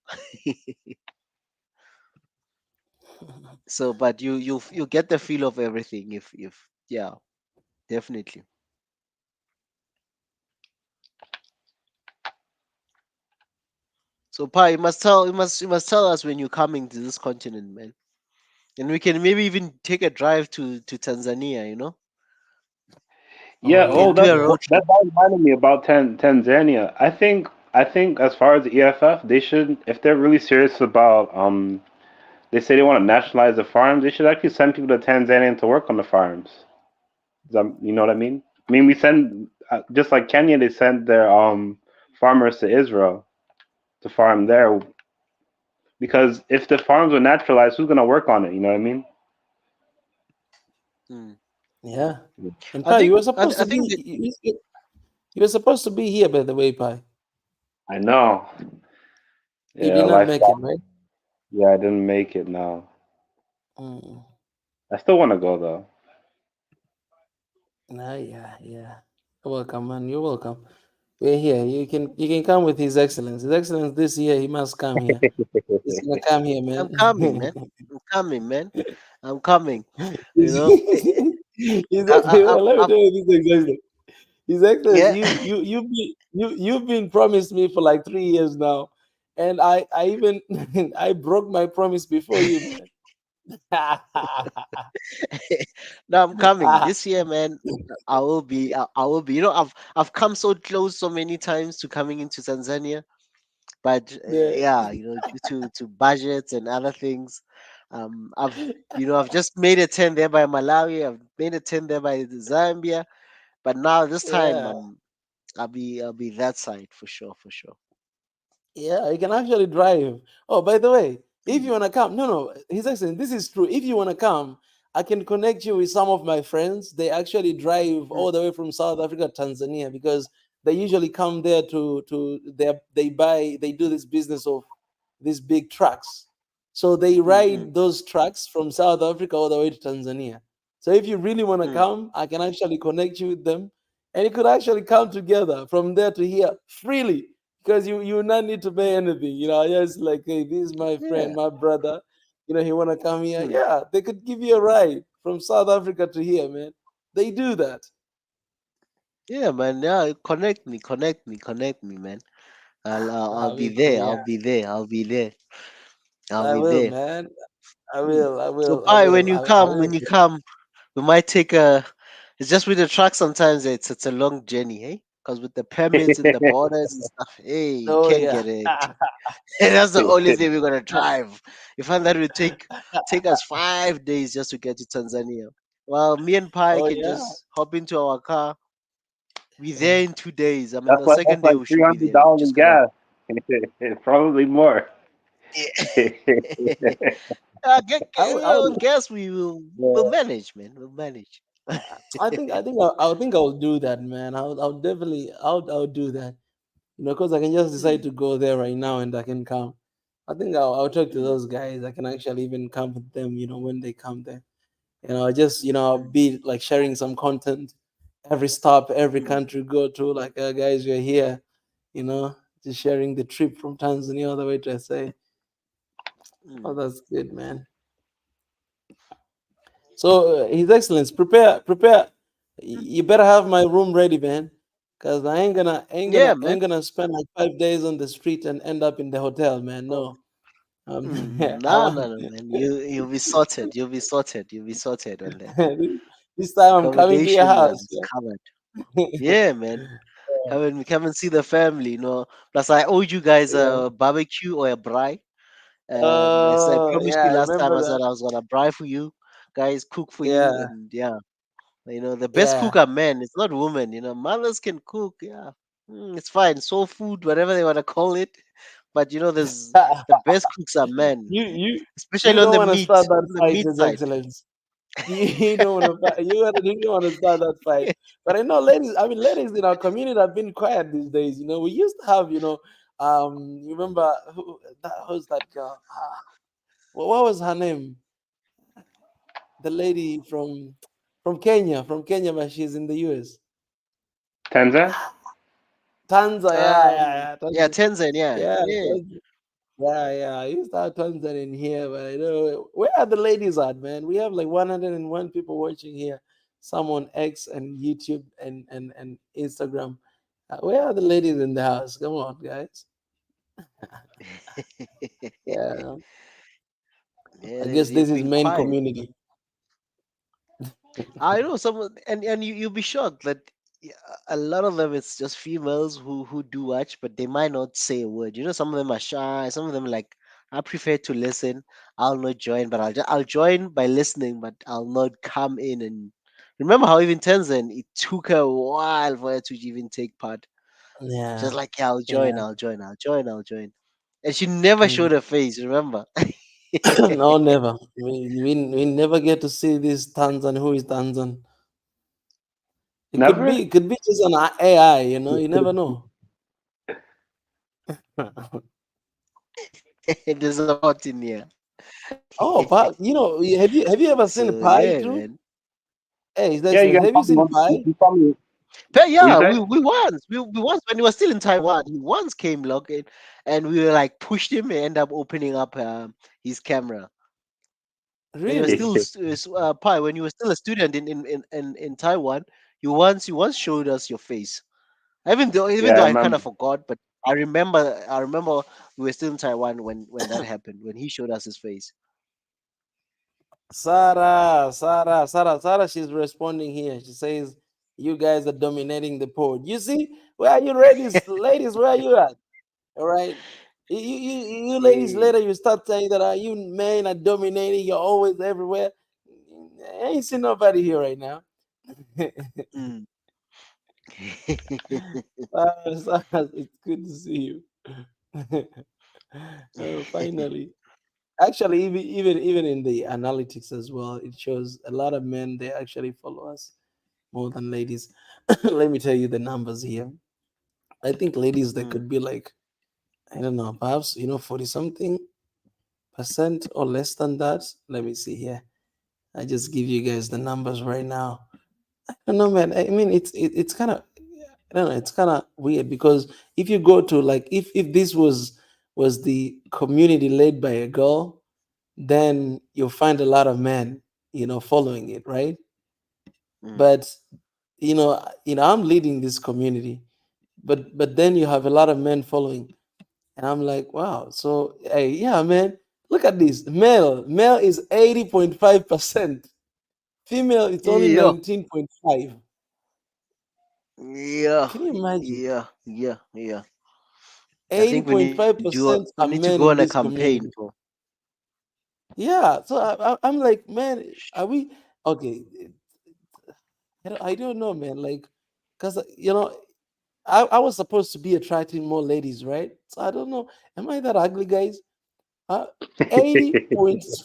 So but you get the feel of everything if yeah, definitely. So Pa, you must tell us when you're coming to this continent, man, and we can maybe even take a drive to Tanzania, you know. Oh Yeah. We can Oh, yeah, do that a yeah. road trip. that reminded me about Tanzania. I think as far as the EFF, they should, if they're really serious about they say they want to nationalize the farms, they should actually send people to Tanzania to work on the farms. You know what I mean? I mean, we send just like Kenya, they send their farmers to Israel to farm there because if the farms were naturalized, who's gonna work on it? You know what I mean? Mm. Yeah. And I Pi, you think were I, supposed I to think be that you were supposed to be here, by the way, Pi. I know. You Yeah, did not life make it, got. right? Yeah, I didn't make it. No, Mm. I still want to go though. Nah, yeah, yeah. You're welcome, man. You're welcome. We're here. You can come with His Excellence. His Excellence this year he must come here. He's gonna come here, I'm coming, man. man. I'm coming, man. I'm coming. You His, know, His I, well, let me tell you this exactly. His Excellency, yeah. you've been promised me for like 3 years now, and I even I broke my promise before you, man. No, I'm coming this year, man. I will be. I will be. You know, I've come so close so many times to coming into Tanzania, but Yeah, yeah, you know, due to budgets and other things, I've just made a 10 there by Malawi. I've made a 10 there by Zambia, but now this time yeah. I'll be that side for sure, for sure. Yeah, you can actually drive. Oh, by the way, if Mm, you wanna come, no, no, His Excellency, this is true. If you wanna come, I can connect you with some of my friends. They actually drive mm, all the way from South Africa to Tanzania because they usually come there they do this business of these big trucks. So they mm, mm, ride those trucks from South Africa all the way to Tanzania. So if you really want to mm. come, I can actually connect you with them, and you could actually come together from there to here freely because you will not need to pay anything. Just like, hey, this is my friend, Yeah. my brother. He want to come here. Mm. Yeah, they could give you a ride from South Africa to here, man. They do that. Yeah, man. Yeah, connect me, man. I'll Ah, be we cool. there. I'll Yeah, be there. I'll be there. I'll I be will, there. man. I Mm. will. I So, will. I Pi, when will. you I come, will. we might take a. It's just with the truck. Sometimes it's a long journey, hey? Because with the permits and the borders and stuff, hey, you Oh can't yeah. get it. And that's the only thing we're gonna drive. You find that would take us 5 days just to get to Tanzania. Well, me and Pi Oh can yeah. just hop into our car. Be there in 2 days. I mean, That's the like second day we three should be hundred there. We're dollars in just gonna. gas. Probably more. Guess we will Yeah. manage, man. We'll manage. I think I'll do that, man. I'll definitely I'll do that. Because I can just decide Mm, to go there right now and I can come. I think I'll talk to mm, those guys. I can actually even come with them. When they come there. Just I'll mm, be like sharing some content. Every stop, every mm, country go to. Like, guys, we're here. You know, just sharing the trip from Tanzania all the way to SA. Oh, mm. that's good, man. So, His Excellence, prepare. You better have my room ready, man, because I ain't gonna, ain't Yeah, gonna, man. ain't gonna spend like 5 days on the street and end up in the hotel, man. Oh, No, mm, I no, no, want. no, man. You'll be sorted. You'll be sorted. You'll be sorted on that. This time I'm coming to your Accommodation house. is covered. Yeah, man. Come and see the family, you know. Plus, I owed you guys Yeah. a barbecue or a braai. As I promised Yeah, you I last time, remember I that. said I was gonna braai for you guys, cook for you, Yeah, and yeah, you know, the best yeah. cook are men. It's not women. You know, mothers can cook. Yeah, it's fine. Soul food, whatever they wanna call it. But you know, there's the best cooks are men, you you especially you on don't want to start that the fight, meat His side. Excellence. You don't want to fight. You don't want to start that fight. But I know ladies. I mean, ladies in our community have been quiet these days. You know, we used to have. You remember who's that girl? What was her name? The lady from Kenya, but she's in the US. Tenza? Tanza, yeah, Yeah, Tanza, Tanzania. yeah, Yeah. Tanza. Yeah. I used to have Tanzania in here, but I know where are the ladies at, man? We have like 101 people watching here. Some on X and YouTube and Instagram. Where are the ladies in the house? Come on, guys. Yeah, Yeah, I guess this they've is been main quiet. community. I know some, and you'll be shocked that a lot of them it's just females who do watch, but they might not say a word. You know, some of them are shy. Some of them like I prefer to listen. I'll not join, but I'll join by listening, but I'll not come in and remember how even Tenzin it took her a while for her to even take part. She Yeah, was like, "Yeah, I'll join, yeah. I'll join, I'll join, I'll join," and she never Mm. showed her face. Remember? No, never. We never get to see this Tanzan. Who is Tanzan? Never? It could be just an AI. You never know. There's a lot in here. Oh, but have you ever seen So Pi yeah, too? man. Hey, His Yeah, you Excellency, guys have you told me seen once. Pi? You told me. But What you yeah, say? we once when he was still in Taiwan, he once came logged and we were like pushed him and end up opening up his camera when he was Really? Pi, when you were still a student in Taiwan. You once showed us your face. Yeah, Even I though I kind remember. of forgot, but I remember we were still in Taiwan when that happened when he showed us his face. Sarah, she's responding here. She says, "You guys are dominating the pod." You see, where are you, ladies? Where are you at? All right. You ladies Eh, later you start saying that you men are dominating. You're always everywhere. I ain't see nobody here right now. mm. It's good to see you. Finally, actually, even in the analytics as well, it shows a lot of men they actually follow us more than ladies. Let me tell you the numbers here. I think ladies they Mm, could be like, I don't know, perhaps 40 something percent or less than that. Let me see here. I just give you guys the numbers right now. I don't know, man. I mean, it's kind of, I don't know. It's kind of weird because if you go to like if this was the community led by a girl, then you'll find a lot of men, following it, right? mm. But I'm leading this community, but then you have a lot of men following, and I'm like, wow. So hey, yeah, man, look at this. Male is 80.5%. Female, it's only Yeah, 19.5. yeah, Can you imagine? yeah. I think 80.5% we are need to men go in on a this campaign community. for. Yeah. So I'm like, man, are we okay? I don't know, man. Like, because I was supposed to be attracting more ladies, right? So I don't know. Am I that ugly, guys? 80 points.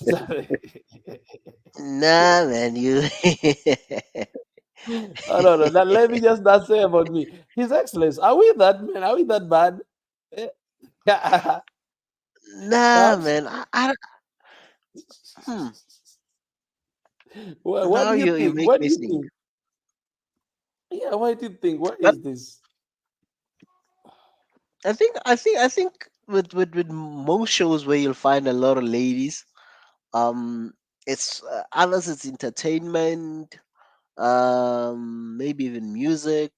Nah, man, you. Oh, no, no. Let me just not say about me. His Excellence, are we that man? Are we that bad? Eh, Nah, Perhaps. man. Hmm. What Now do you you think? make What do me you think. think? Yeah, what do you think? What But is this? I think with most shows where you'll find a lot of ladies, um, it's others it's entertainment, maybe even music,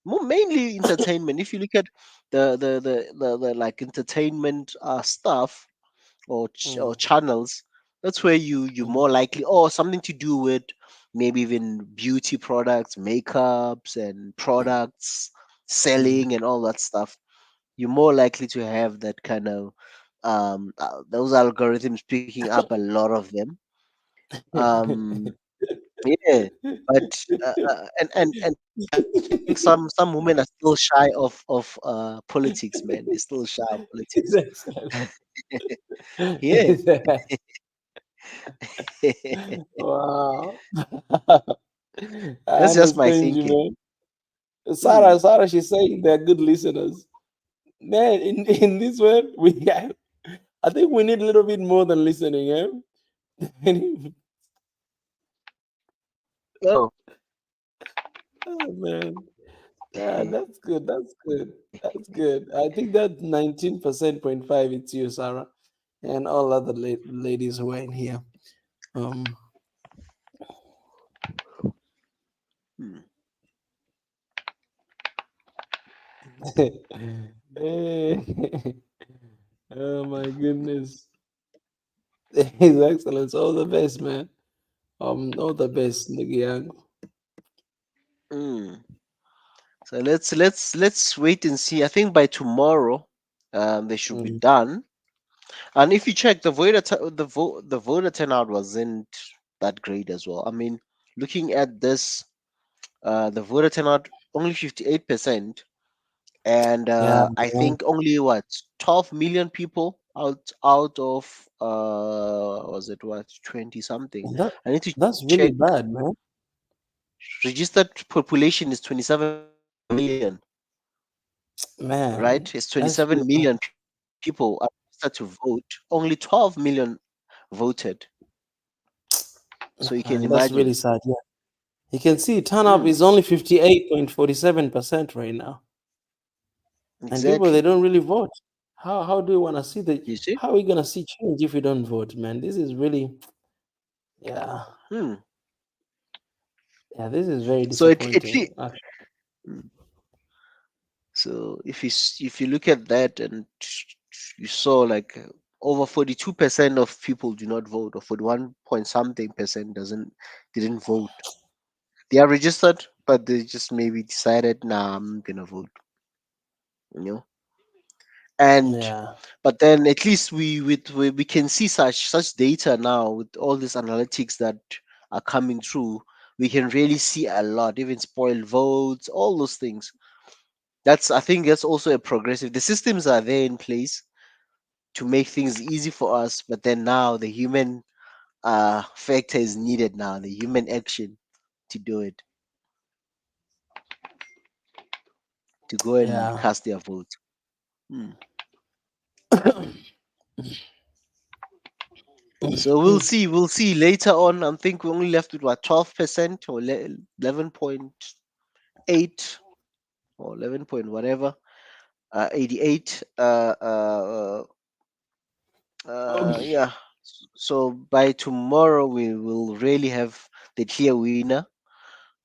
more mainly entertainment. If you look at the like entertainment stuff or Mm, channels, that's where you mm, more likely or something to do with maybe even beauty products, makeups, and products Mm. selling and all that stuff, you're more likely to have that kind of those algorithms picking up a lot of them. Um, yeah, but and I think some women are still shy of politics, man. They're still shy of It's politics. excellent. Yeah. Wow. I That's just my understand you, thinking. man. Hmm. Sarah, she's saying they're good listeners. Man, in this one, we have, I think we need a little bit more than listening, eh? Oh, Oh man. Yeah, that's good. That's good. That's good. I think that 19% point five it's you, Sarah, and all other ladies who are in here. Um hmm. eh, oh my goodness. His Excellence, all the best, man. All the best, Nigga. Hmm. So let's wait and see. I think by tomorrow, they should be Mm. done. And if you check the voter turnout wasn't that great as well. I mean, looking at this, the voter turnout only 58%, and Yeah, I man. think only what 12 million people out of was it what 20 something. That I need to that's really check. bad, man. Registered population is 27 million, Man, right? It's that's 27 really bad. million people are registered to vote. Only 12 million voted. So you can Man, that's really imagine. sad. Yeah. You can see turnout Hmm, is only 58.47% right now. And people they exactly. don't really vote. How do you want to see the You see? how are we gonna see change if we don't vote, man? This is really yeah. Hmm. Yeah, this is very So disappointing. Actually. hmm. So if you look at that and you saw like over 42% of people do not vote, or 41 point something percent doesn't didn't vote. They are registered, but they just maybe decided, nah, I'm gonna vote. You know, and Yeah. but then at least we can see such data now with all these analytics that are coming through. We can really see a lot, even spoiled votes, all those things. That's I think that's also a progressive. The systems are there in place to make things easy for us, but then now the human factor is needed now, the human action to do it, to go and Yeah. cast their vote. Hmm. So we'll see later on. I think we only left with what 12% or 11.8 or 11 point whatever, 88. Um, Yeah. So by tomorrow we will really have the clear winner.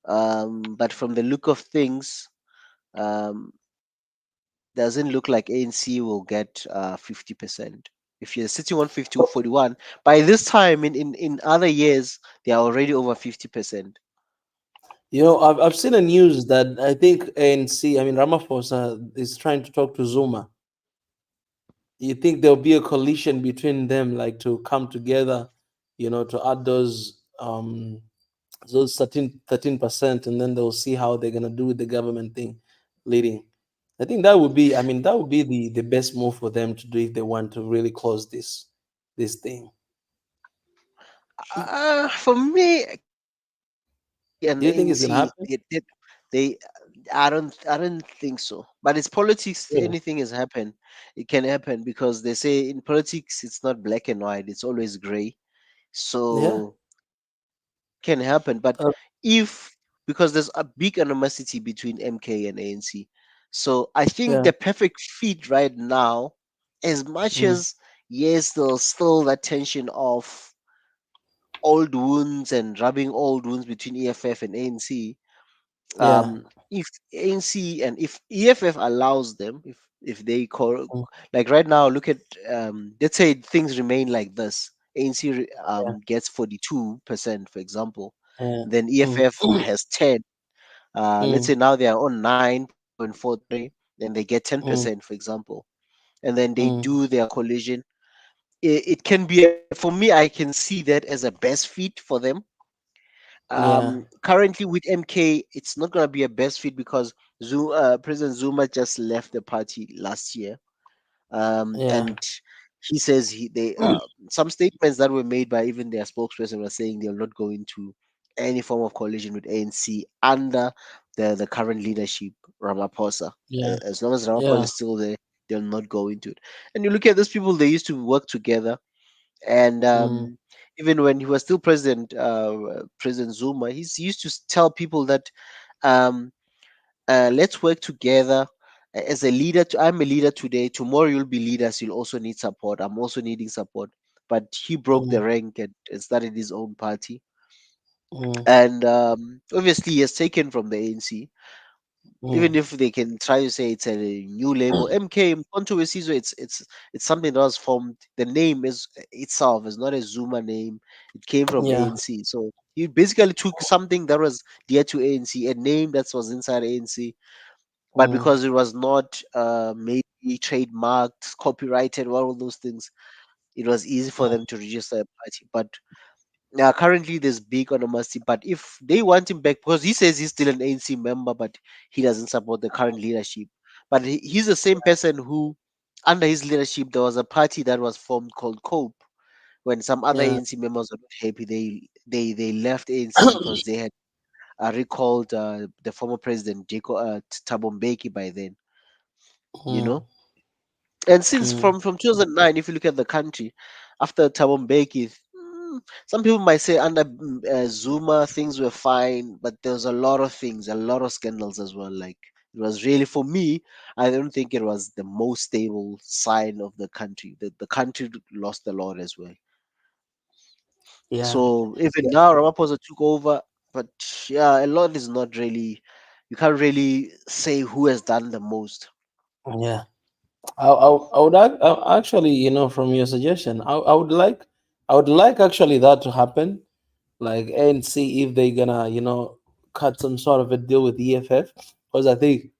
But from the look of things, um, doesn't look like ANC will get 50%. If you're sitting on 50 or 41, by this time in other years, they are already over 50%. I've seen a news that I think ANC, I mean Ramaphosa is trying to talk to Zuma. You think there'll be a coalition between them, like to come together, to add those 13%, and then they'll see how they're gonna do with the government thing leading. I think that would be, I mean, that would be the best move for them to do if they want to really close this thing. For me, KNC and Do you think it's gonna ANC, happen? they I don't think so. But it's politics. Yeah. Anything has happened. It can happen because they say in politics it's not black and white. It's always gray. Yeah. So can happen. But Uh, if because there's a big animosity between MK and ANC, so I think yeah. the perfect fit right now, as much Mm, as yes, there's still that tension of old wounds and rubbing old wounds between EFF and ANC. yeah. If ANC and if EFF allows them, if they call Mm, like right now, look at let's say things remain like this. ANC yeah. gets 42%, for example. yeah. Then Mm, EFF has 10. Let's say mm, now they are on 9.43, and they get mm, 10%, for example, and then they mm, do their collision. It can be for me. I can see that as a best fit for them. yeah, Currently with MK, it's not gonna be a best fit because President Zuma just left the party last year, yeah. and he says they some statements that were made by even their spokesperson were saying they're not going to any form of coalition with ANC under the current leadership, Ramaphosa. Yeah, As long as Ramaphosa yeah, is still there, they'll not go into it. And you look at those people; they used to work together, and mm, even when he was still president, President Zuma, he used to tell people that um, let's work together as a leader. I'm a leader today. Tomorrow you'll be leaders. You'll also need support. I'm also needing support. But he broke the mm, rank and started his own party. mm, And obviously, he has taken from the ANC. Even mm, if they can try to say it's a new label, MK Mkhonto Wesizwe, it's something that was formed. The name is itself is not a Zuma name. It came from yeah, ANC. So he basically took something that was dear to ANC, a name that was inside ANC, but mm, because it was not maybe trademarked, copyrighted, all those things, it was easy for them to register a party. But currently there's big animosity. But if they want him back, because he says he's still an ANC member, but he doesn't support the current leadership. But he's the same person who, under his leadership, there was a party that was formed called COPE. When some other yeah, ANC members were not happy, they left ANC because they had recalled the former president Jacob Thabo Mbeki by then. You mm, know, and since mm, from 2009, if you look at the country after Thabo Mbeki, some people might say under Zuma things were fine, but there was a lot of things, a lot of scandals as well. Like it was really, for me, I don't think it was the most stable sign of the country. The country lost a lot as well. yeah, So even yeah, now Ramaphosa took over, but yeah, a lot is not really. You can't really say who has done the most. yeah. I would actually, from your suggestion, I would like actually that to happen, like, and see if they're gonna, cut some sort of a deal with EFF, because I think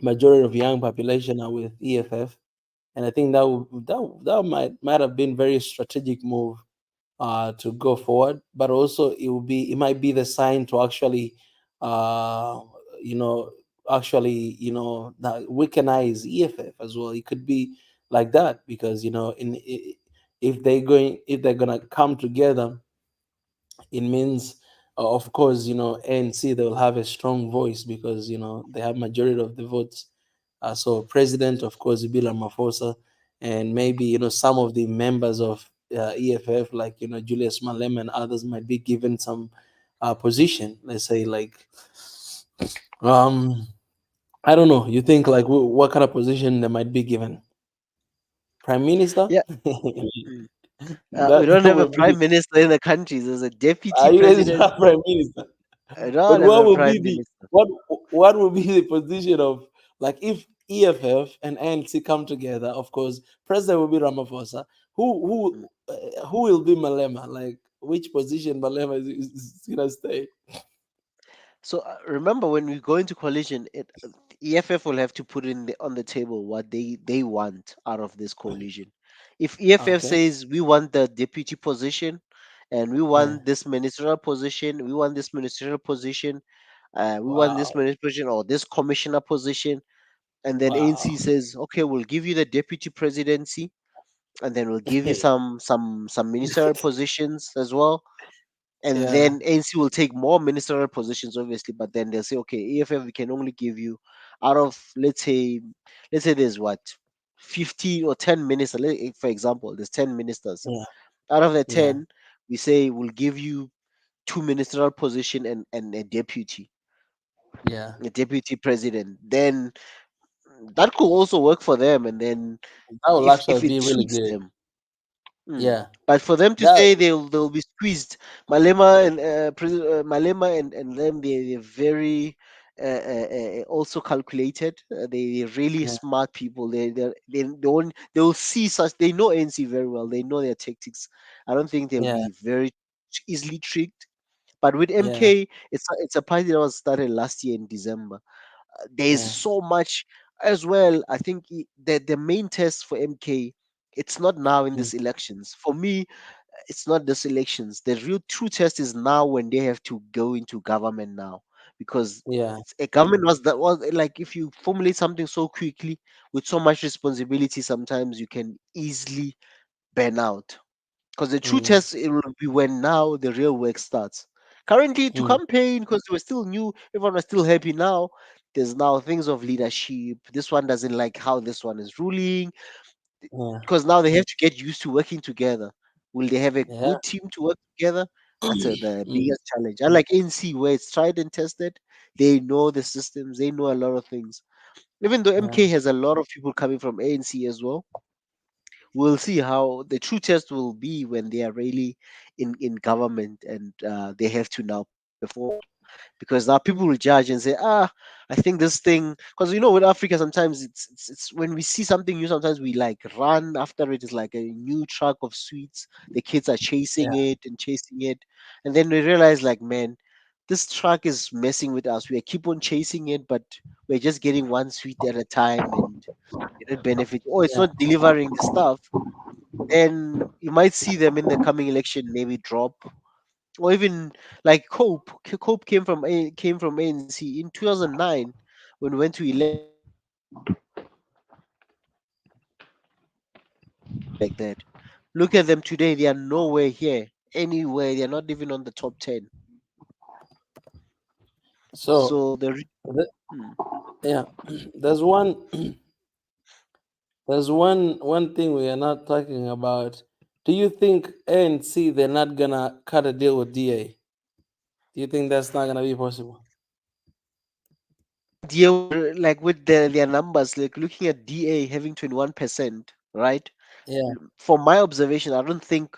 majority of young population are with EFF, and I think that might have been very strategic move to go forward, but also it might be the sign to actually, uh, you know, actually, that weakenize EFF as well. It could be like that because if they're gonna come together, it means, of course, ANC, they will have a strong voice because they have majority of the votes. So president, of course, will be Ramaphosa, and maybe some of the members of EFF, like Julius Malema and others, might be given some position. Let's say like, um, I don't know. You think like what kind of position they might be given? Prime minister? Yeah. We That don't have a will prime be. minister in the country. There's a deputy You guys president. have prime minister. I But don't have what a will be prime the minister. what will be the position of, like, if EFF and ANC come together? Of course, president will be Ramaphosa. Mm. Who will be Malema? Like, which position Malema is gonna stay? So remember, when we go into coalition, EFF will have to put on the table what they want out of this coalition. If EFF Okay. says we want the deputy position, and we Yeah. want this ministerial position, we want this ministerial position, we want this Wow. ministerial position or this commissioner position, and then ANC Wow. says, okay, we'll give you the deputy presidency, and then we'll give you some ministerial positions as well, and Yeah. then ANC will take more ministerial positions, obviously. But then they'll say, okay, EFF, we can only give you out of, let's say there's what, 15 or 10 ministers. For example, there's 10 ministers. Yeah. Out of the Yeah. 10, we say we'll give you two ministerial position and Yeah. a deputy president. Then that could also work for them. And then That will if actually it be really suits good. them. Yeah. But for them to That. say they'll be squeezed, Malema and Malema and them, they're very also calculated. They're really Yeah. smart people. They don't, they'll see such, they know ANC very well. They know their tactics. I don't think they'll Yeah. be very easily tricked. But with Yeah. MK, it's a party that was started last year in December. There's Yeah. so much as well. I think the main test for MK, it's not now in Mm. these elections. For me, it's not this elections. The real true test is now when they have to go into government now, because Yeah. a government was like, if you formulate something so quickly with so much responsibility, sometimes you can easily burn out. Because the true Mm. test, it will be when now the real work starts. Currently, to Mm. campaign, because we're still new, everyone was still happy now. There's now things of leadership. This one doesn't like how this one is ruling, Yeah. because now they have to get used to working together. Will they have a Yeah. good team to work together? That's the Mm. biggest challenge. Unlike NC, where it's tried and tested, they know the systems, they know a lot of things. Even though Yeah. MK has a lot of people coming from ANC as well, we'll see how the true test will be when they are really in government, and they have to now perform, because now people will judge and say, I think this thing, because with Africa sometimes it's when we see something new, sometimes we like run after it. It's like a new truck of sweets. The kids are chasing Yeah. it and chasing it, and then we realize, like, man, this truck is messing with us. We keep on chasing it, but we're just getting one sweet at a time, and it not benefit, or it's Yeah. not delivering the stuff. Then you might see them in the coming election maybe drop, or even like Cope. Cope came from ANC in 2009 when we went to election. Like that. Look at them today; they are nowhere here, anywhere. They are not even on the top 10. So, So th- hmm. yeah, there's one thing we are not talking about. Do you think ANC they're not gonna cut a deal with DA? Do you think that's not gonna be possible? deal like with their numbers, like looking at DA having 21%, right? Yeah. From my observation, I don't think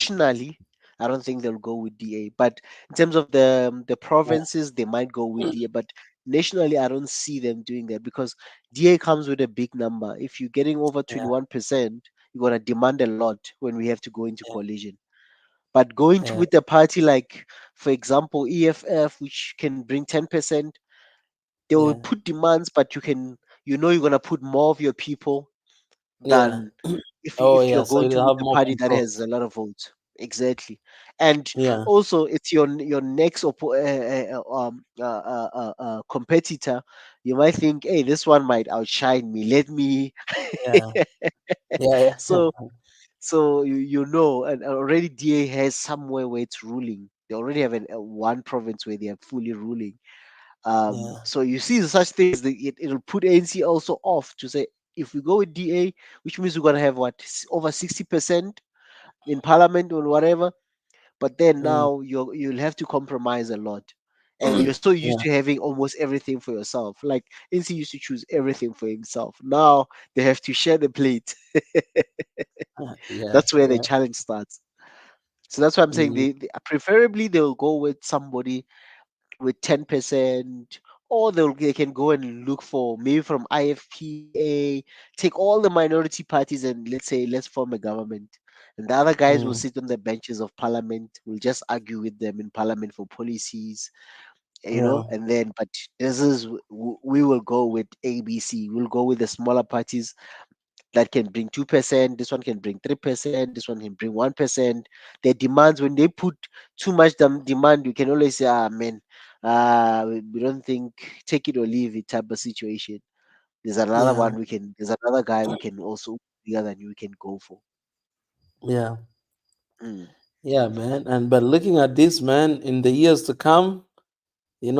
nationally, I don't think they'll go with DA. But in terms of the Yeah. provinces, they might go with DA. But nationally, I don't see them doing that, because DA comes with a big number. If you're getting over Yeah. 21%, you're gonna demand a lot when we have to go into Yeah. coalition. But going to Yeah. with a party like, for example, EFF, which can bring 10%, they will Yeah. put demands, but you're gonna put more of your people Yeah. than if Oh if yeah. you're So going to you with have a more party that control. has a lot of votes. Exactly. And Yeah. also, it's your next competitor. You might think, hey, this one might outshine me, let me. Yeah. Yeah. Yeah. so so and already DA has somewhere where it's ruling. They already have one province where they are fully ruling. Yeah. So you see such things, it'll put ANC also off to say, if we go with DA, which means we're gonna have what, over 60% in parliament or whatever. But then Mm. now you'll have to compromise a lot, and you're so used Yeah. to having almost everything for yourself. Like NC used to choose everything for himself. Now they have to share the plate. Yeah. That's where the Yeah. challenge starts. So that's why I'm saying Mm. preferably they'll go with somebody with 10%, or they can go and look for maybe from IFPA, take all the minority parties, and let's say, let's form a government. And the other guys will Mm. sit on the benches of parliament. We'll just argue with them in parliament for policies, Yeah. and then, but we will go with ABC. We'll go with the smaller parties that can bring 2%. This one can bring 3%. This one can bring 1%. Their demands, when they put too much demand, you can always say, man, we don't think, take it or leave it type of situation. Yeah. There's another guy we can also bigger than you, we can go for. Yeah. Mm, Yeah, man. And but looking at this, man, in the years to come, you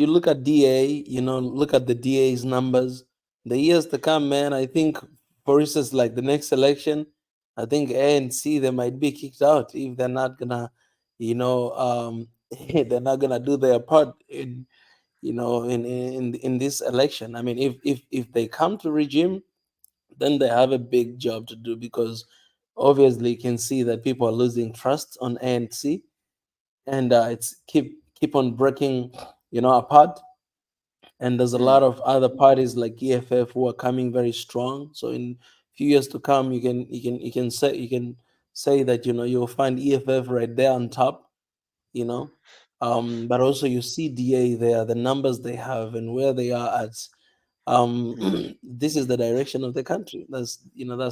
look at DA, look at the DA's numbers. The years to come, man, I think, for instance, like the next election, I think ANC they might be kicked out if they're not gonna, they're not gonna do their part in this election. I mean, if they come to regime, then they have a big job to do, because obviously you can see that people are losing trust on ANC, and it's keep on breaking apart. And there's a lot mm, of other parties like EFF who are coming very strong. So in few years to come, you can say that you'll find EFF right there on top. you know. But also you see DA there, the numbers they have and where they are at. mm, This is the direction of the country. That's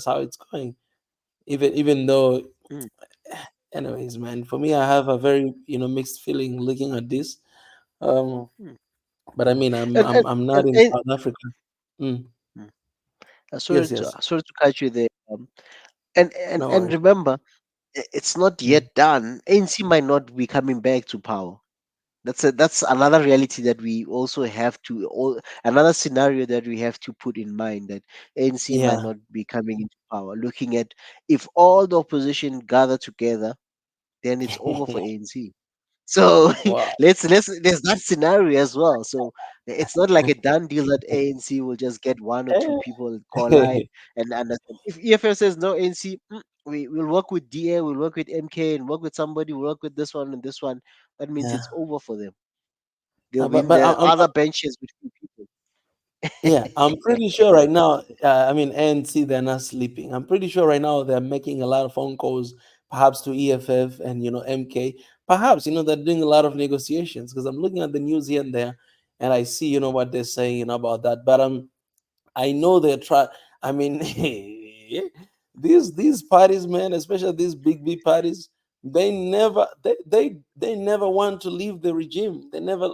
how it's going. Even though, mm, anyways, man, for me, I have a very mixed feeling looking at this. Um, mm. but I mean, I'm And I'm and I'm not and, in and South Africa. Mm, mm, yes, yes. sorry to catch you there. And No and worries. remember, it's not Mm, yet done. ANC might not be coming back to power. That's another reality that we also have to another scenario that we have to put in mind, that ANC might yeah. not be coming into power. Looking at, if all the opposition gather together, then it's over for ANC. So Wow. let's there's that scenario as well. So it's not like a done deal that ANC will just get one or two people collide and understand. If EFF says no, ANC, we will work with DA, we'll work with MK, and work with somebody, we'll work with this one and this one. That means Yeah. it's over for them. They'll be But in but the other benches with few people. yeah, I'm pretty sure right now. I mean, ANC, they're not sleeping. I'm pretty sure right now they're making a lot of phone calls, perhaps to EFF and MK. Perhaps they're doing a lot of negotiations because I'm looking at the news here and there, and I see what they're saying about that. But I know they're trying. I mean, these parties, man, especially these big parties, they never want to leave the regime. They never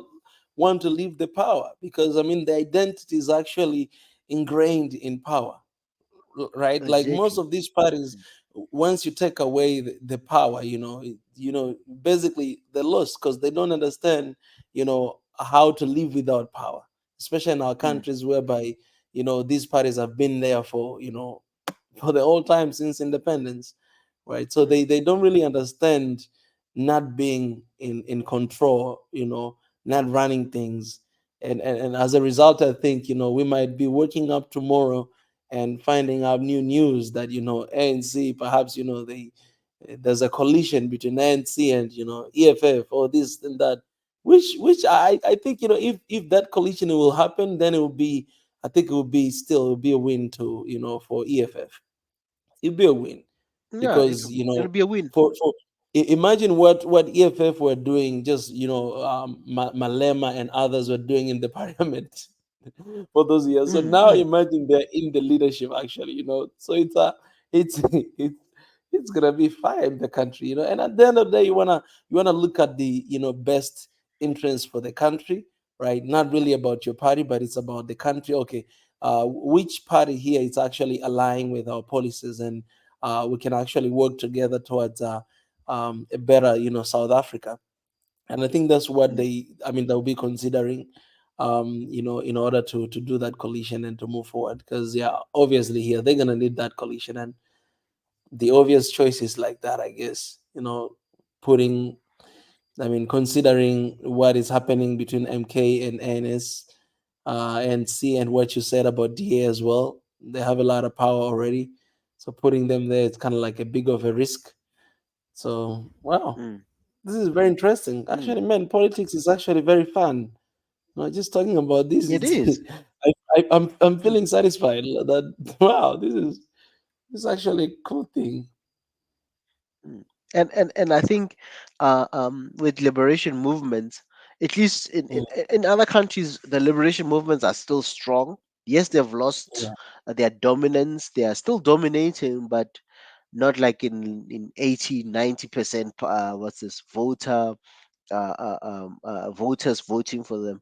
want to leave the power because I mean the identity is actually ingrained in power, right? Like most Exactly. of these parties, once you take away the power, basically they're lost because they don't understand, how to live without power, especially in our Mm, countries whereby these parties have been there for for the whole time since independence, right? So mm, they don't really understand not being in control, not running things. And as a result, I think, we might be waking up tomorrow and finding out new news that, ANC, perhaps, there's a collision between ANC and, EFF or this and that, which I think, if that collision will happen, then it will be, I think it will be a win to, for EFF. It'll be a win yeah, because it'll be a win. for imagine what EFF were doing, just Malema and others were doing in the parliament for those years. So Mm, now mm, imagine they're in the leadership actually, so it's it's gonna be fire in the country, and at the end of the day you wanna look at the best interest for the country, right? Not really about your party, but it's about the country. Okay, which party here is actually aligning with our policies, and we can actually work together towards a better, South Africa. And I think that's what mm. they'll be considering, in order to do that coalition and to move forward. Because yeah, obviously here they're gonna need that coalition, and the obvious choices like that, I guess, putting, considering what is happening between MK and NS, and C, and what you said about DA as well. They have a lot of power already. So putting them there, it's kind of like a big of a risk. So, wow, Mm, this is very interesting. mm. Actually, man, politics is actually very fun. Just talking about this, It it's is. I'm Mm, feeling satisfied that wow, this is actually a cool thing. mm. And I think with liberation movements, at least Mm, in other countries, the liberation movements are still strong. Yes, they've lost yeah, their dominance. They are still dominating, but not like in 80-90% what's this voters voting for them.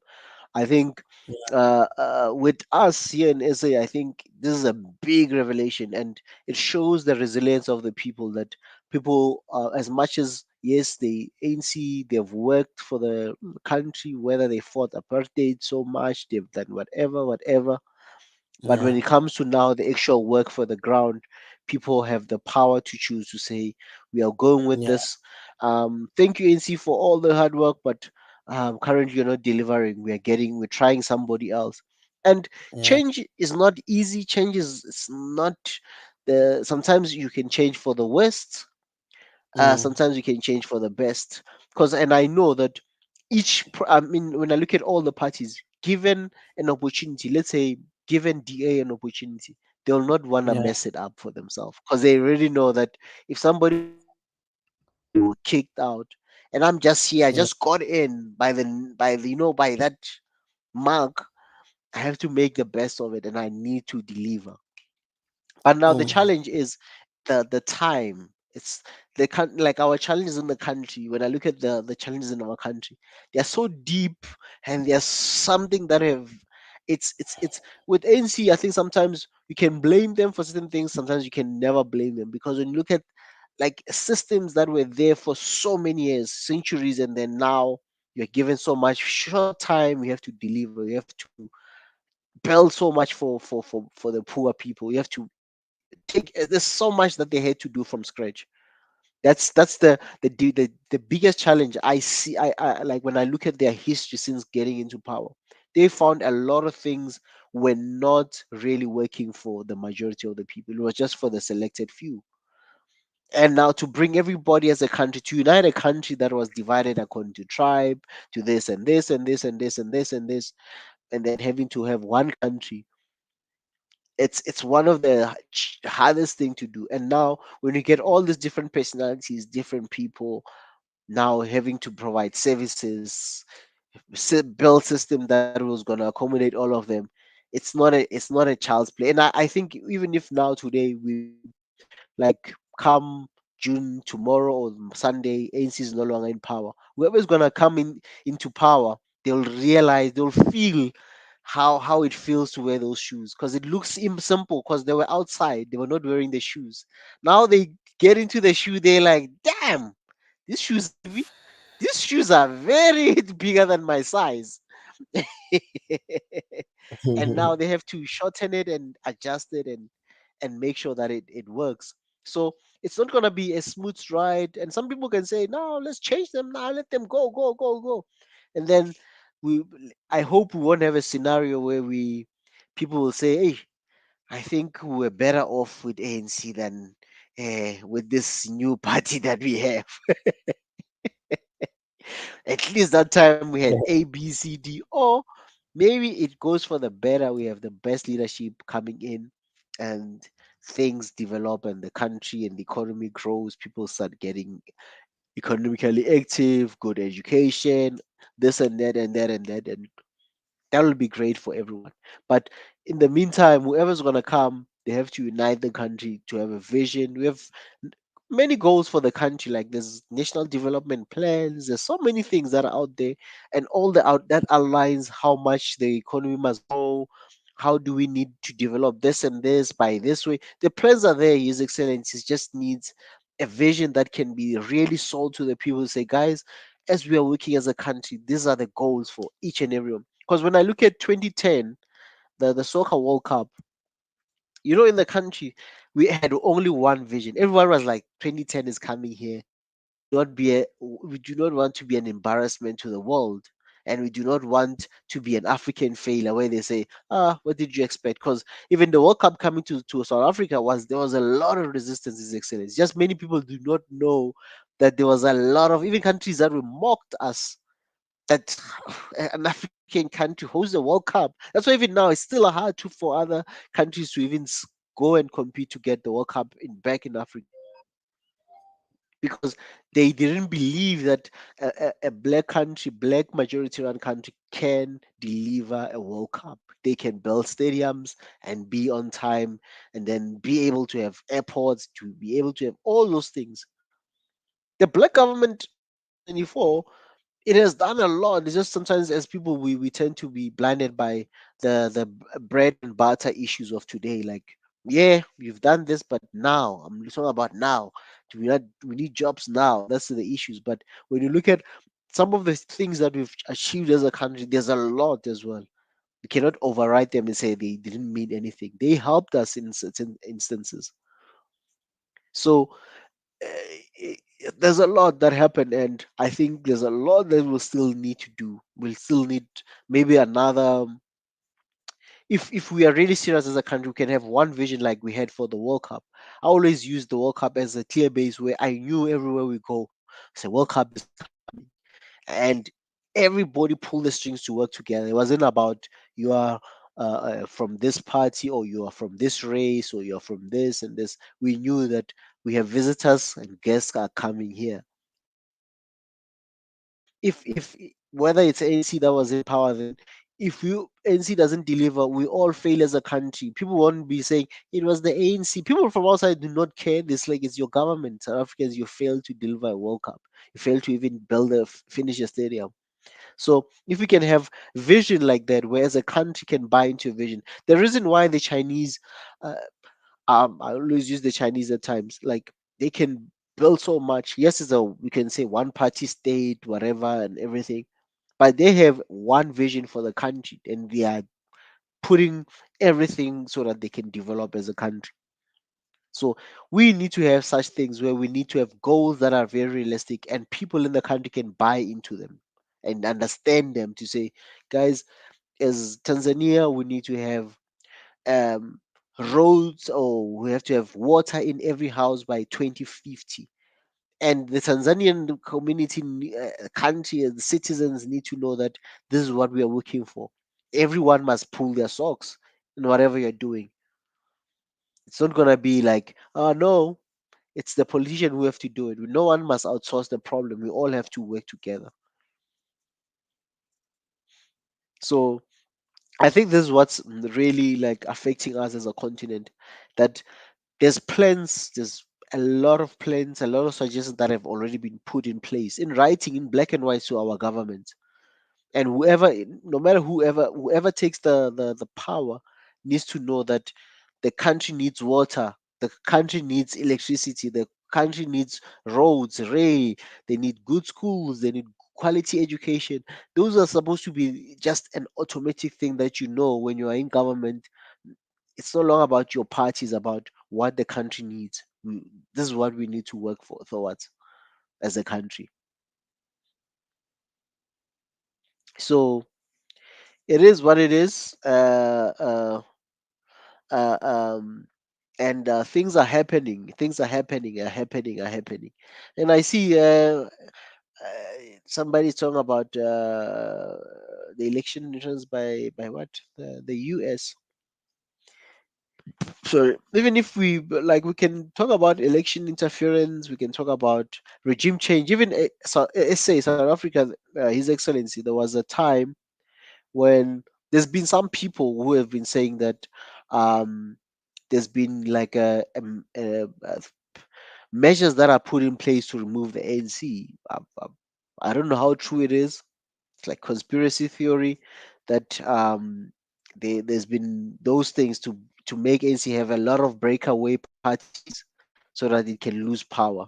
I think with us here in SA, I think this is a big revelation, and it shows the resilience of the people. That people, as much as yes, the ANC, they've worked for the country, whether they fought apartheid so much, they've done whatever. But when yeah, it comes to now the actual work for the ground, people have the power to choose to say, we are going with yeah, this. Thank you, NC, for all the hard work, but currently you're not delivering. We're trying somebody else. And yeah, change is not easy. Change is it's not sometimes you can change for the worst, mm, sometimes you can change for the best. Because, and I know that I mean, when I look at all the parties, given an opportunity, let's say given DA an opportunity, they'll not want to yeah, mess it up for themselves because they already know that if somebody were kicked out, and I'm just here. I just got in by that mark. I have to make the best of it, and I need to deliver. But now the challenge is the time. It's like our challenges in the country. When I look at the challenges in our country, they are so deep, and there's something that have it's with ANC. I think sometimes you can blame them for certain things. Sometimes you can never blame them, because when you look at like systems that were there for so many years, centuries, and then now you're given so much short time. You have to deliver. You have to build so much for the poor people. You have to take there's so much that they had to do from scratch. That's the biggest challenge I see. I like when I look at their history since getting into power. They found a lot of things were not really working for the majority of the people. It was just for the selected few. And now to bring everybody as a country, to unite a country that was divided according to tribe, to this and this and this and this and this and this, and then having to have one country, it's one of the hardest thing to do. And now when you get all these different personalities, different people, now having to provide services, build system that was going to accommodate all of them, it's not a child's play. And I think even if now today we like come June tomorrow or Sunday, ANC is no longer in power. Whoever's gonna come into power, they'll realize, they'll feel how it feels to wear those shoes, because it looks simple because they were outside, they were not wearing the shoes. Now they get into the shoe, they're like, damn, these shoes are heavy. These shoes are very bigger than my size. And now they have to shorten it and adjust it and make sure that it works. So it's not gonna be a smooth ride. And some people can say, no, let's change them now, let them go, go, go, go. And then we I hope we won't have a scenario where we people will say, hey, I think we're better off with ANC than with this new party that we have. At least that time we had A, B, C, D, or maybe it goes for the better. We have the best leadership coming in, and things develop, and the country and the economy grows. People start getting economically active, good education, this and that and that and that, and that will be great for everyone. But in the meantime, whoever's gonna come, they have to unite the country to have a vision. We have many goals for the country, like there's national development plans, there's so many things that are out there, and all the out that aligns how much the economy must grow. How do we need to develop this and this by this way? The plans are there. His Excellency just needs a vision that can be really sold to the people. Say, guys, as we are working as a country, these are the goals for each and everyone. Because when I look at 2010, the soccer World Cup, in the country, we had only one vision. Everyone was like, 2010 is coming here. We do not want to be an embarrassment to the world. And we do not want to be an African failure where they say, what did you expect? Because even the World Cup coming to South Africa there was a lot of resistance, His Excellency. Just many people do not know that there was a lot of even countries that were mocked us that an African country hosts the World Cup. That's why even now it's still hard for other countries to even go and compete to get the World Cup back in Africa, because they didn't believe that a black country, black majority run country can deliver a World Cup. They can build stadiums and be on time, and then be able to have airports, to be able to have all those things. The black government in 2024, it has done a lot. It's just sometimes as people we tend to be blinded by the bread and butter issues of today. Like, yeah, we've done this, but now I'm talking about now. We need jobs now. That's the issues. But when you look at some of the things that we've achieved as a country, there's a lot as well. We cannot override them and say they didn't mean anything. They helped us in certain instances. So there's a lot that happened, and I think there's a lot that we'll still need to do. We'll still need maybe another. If we are really serious as a country, we can have one vision like we had for the World Cup. I always use the World Cup as a clear base where I knew everywhere we go, say World Cup is coming, and everybody pulled the strings to work together. It wasn't about you are from this party, or you are from this race, or you're from this and this. We knew that we have visitors and guests are coming here. if whether it's ANC that was in power then, if you ANC doesn't deliver, we all fail as a country. People won't be saying it was the ANC. People from outside do not care. This like it's your government. South Africans, you failed to deliver a World Cup. You failed to even build finish a stadium. So if we can have vision like that, where as a country can buy into a vision, the reason why the Chinese, uh, I always use the Chinese at times, like they can build so much. Yes, it's a we can say one party state, whatever, and everything, but they have one vision for the country, and they are putting everything so that they can develop as a country. So we need to have such things where we need to have goals that are very realistic and people in the country can buy into them and understand them to say, guys, as Tanzania, we need to have um, roads or we have to have water in every house by 2050. And the Tanzanian community, country, and citizens need to know that this is what we are working for. Everyone must pull their socks in whatever you're doing. It's not gonna be like, oh no, it's the politician who have to do it. No one must outsource the problem. We all have to work together. So I think this is what's really like affecting us as a continent. That there's plans, there's a lot of plans, a lot of suggestions that have already been put in place in writing in black and white to our government. And whoever, no matter whoever takes the power needs to know that the country needs water, the country needs electricity, the country needs roads, they need good schools, they need quality education. Those are supposed to be just an automatic thing that you know when you are in government. It's no longer about your party, it's about what the country needs. This is what we need to work for towards as a country. So it is what it is. Uh, um, and things are happening. Things are happening. And I see somebody's talking about the election returns by what the U.S. So even if we like, we can talk about election interference. We can talk about regime change. Even say South Africa, His Excellency, there was a time when there's been some people who have been saying that um, there's been like a measures that are put in place to remove the ANC. I don't know how true it is. It's like conspiracy theory that there's been those things to make ANC have a lot of breakaway parties so that it can lose power.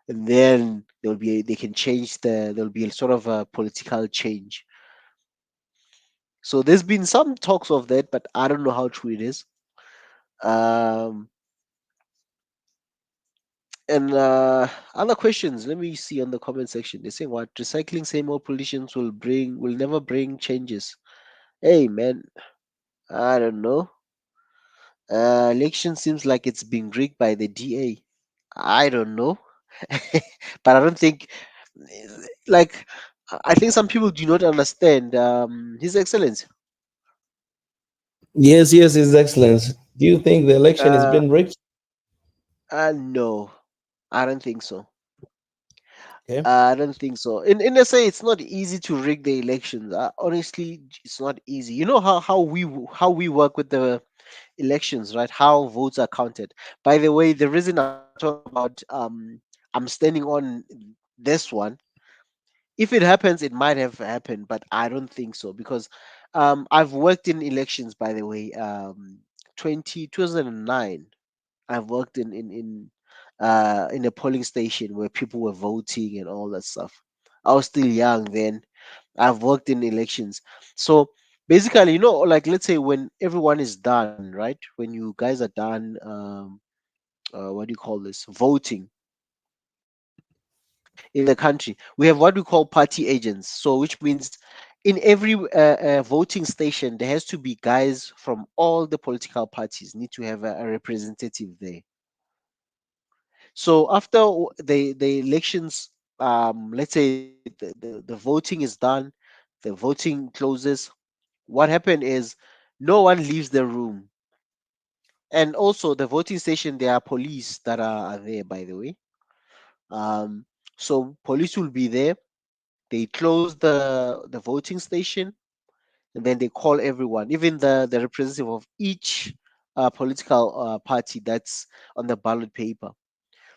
And then they can change there'll be a sort of a political change. So there's been some talks of that, but I don't know how true it is. Um, and other questions. Let me see on the comment section. They're saying what recycling same old politicians will never bring changes. Hey man, I don't know. Election seems like it's being rigged by the DA. I don't know, but I don't think like I think some people do not understand His Excellency. Yes, yes, His Excellency. Do you think the election has Uh, been rigged? no, I don't think so. Okay. I don't think so. In SA, it's not easy to rig the elections. Honestly, it's not easy. You know how we work with the elections, right? How votes are counted. By the way, the reason I'm talking about I'm standing on this one. If it happens, it might have happened, but I don't think so because I've worked in elections. By the way, 2009. I've worked in a polling station where people were voting and all that stuff. I was still young then. I've worked in elections. So basically, like let's say when everyone is done, right? When you guys are done, what do you call this? Voting in the country, we have what we call party agents. So which means in every voting station, there has to be guys from all the political parties need to have a representative there. So after the elections, let's say the voting is done, the voting closes. What happened is no one leaves the room, and also the voting station there are police that are there. By the way, um, so police will be there. They close the voting station, and then they call everyone, even the representative of each political party that's on the ballot paper.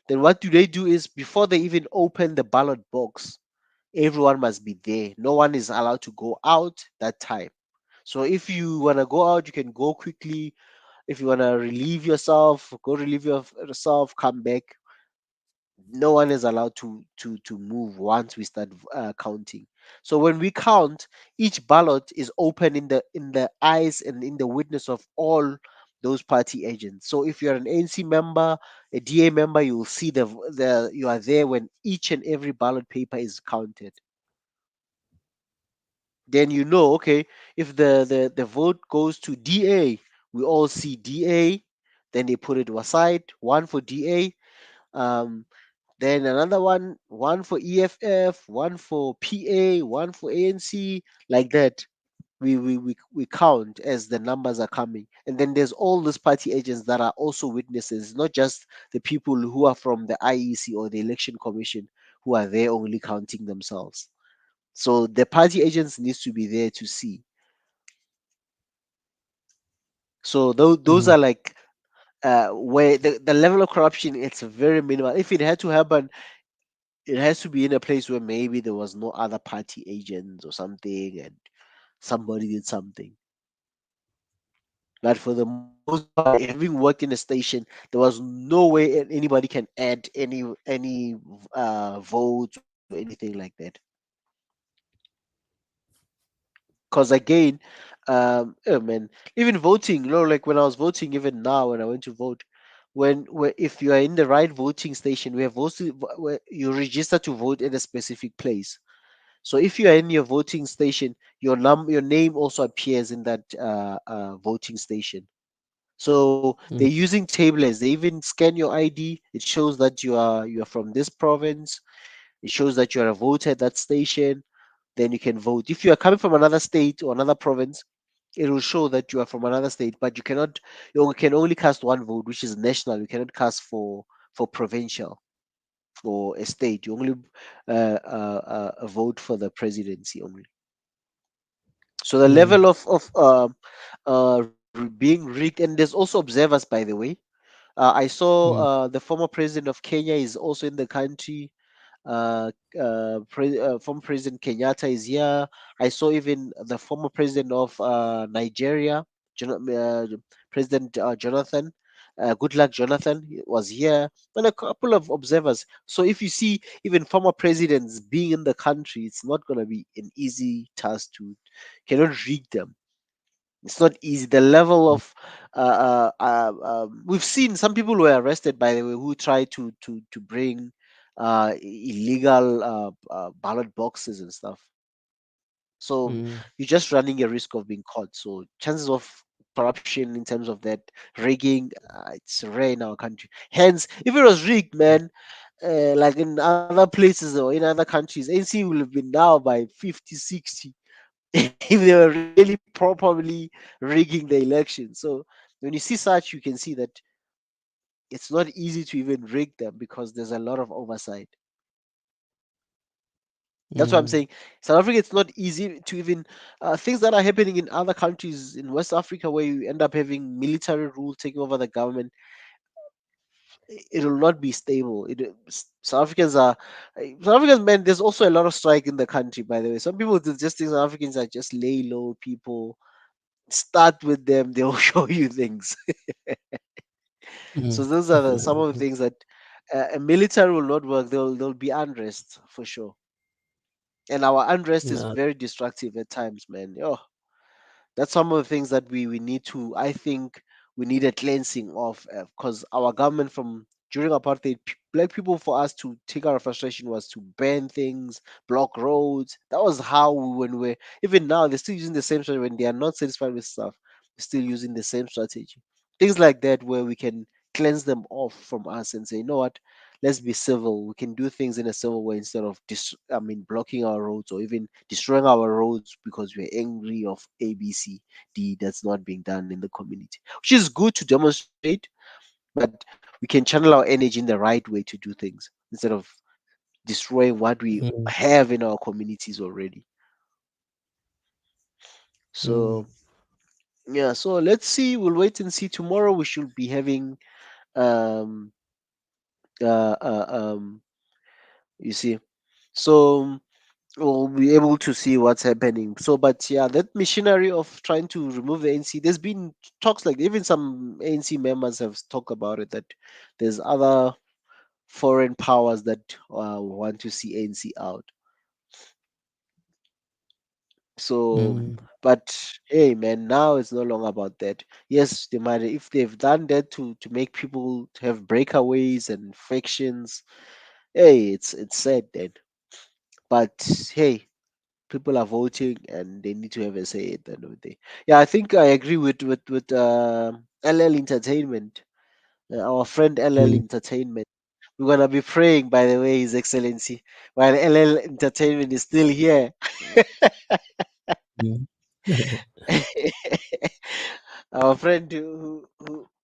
Then what do they do is before they even open the ballot box, everyone must be there. No one is allowed to go out that time. So if you want to go out, you can go quickly. If you want to relieve yourself, go relieve yourself, come back. No one is allowed to move once we start counting. So when we count, each ballot is open in the eyes and in the witness of all those party agents. So if you're an ANC member, a DA member, you will see the you are there when each and every ballot paper is counted. Then you know, okay, if the vote goes to DA, we all see DA. Then they put it aside, one for DA. Um, then another one for EFF, one for PA, one for ANC, like that. We count as the numbers are coming. And then there's all these party agents that are also witnesses, not just the people who are from the IEC or the Election Commission who are there only counting themselves. So the party agents needs to be there to see. So those Mm. are like where the level of corruption, it's very minimal. If it had to happen, it has to be in a place where maybe there was no other party agents or something and somebody did something. But for the most part, having worked in a station, there was no way anybody can add any votes or anything like that. Because again, oh man, even voting, like when I was voting, even now when I went to vote, when if you are in the right voting station, we have voted where you register to vote in a specific place. So if you are in your voting station, your name also appears in that voting station. So they're Mm. using tablets. They even scan your ID. It shows that you are from this province. It shows that you are a voter at that station. Then you can vote. If you are coming from another state or another province, it will show that you are from another state, but you cannot. You can only cast one vote, which is national. You cannot cast for provincial or a state. You only vote for the presidency only. So the Mm. level of being rigged, and there's also observers, by the way. I saw Mm. the former president of Kenya is also in the country. Former President Kenyatta is here. I saw even the former president of Nigeria, President Jonathan. Good luck, Jonathan was here, and a couple of observers. So if you see even former presidents being in the country, it's not going to be an easy task to cannot rig them. It's not easy. The level of we've seen some people were arrested, by the way, who tried to bring illegal ballot boxes and stuff. So Mm. you're just running a risk of being caught. So chances of corruption in terms of that rigging, it's rare in our country. Hence, if it was rigged, man, like in other places or in other countries, ANC will have been now by 50, 60 if they were really properly rigging the election. So when you see such, you can see that it's not easy to even rig them because there's a lot of oversight. That's what I'm Mm. saying. South Africa, it's not easy to even things that are happening in other countries in West Africa where you end up having military rule taking over the government. It will not be stable. South Africans are South Africans, man. There's also a lot of strike in the country, by the way. Some people just think South Africans are just lay low people. Start with them; they'll show you things. Mm. So those are some of the things that a military will not work. There'll be unrest for sure, and our unrest is Yeah. very destructive at times, man. Oh, that's some of the things that we need to. I think we need a cleansing of because our government from during apartheid, black people, for us to take our frustration was to ban things, block roads. That was how when we're even now they're still using the same strategy when they are not satisfied with stuff. They're still using the same strategy. Things like that where we can cleanse them off from us and say, you know what, let's be civil. We can do things in a civil way instead of blocking our roads or even destroying our roads because we're angry of ABCD that's not being done in the community. Which is good to demonstrate, but we can channel our energy in the right way to do things instead of destroying what we Mm, have in our communities already. mm, So yeah, so let's see. We'll wait and see. Tomorrow we should be having um uh, uh um you see. So we'll be able to see what's happening. So, but yeah, that machinery of trying to remove the ANC, there's been talks like even some ANC members have talked about it that there's other foreign powers that want to see ANC out. So, mm, but hey, man, now it's no longer about that. Yes, they might if they've done that to make people to have breakaways and factions. Hey, it's sad then. But hey, people are voting and they need to have a say at the end of the day. Yeah, I think I agree with LL Entertainment, our friend LL mm, Entertainment. We're gonna be praying, by the way, His Excellency, while LL Entertainment is still here. mm. Our friend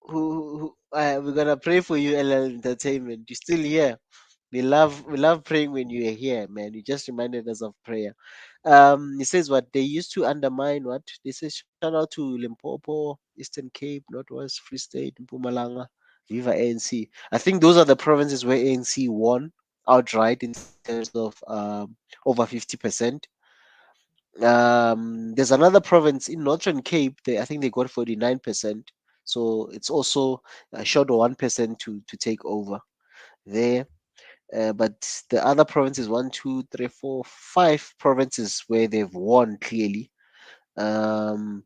we're gonna pray for you, LL Entertainment. You're still here. We love praying when you are here, man. You just reminded us of prayer. He says what they used to undermine what they say. Shout out to Limpopo, Eastern Cape, Northwest Free State, Mpumalanga, Viva ANC. I think those are the provinces where ANC won outright in terms of over 50%. There's another province in Northern Cape. I think they got 49%. So it's also short of 1% to take over there. But the other provinces, one, two, three, four, five provinces where they've won clearly. Um,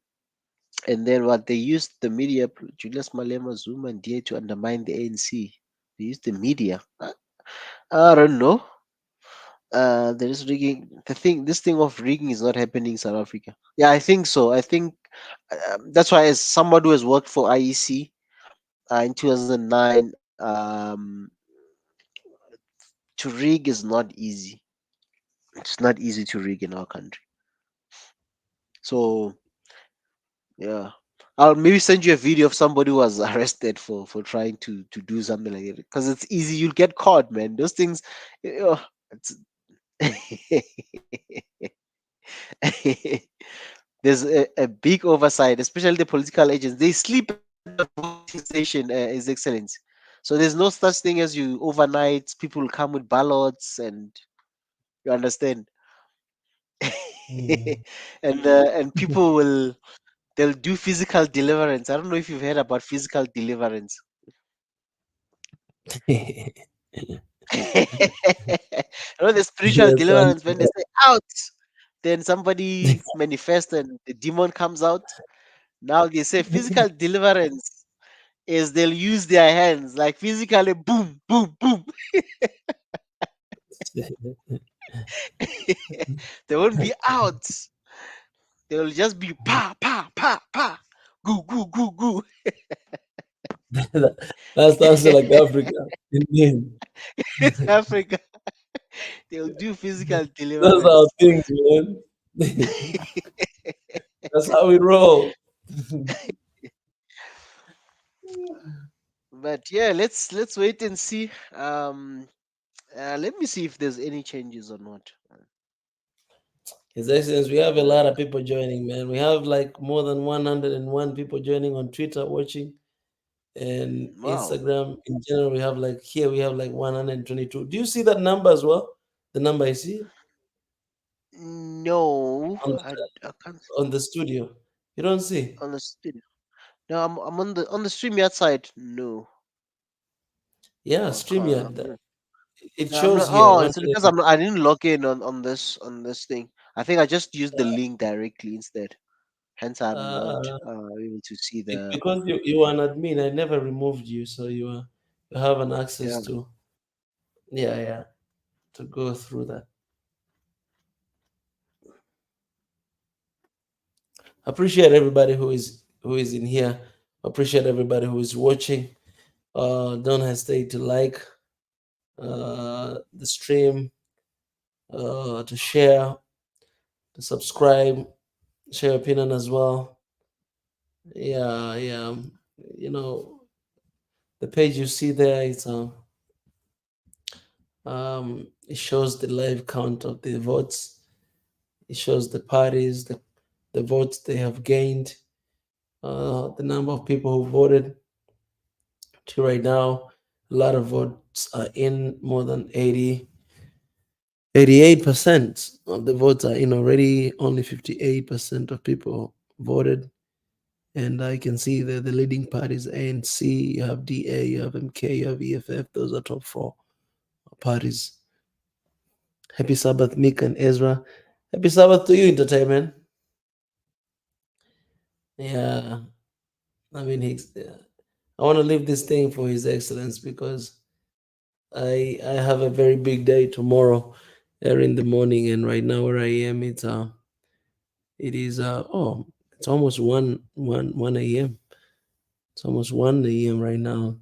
and then what they used the media, Julius Malema, Zuma, and DA to undermine the ANC. They used the media. I don't know. There is rigging. This thing of rigging is not happening in South Africa. Yeah, I think so. I think that's why, as somebody who has worked for IEC in 2009, to rig is not easy. It's not easy to rig in our country. So yeah, I'll maybe send you a video of somebody who was arrested for trying to do something like it because it's easy. You'll get caught, man. Those things, oh, it's there's a big oversight, especially the political agents. They sleep at the voting station, His Excellency. So there's no such thing as you overnight. People will come with ballots, and you understand. Mm. And people will they'll do physical deliverance. I don't know if you've heard about physical deliverance. I know the spiritual Yes, I deliverance when they say out, then somebody manifests and the demon comes out. Now they say physical deliverance is they'll use their hands like physically boom, boom, boom. They won't be out. They will just be pa pa pa pa, goo goo goo goo. That sounds like Africa. Indeed. It's Africa. They'll do physical Those are deliverance. things, man. That's how we roll. But yeah, let's wait and see. Let me see if there's any changes or not. His Excellency, we have a lot Uh, of people joining, man. We have like more than 101 people joining on Twitter watching, and wow. Instagram in general. We have like here we have like 122. Do you see that number as well? The number I see No, on I can't on the studio. You don't see? on the studio. No, I'm on the stream side. No, Yeah, I can't. StreamYard. It No, I'm shows not. here Oh, it's 100. because I didn't log in on this thing. I think I just used the link directly instead. Hence, I'm not Uh, able to see the. because you are an admin, I never removed you, so you have an Yeah. access to, yeah, to go through that. Appreciate everybody who is in here. Appreciate everybody who is watching. Don't hesitate to like the stream, to share, to subscribe, share your opinion as well. Yeah. You know, the page you see there is It shows the live count of the votes. It shows the parties, the votes they have gained, the number of people who voted. To right now, a lot of votes are in, more than 88% of the votes are in already. Only 58% of people voted. And I can see that the leading parties, ANC, you have DA, you have MK, you have EFF. Those are top four parties. Happy Sabbath, Mick and Ezra. Happy Sabbath to you, Entertainment. Yeah, I mean, I want to leave this thing for His Excellence because I have a very big day tomorrow, early in the morning, and right now where I am, it is it's almost 1 a.m. It's almost 1 a.m. right now.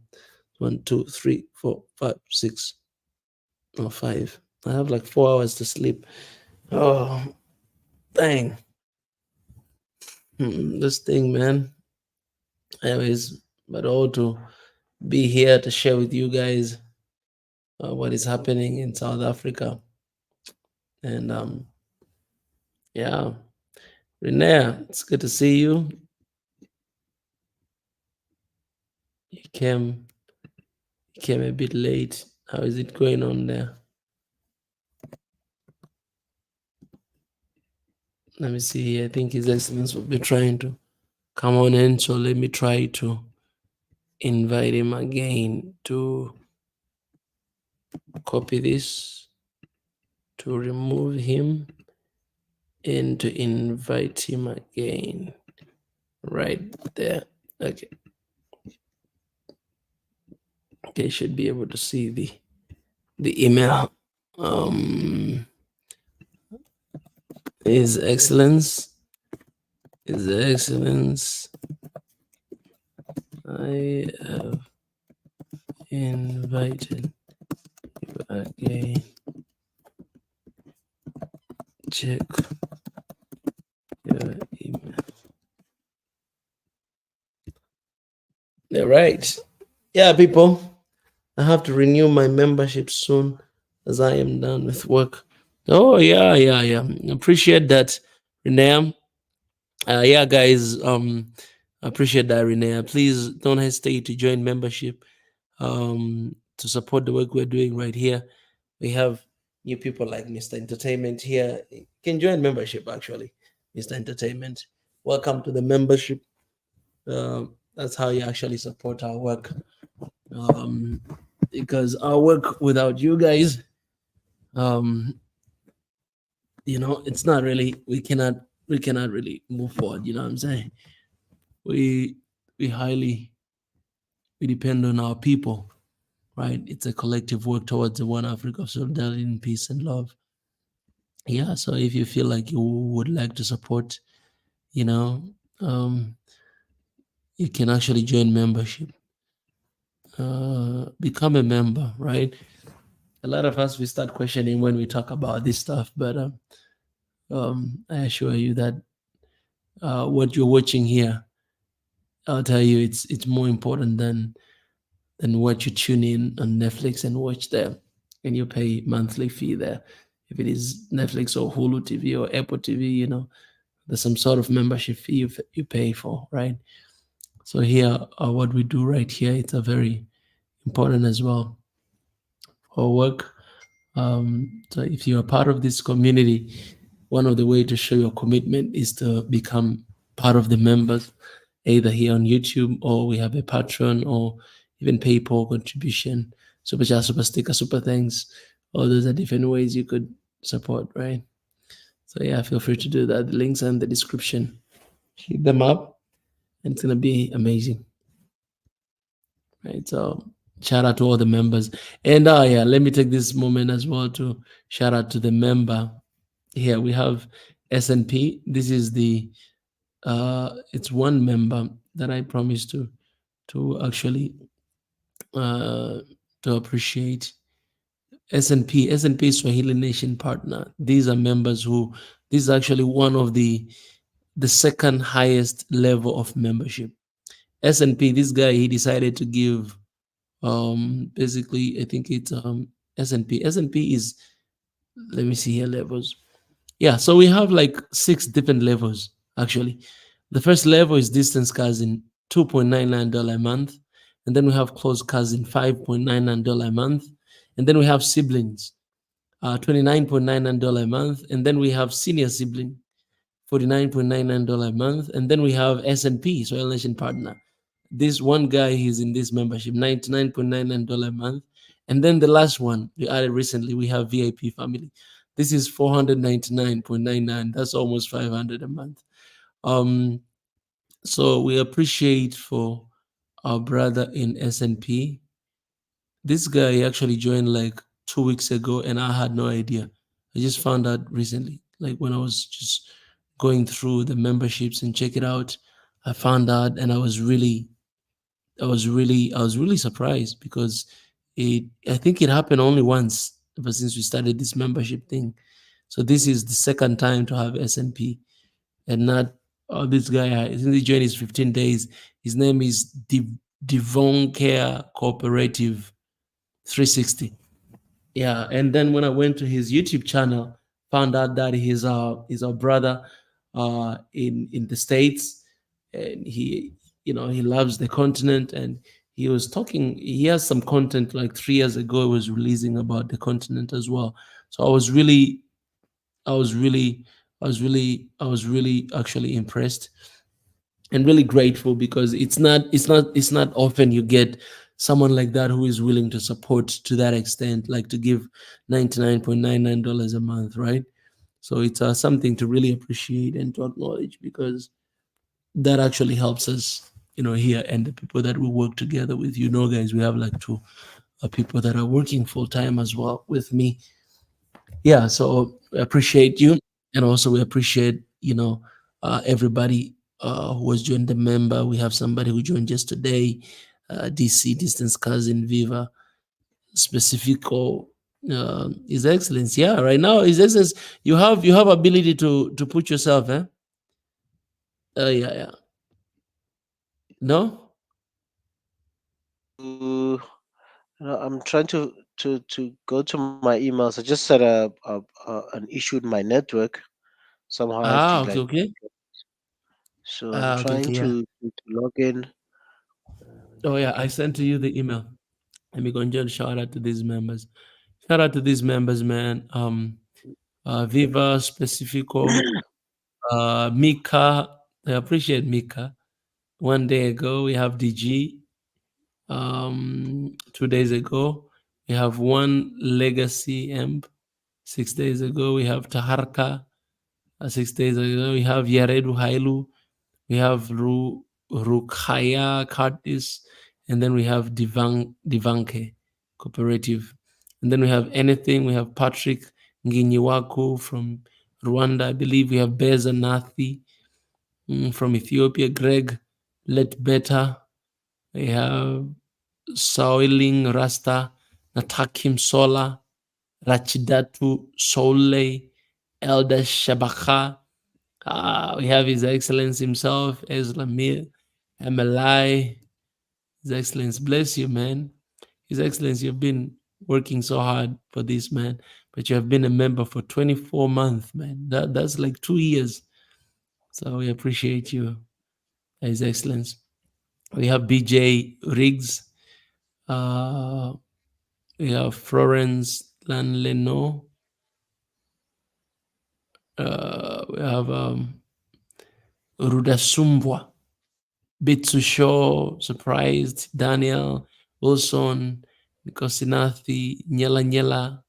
1, 2, 3, 4, 5, 6, or 5. I have like 4 hours to sleep. Oh, dang. This thing, man. Anyways, but all to be here to share with you guys what is happening in South Africa. And yeah, Renee, it's good to see you. You came a bit late. How is it going on there? Let me see here. I think His Excellence will be trying to come on in. So let me try to invite him again, to copy this, to remove him, and to invite him again. Right there. Okay. Okay, should be able to see the email. His Excellence, I have invited you again. Check your email. All right. Yeah, people, I have to renew my membership soon as I am done with work. Oh, yeah. Appreciate that, Renee. Yeah, guys, appreciate that, Renee. Please don't hesitate to join membership to support the work we're doing right here. We have new people like Mr. Entertainment here. You can join membership, actually, Mr. Entertainment. Welcome to the membership. That's how you actually support our work. Because our work without you guys, it's not really, we cannot really move forward. You know what I'm saying? We highly, we depend on our people, right? It's a collective work towards the one Africa of solidarity and peace and love. Yeah, so if you feel like you would like to support, you can actually join membership. Become a member, right? A lot of us, we start questioning when we talk about this stuff, but I assure you that what you're watching here, I'll tell you, it's more important than what you tune in on Netflix and watch there, and you pay monthly fee there. If it is Netflix or Hulu TV or Apple TV, there's some sort of membership fee you pay for, right? So here, what we do right here, it's a very important as well for work. So if you're a part of this community, one of the way to show your commitment is to become part of the members, either here on YouTube, or we have a Patreon, or even PayPal contribution, super chat, super sticker, super thanks. All those are different ways you could support, right? So yeah, feel free to do that. The links are in the description. Hit them up, and it's gonna be amazing, right? So shout out to all the members, and yeah, let me take this moment as well to shout out to the member. Here we have SNP. This is the it's one member that I promised to actually to appreciate. SNP Swahili Nation Partner. These are members who, this is actually one of the second highest level of membership. SNP, this guy, he decided to give basically, I think it's S&P. S&P is, let me see here, levels. Yeah, so we have like 6 different levels actually. The first level is distance cousin, $2.99 a month. And then we have close cousin, $5.99 a month. And then we have siblings, $29.99 a month. And then we have senior sibling, $49.99 a month. And then we have S&P, Soil Nation Partner. This one guy, he's in this membership, $99.99 a month. And then the last one we added recently, we have VIP family. This is $499.99. That's almost 500 a month. So we appreciate for our brother in S&P. This guy actually joined like 2 weeks ago, and I had no idea. I just found out recently, like when I was just going through the memberships and check it out. I found out, and I was really surprised because I think it happened only once ever since we started this membership thing. So this is the second time to have S&P, and not this guy. Since he joined his 15 days, his name is Devon Care Cooperative 360. Yeah, and then when I went to his YouTube channel, found out that he's our brother in the States, and he loves the continent, and he was talking. He has some content like 3 years ago. He was releasing about the continent as well. So I was really, I was really actually impressed and really grateful because it's not often you get someone like that who is willing to support to that extent, like to give $99.99 a month, right? So it's something to really appreciate and to acknowledge because that actually helps us, here, and the people that we work together with. Guys, we have like two people that are working full time as well with me. Yeah, so I appreciate you, and also we appreciate everybody who was joined the member. We have somebody who joined just today, DC distance cousin Viva specifico. His Excellence, yeah, right now His Excellence, you have ability to put yourself, eh? Yeah, yeah. No. Uh, I'm trying to go to my emails. I just had an issue with my network. Somehow I have to Okay, like. okay. So I'm Okay, trying okay, yeah. to log in. Oh yeah, I sent to you the email. Let me go and just shout out to these members. Shout out to these members, man. Viva Specifico, Mika. I appreciate Mika. One day ago, we have DG. 2 days ago, we have one Legacy Amp. 6 days ago, we have Taharka. 6 days ago, we have Yaredu Hailu. We have Rukhaya Curtis. And then we have Divanke Cooperative. And then we have Anything. We have Patrick Nginyiwaku from Rwanda. I believe we have Beza Nathi from Ethiopia. Greg Let Better. We have Soiling Rasta, Natakim Sola, Rachidatu Soule, Elder Shabaka. We have His Excellence himself, Ezra Mir, Emelai. His Excellence, bless you, man. His Excellence, you've been working so hard for this, man. But you have been a member for 24 months, man. That's like 2 years. So we appreciate you, His Excellence. We have BJ Riggs. Uh, we have Florence Lanleno. We have Rudasumbwa. Bitsusho, Surprised, Daniel, Wilson, Nikosinathi, Nyela Nyela.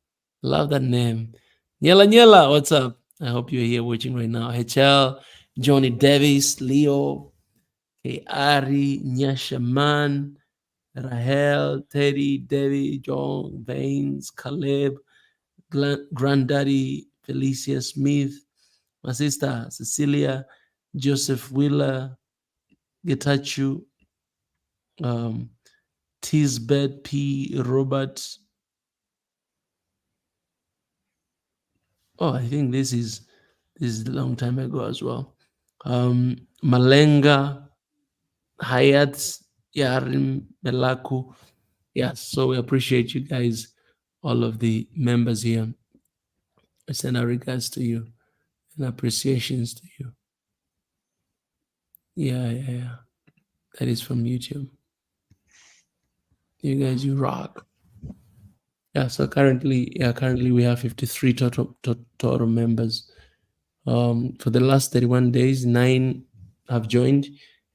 Love that name. Nyela Nyela, what's up? I hope you're here watching right now. HL, Johnny Davis, Leo, Ari, Nyashaman, Rahel, Teddy, Debbie, John, Vains, Caleb, Granddaddy, Felicia Smith, my sister, Cecilia, Joseph Wheeler, Getachew, um, Tisbet P. Robert. Oh, I think this is a long time ago as well. Malenga, Hayat, Yarim, Melaku. Yes, so we appreciate you guys all of the members here. I send our regards to you and appreciations to you. Yeah, yeah, yeah. That is from YouTube. You guys, you rock. Yeah. So currently we have 53 total members. For the last 31 days, 9 have joined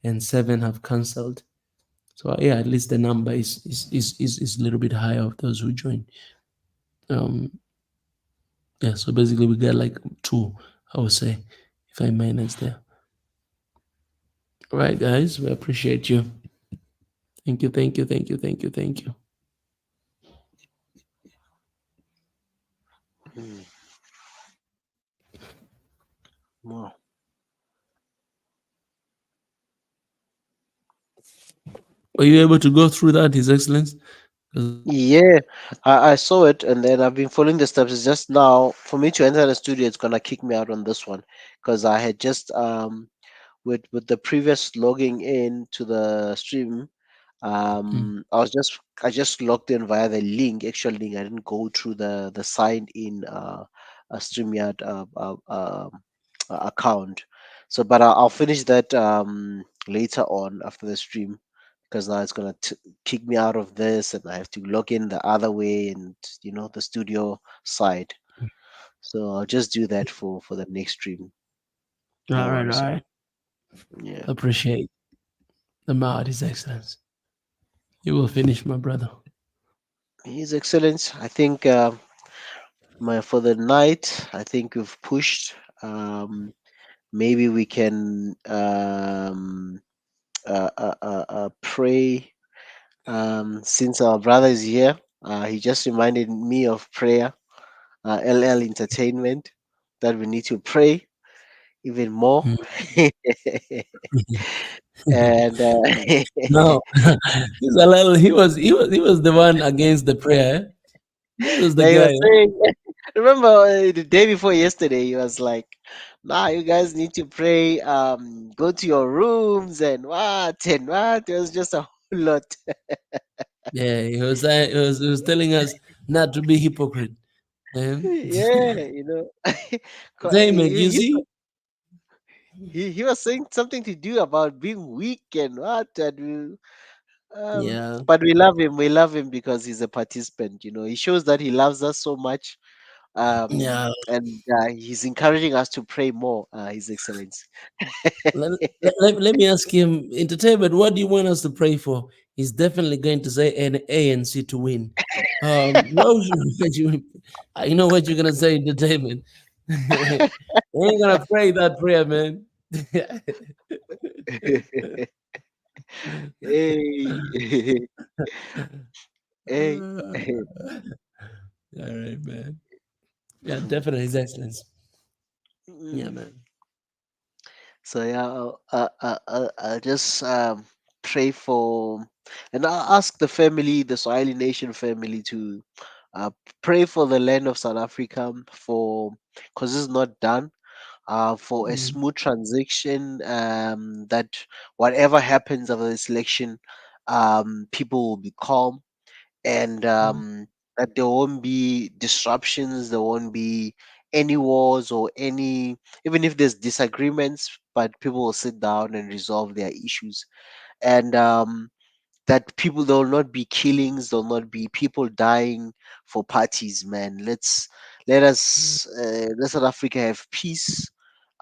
and 7 have cancelled. So yeah, at least the number is a little bit higher of those who joined. Um, yeah. So basically, we got like 2, I would say, if I minus there. All right, guys, we appreciate you. Thank you, thank you, thank you, thank you, thank you. Mm. Wow. Were you able to go through that, His Excellence? 'Cause- Yeah, I saw it and then I've been following the steps. It's just now for me to enter the studio, it's gonna kick me out on this one because I had just with the previous logging in to the stream. Mm, I just logged in via the link, actual link. I didn't go through the signed in a StreamYard account. So, but I'll finish that later on after the stream because now it's gonna kick me out of this, and I have to log in the other way, and the studio side. So I'll just do that for the next stream. No all right, worries. all right. Yeah, Appreciate the mouth, His Excellence. You will finish, my brother. His Excellence. I think my for the night. I think we've pushed. Maybe we can pray. Since our brother is here, he just reminded me of prayer. LL Entertainment, that we need to pray even more. Mm. And No, he was the one against the prayer. This was the yeah, he guy. was saying, remember the day before yesterday, he was like, nah, you guys need to pray, go to your rooms and what and what. It was just a whole lot. Yeah, he was telling us not to be hypocrite. Um, Yeah, Entertainment, you he, see? he was saying something to do about being weak and what and Yeah, but we love him. We love him because he's a participant. He shows that he loves us so much. yeah. And he's encouraging us to pray more. His Excellency. Let me ask him, entertainment, what do you want us to pray for? He's definitely going to say an ANC to win. What you know what you're gonna say, entertainment. You ain't gonna pray that prayer, man. Hey, hey. All right, man. Yeah, definitely, His Excellence. Yeah, Mm. man. So yeah, I'll just pray for, and I'll ask the family, the Swahili Nation family, to uh, pray for the land of South Africa for, because it's not done. For a Mm, smooth transition, that whatever happens after this election, people will be calm, and mm, that there won't be disruptions, there won't be any wars or any, even if there's disagreements, but people will sit down and resolve their issues. And that people, there will not be killings, there will not be people dying for parties, man. mm, Let South Africa have peace.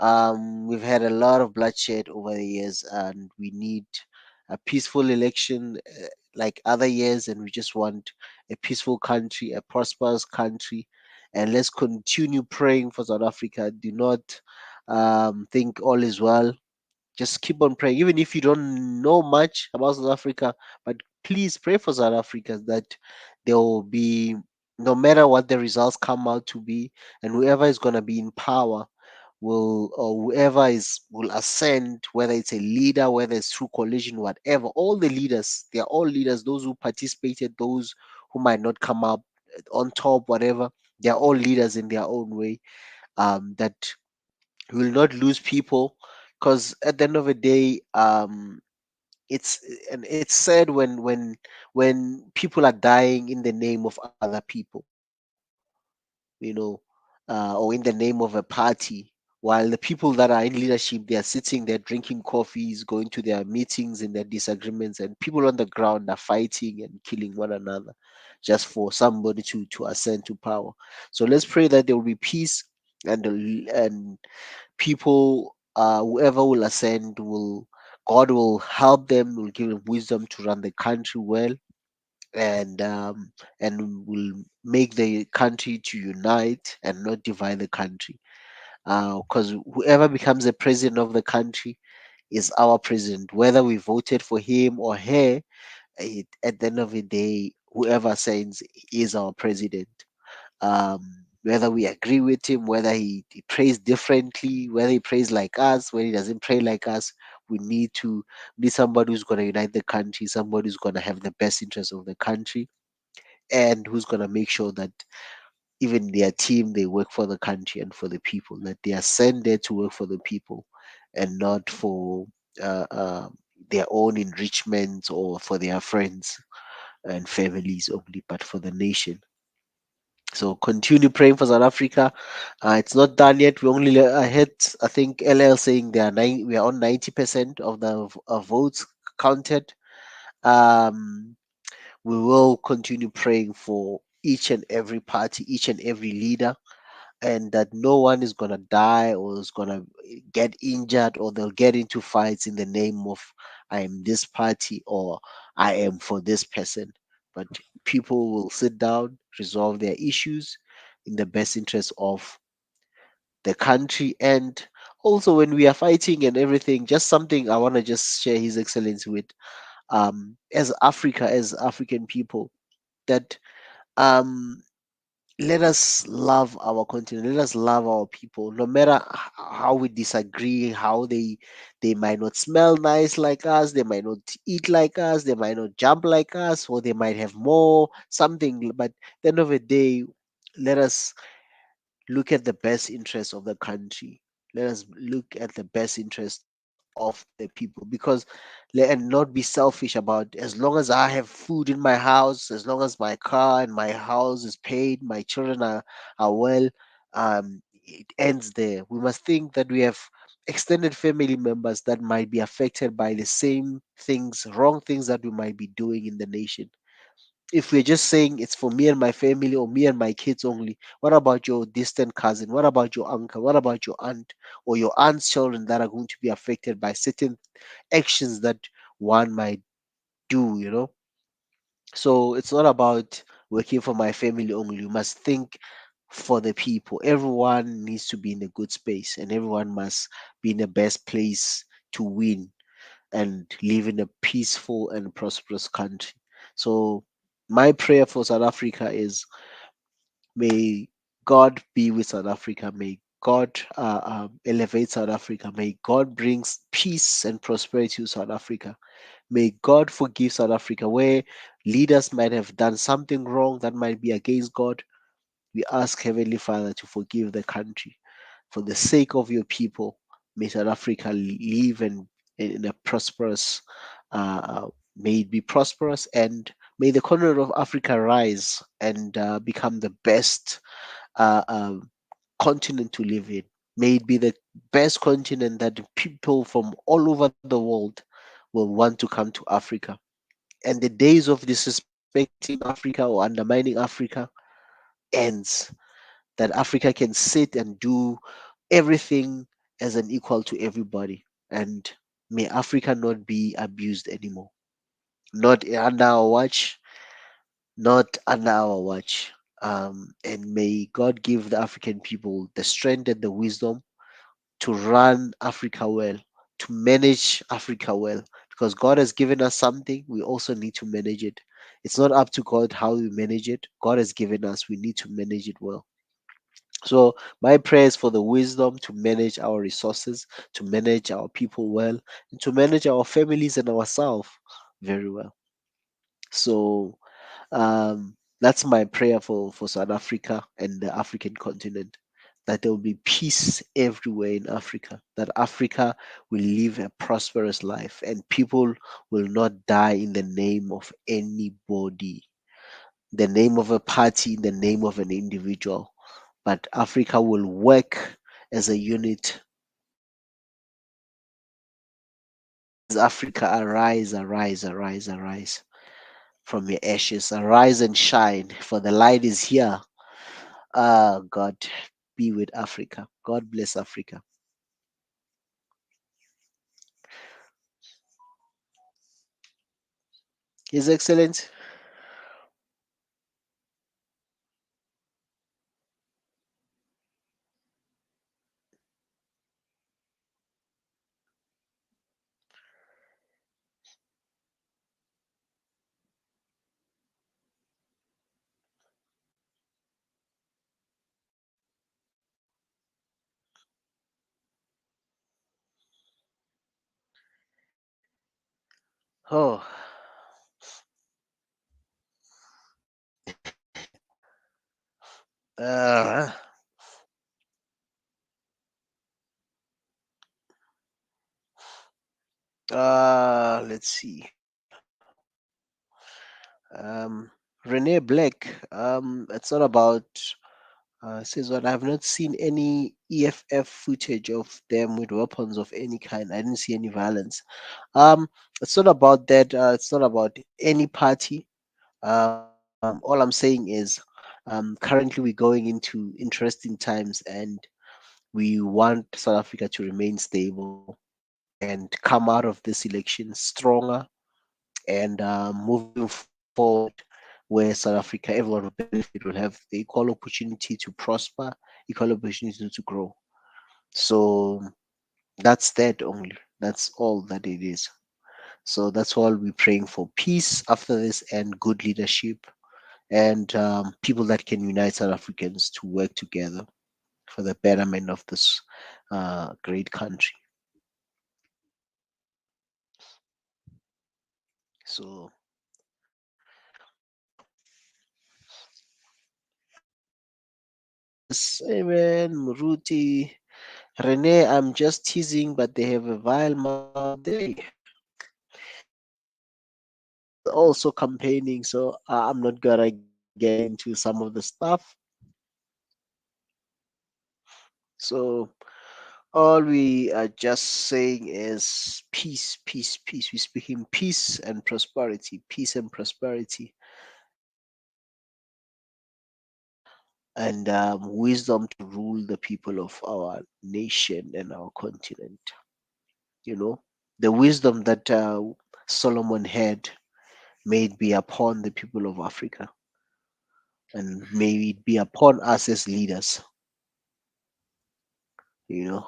We've had a lot of bloodshed over the years, and we need a peaceful election like other years, and we just want a peaceful country, a prosperous country. And let's continue praying for South Africa. Do not think all is well. Just keep on praying, even if you don't know much about South Africa. But please pray for South Africa that there will be, no matter what the results come out to be, and whoever is going to be in power will, or whoever is will ascend, whether it's a leader, whether it's through coalition, whatever. All the leaders, they are all leaders. Those who participated, those who might not come up on top, whatever. They are all leaders in their own way. That we will not lose people, because at the end of the day, it's and it's sad when people are dying in the name of other people. you know, or in the name of a party, while the people that are in leadership, they are sitting there drinking coffees, going to their meetings and their disagreements, and people on the ground are fighting and killing one another just for somebody to ascend to power. So let's pray that there will be peace, and people, whoever will ascend, will God will help them, will give them wisdom to run the country well, and will make the country to unite and not divide the country. Because whoever becomes the president of the country is our president, whether we voted for him or her. At the end of the day, whoever signs is our president. Whether we agree with him, whether he prays differently, whether he prays like us, whether he doesn't pray like us, we need somebody who's going to unite the country, somebody who's going to have the best interest of the country, and who's going to make sure that even their team, they work for the country and for the people, that they are sent there to work for the people and not for uh, uh, their own enrichment or for their friends and families only, but for the nation. So continue praying for South Africa. It's not done yet. We only I had, I think, LL saying we are on 90% of the votes counted. Um, we will continue praying for each and every party, each and every leader, and that no one is gonna die or is gonna get injured or they'll get into fights in the name of I am this party or I am for this person. But people will sit down, resolve their issues in the best interest of the country. And also when we are fighting and everything, just something I want to just share His Excellency with, as Africa, as African people, that um let us love our continent, let us love our people, no matter how we disagree, how they might not smell nice like us, they might not eat like us, they might not jump like us, or they might have more something. But at the end of the day, let us look at the best interest of the country. Let us look at the best interest of the people, because and not be selfish about, as long as I have food in my house, as long as my car and my house is paid, my children are well, it ends there. We must think that we have extended family members that might be affected by the same things, wrong things that we might be doing in the nation. If we're just saying it's for me and my family or me and my kids only, what about your distant cousin? What about your uncle? What about your aunt or your aunt's children that are going to be affected by certain actions that one might do, you know? So it's not about working for my family only. You must think for the people. Everyone needs to be in a good space and everyone must be in the best place to win and live in a peaceful and prosperous country. So my prayer for South Africa is, may God be with South Africa. May God elevate South Africa. May God bring peace and prosperity to South Africa. May God forgive South Africa where leaders might have done something wrong that might be against God. We ask Heavenly Father to forgive the country for the sake of your people. May South Africa live in a prosperous, uh, may it be prosperous, and may the continent of Africa rise and become the best uh, um, continent to live in. May it be the best continent that people from all over the world will want to come to Africa. And the days of disrespecting Africa or undermining Africa ends, that Africa can sit and do everything as an equal to everybody. And may Africa not be abused anymore. Not under our watch, not under our watch. And may God give the African people the strength and the wisdom to run Africa well, to manage Africa well. Because God has given us something, we also need to manage it. It's not up to God how we manage it. God has given us, we need to manage it well. So my prayer is for the wisdom to manage our resources, to manage our people well, and to manage our families and ourselves very well. So that's my prayer for South Africa and the African continent. That there will be peace everywhere in Africa. That Africa will live a prosperous life and people will not die in the name of anybody, the name of a party, in the name of an individual. but Africa will work as a unit. As Africa, arise, arise, arise, arise from your ashes, arise and shine, for the light is here. Ah, God, be with Africa. God bless Africa. His Excellency. Oh, uh, let's see. Renee Black. It's not about. Says what I have not seen any EFF footage of them with weapons of any kind. I didn't see any violence. Um, it's not about that. It's not about any party. All I'm saying is, currently we're going into interesting times, and we want South Africa to remain stable and come out of this election stronger and moving forward, where South Africa, everyone will benefit, will have the equal opportunity to prosper, equal opportunity to grow. So that's that only. That's all that it is. So that's all we're praying for: peace after this, and good leadership, and people that can unite South Africans to work together for the betterment of this great country. So, yes, amen, Muruti. Renee, I'm just teasing, but they have a vile mouth. He's also campaigning, so I'm not gonna get into some of the stuff. So, all we are just saying is peace, peace, peace. We're speaking peace and prosperity, and wisdom to rule the people of our nation and our continent. You know, the wisdom that Solomon had, may it be upon the people of Africa, and may it be upon us as leaders. You know,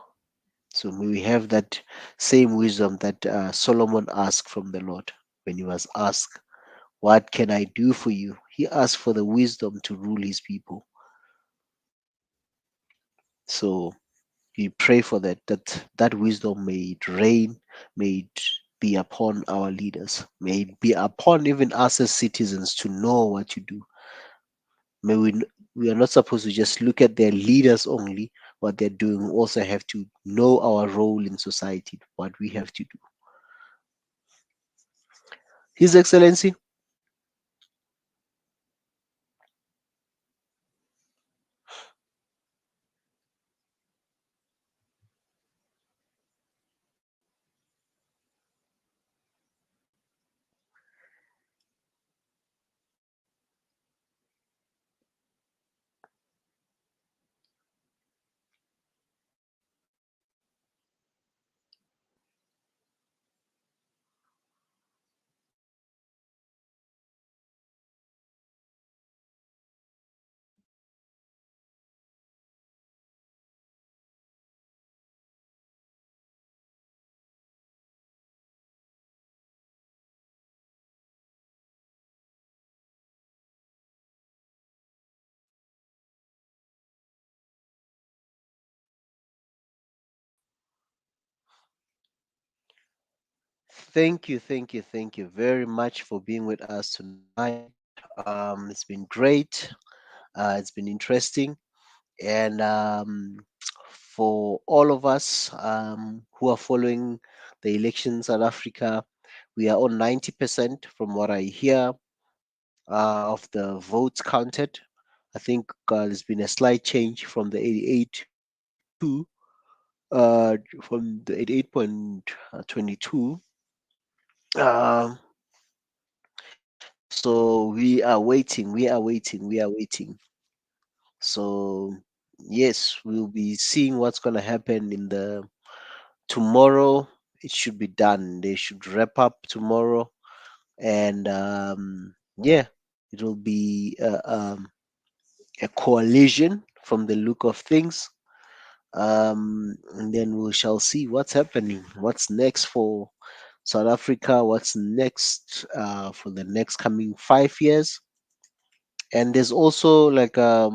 so may we have that same wisdom that Solomon asked from the Lord when he was asked, "What can I do for you?" He asked for the wisdom to rule his people. So we pray for that wisdom may it reign, may it be upon our leaders, may it be upon even us as citizens to know what to do. May we are not supposed to just look at their leaders only, what they're doing. We also have to know our role in society, what we have to do. His Excellency. Thank you very much for being with us tonight. It's been great. It's been interesting, and for all of us who are following the election in South Africa, we are on 90% from what I hear of the votes counted. I think there's been a slight change from the 88 to from the 88.22. Um, so we are waiting. We are waiting. We are waiting. So yes, we'll be seeing what's gonna happen in the tomorrow. It should be done. They should wrap up tomorrow, and yeah, it will be a coalition from the look of things. And then we shall see what's happening. What's next for South Africa? What's next for the next coming 5 years? And there's also like I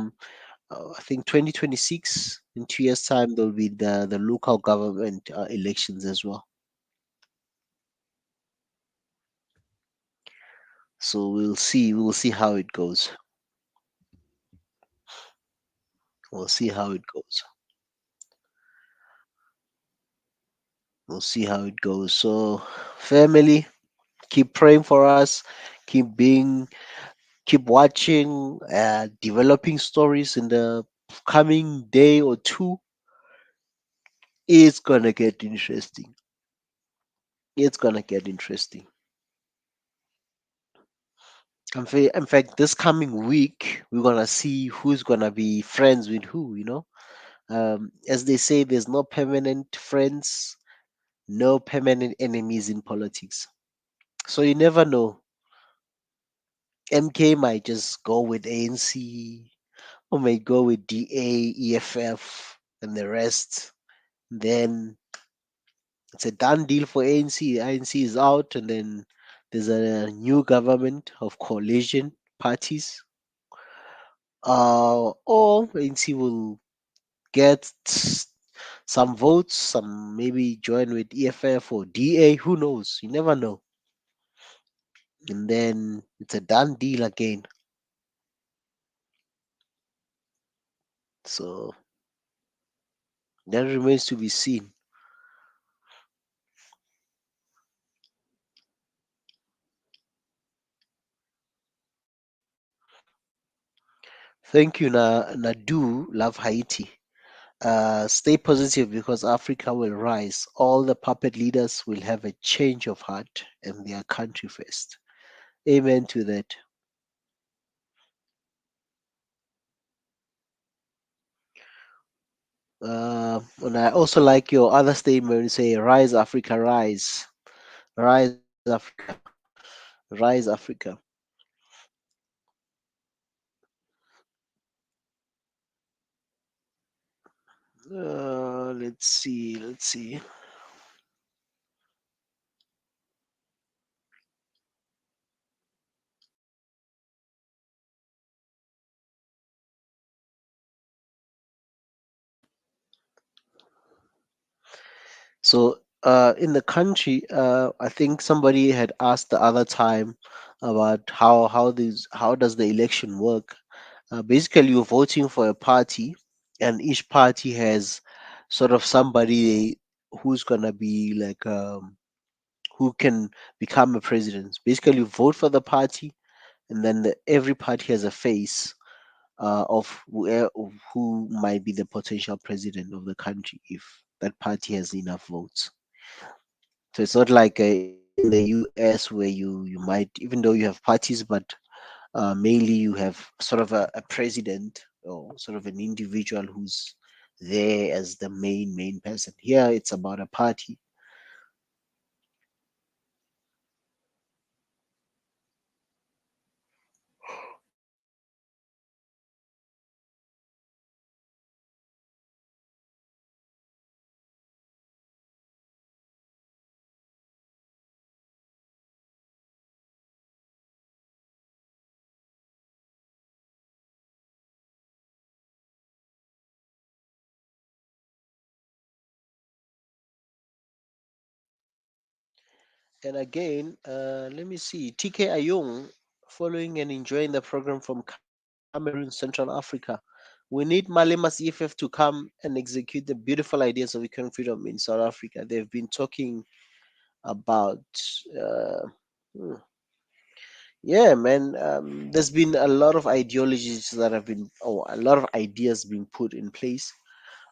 think 2026 in 2 years time there'll be the local government elections as well. So we'll see how it goes. We'll see how it goes. We'll see how it goes. So family, keep praying for us. Keep being, keep watching, developing stories in the coming day or two. It's gonna get interesting. It's gonna get interesting. In fact, this coming week, we're gonna see who's gonna be friends with who. As they say, there's no permanent friends, no permanent enemies in politics. So you never know. MK might just go with ANC, or might go with DA, EFF, and the rest. Then it's a done deal for ANC. ANC is out, and then there's a new government of coalition parties. Or ANC will get some votes, some maybe join with EFF or DA. Who knows? You never know. And then it's a done deal again. So that remains to be seen. Thank you, Nadu. Love Haiti. Stay positive because Africa will rise. All the puppet leaders will have a change of heart and their country first. Amen to that. And I also like your other statement when you say, Rise, Africa, rise. Rise, Africa. Rise, Africa. Let's see. Let's see. So, in the country, I think somebody had asked the other time about how does the election work. Basically, you're voting for a party, and each party has sort of somebody who's gonna be like who can become a president. Basically, you vote for the party, and then every party has a face of who might be the potential president of the country if that party has enough votes. So it's not like in the US where you might, even though you have parties, but mainly you have sort of a president or sort of an individual who's there as the main person. Here it's about a party. And again, let me see. TK Ayung, following and enjoying the program from Cameroon, Central Africa. We need Malemas EFF to come and execute the beautiful ideas of economic freedom in South Africa. They've been talking about uh, hmm, Yeah, man. There's been a lot of ideologies that have been, or a lot of ideas being put in place.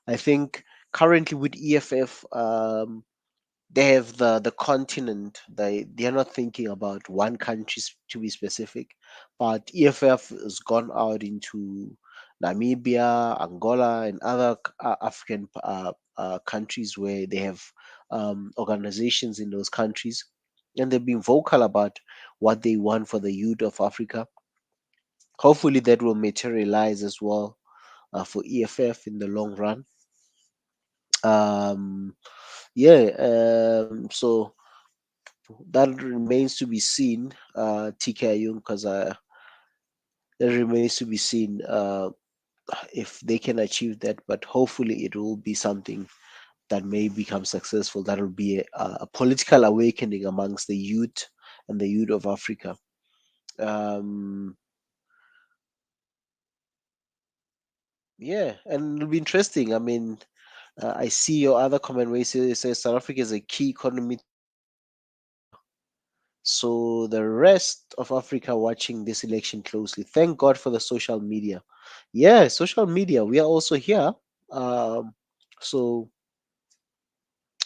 I think currently with EFF, they have the continent. They are not thinking about one country to be specific, but EFF has gone out into Namibia, Angola, and other African countries where they have organizations in those countries, and they've been vocal about what they want for the youth of Africa. Hopefully, that will materialize as well for EFF in the long run. Um, yeah, so that remains to be seen, TK Ayun, because that remains to be seen if they can achieve that. But hopefully, it will be something that may become successful. That will be a political awakening amongst the youth and the youth of Africa. Um, yeah, and it'll be interesting. I mean, I see your other comment where it says South Africa is a key economy to Africa. So the rest of Africa watching this election closely. Thank God for the social media. Yeah, social media. We are also here. Um, so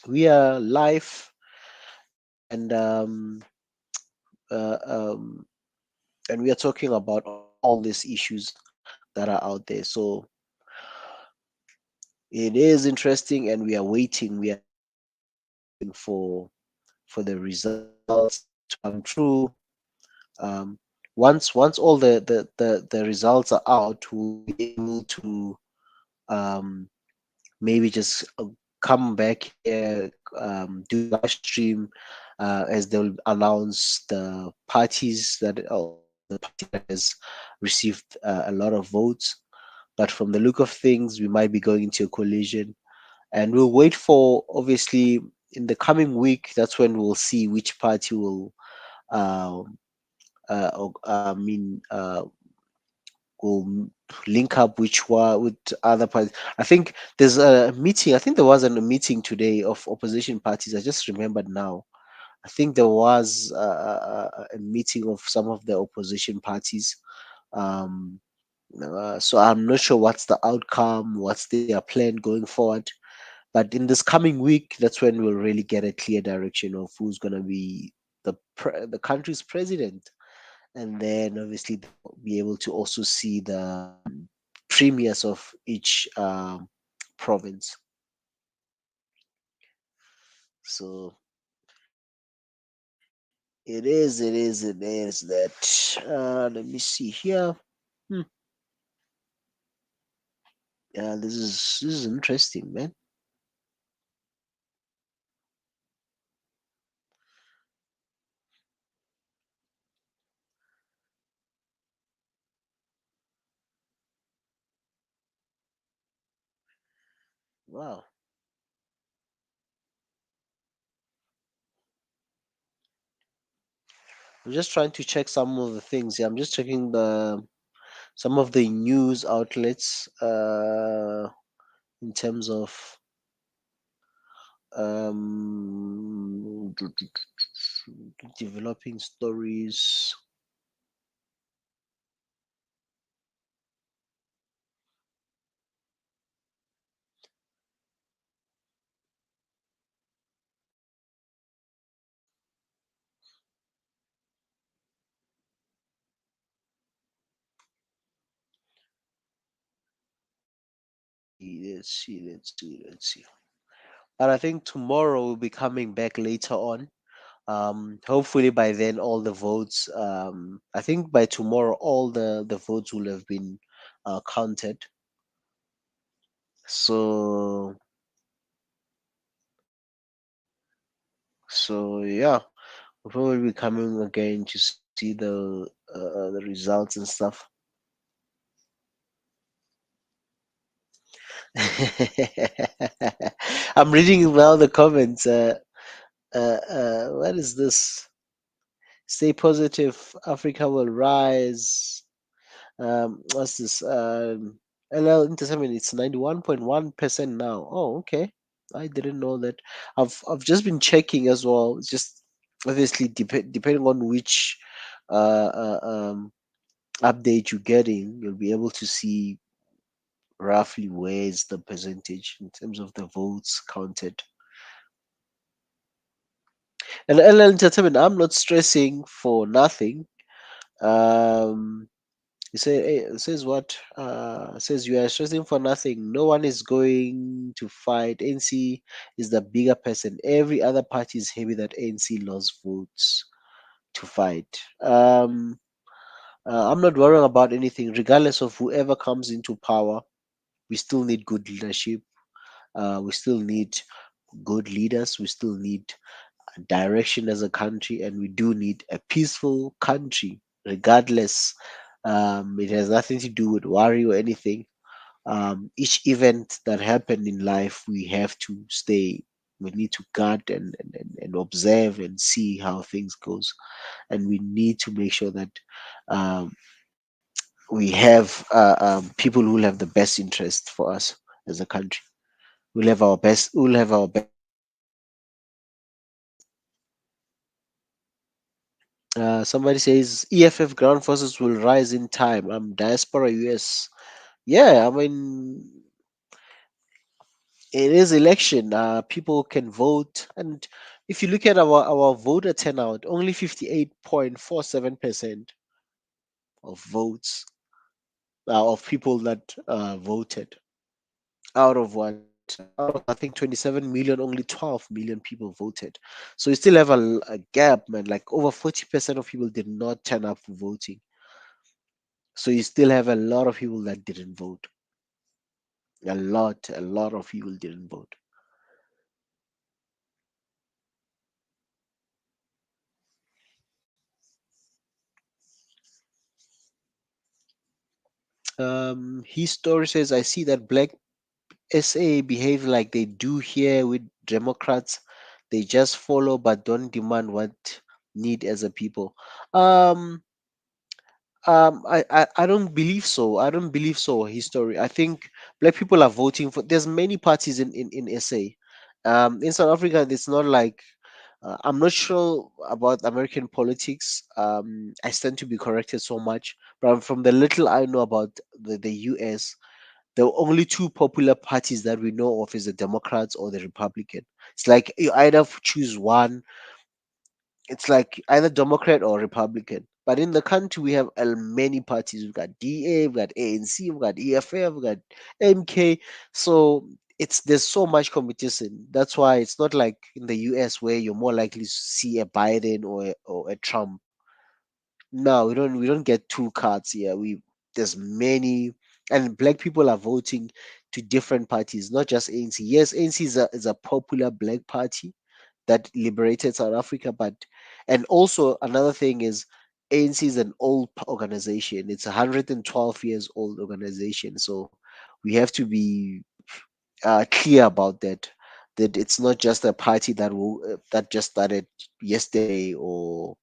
we are live and uh, um, and we are talking about all these issues that are out there. So it is interesting, and we are waiting. We are eagerly waiting for the results to come true. Um, once all the results are out, we'll be able to um, maybe just come back here, do a live stream as they'll announce the parties that the party that has received a lot of votes. But from the look of things, we might be going into a collision, and we'll wait for, obviously, in the coming week. That's when we'll see which party will. Um, I mean, will link up which one with other parties. I think there's a meeting. I think there was a meeting today of opposition parties. I just remembered now. I think there was a meeting of some of the opposition parties. Um, so I'm not sure what's the outcome, what's their plan going forward. But in this coming week, that's when we'll really get a clear direction of who's going to be the country's president, and then obviously they'll be able to also see the premiers of each province. So it is that. Let me see here. Hmm. Yeah, this is interesting, man. Wow. I'm just trying to check some of the things. Yeah, I'm just checking the some of the news outlets in terms of um developing stories. Let's see. But I think tomorrow we'll be coming back later on. Hopefully by then all the votes. I think by tomorrow all the votes will have been counted. So yeah, we'll probably be coming again to see the results and stuff. I'm reading well the comments. What is this? Stay positive. Africa will rise. What's this? LL Interseven, it's 91.1% now. Oh, okay. I didn't know that. I've just been checking as well. It's just obviously depending on which update you're getting, you'll be able to see roughly where is the percentage in terms of the votes counted. And LL Entertainment, I'm not stressing for nothing. Um, it says what? Says you are stressing for nothing. No one is going to fight. ANC is the bigger person. Every other party is happy that ANC lost votes to fight. I'm not worrying about anything, regardless of whoever comes into power. We still need good leadership. We still need good leaders. We still need direction as a country, and we do need a peaceful country, regardless. It has nothing to do with worry or anything. Each event that happened in life, we have to stay. We need to guard and observe and see how things goes, and we need to make sure that um, we have people who will have the best interest for us as a country. We'll have our best. We'll have our best. Somebody says EFF ground forces will rise in time. Diaspora US. Yeah, I mean it is election. People can vote, and if you look at our voter turnout, only 58.47% of votes of people that voted out of out of I think 27 million, only 12 million people voted. So you still have a gap, man. Like over 40% of people did not turn up for voting. So you still have a lot of people that didn't vote. A lot of people didn't vote. His story says, I see that black SA behave like they do here with Democrats. They just follow but don't demand what need as a people. Um, I don't believe so. I don't believe so. History. I think black people are voting for. There's many parties in SA. In South Africa, it's not like I'm not sure about American politics. I stand to be corrected so much, but from the little I know about the US, the only two popular parties that we know of is the Democrats or the Republican. It's like you either choose one. It's like either Democrat or Republican. But in the country, we have many parties. We've got DA, we've got ANC, we've got EFF, we've got MK. So there's so much competition. That's why it's not like in the US where you're more likely to see a Biden or a Trump. No, we don't get two cards here. There's many, and black people are voting to different parties, not just ANC. Yes, ANC is a popular black party that liberated South Africa. But and also another thing is ANC is an old organization. It's a 112 years old organization. So we have to be clear about that. That it's not just a party that just started yesterday or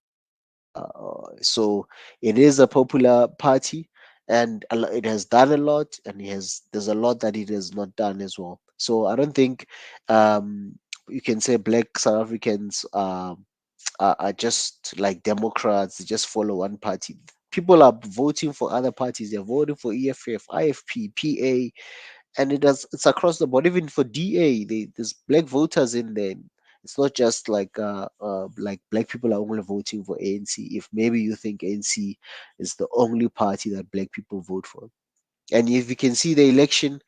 so it is a popular party, and it has done a lot, and there's a lot that it has not done as well. So I don't think um, you can say black South Africans are just like Democrats. They just follow one party. People are voting for other parties. They're voting for EFF, IFP, PA, and it's across the board. Even for DA, there's black voters in there. It's not just like black people are only voting for ANC. If maybe you think ANC is the only party that black people vote for, and if you can see the election,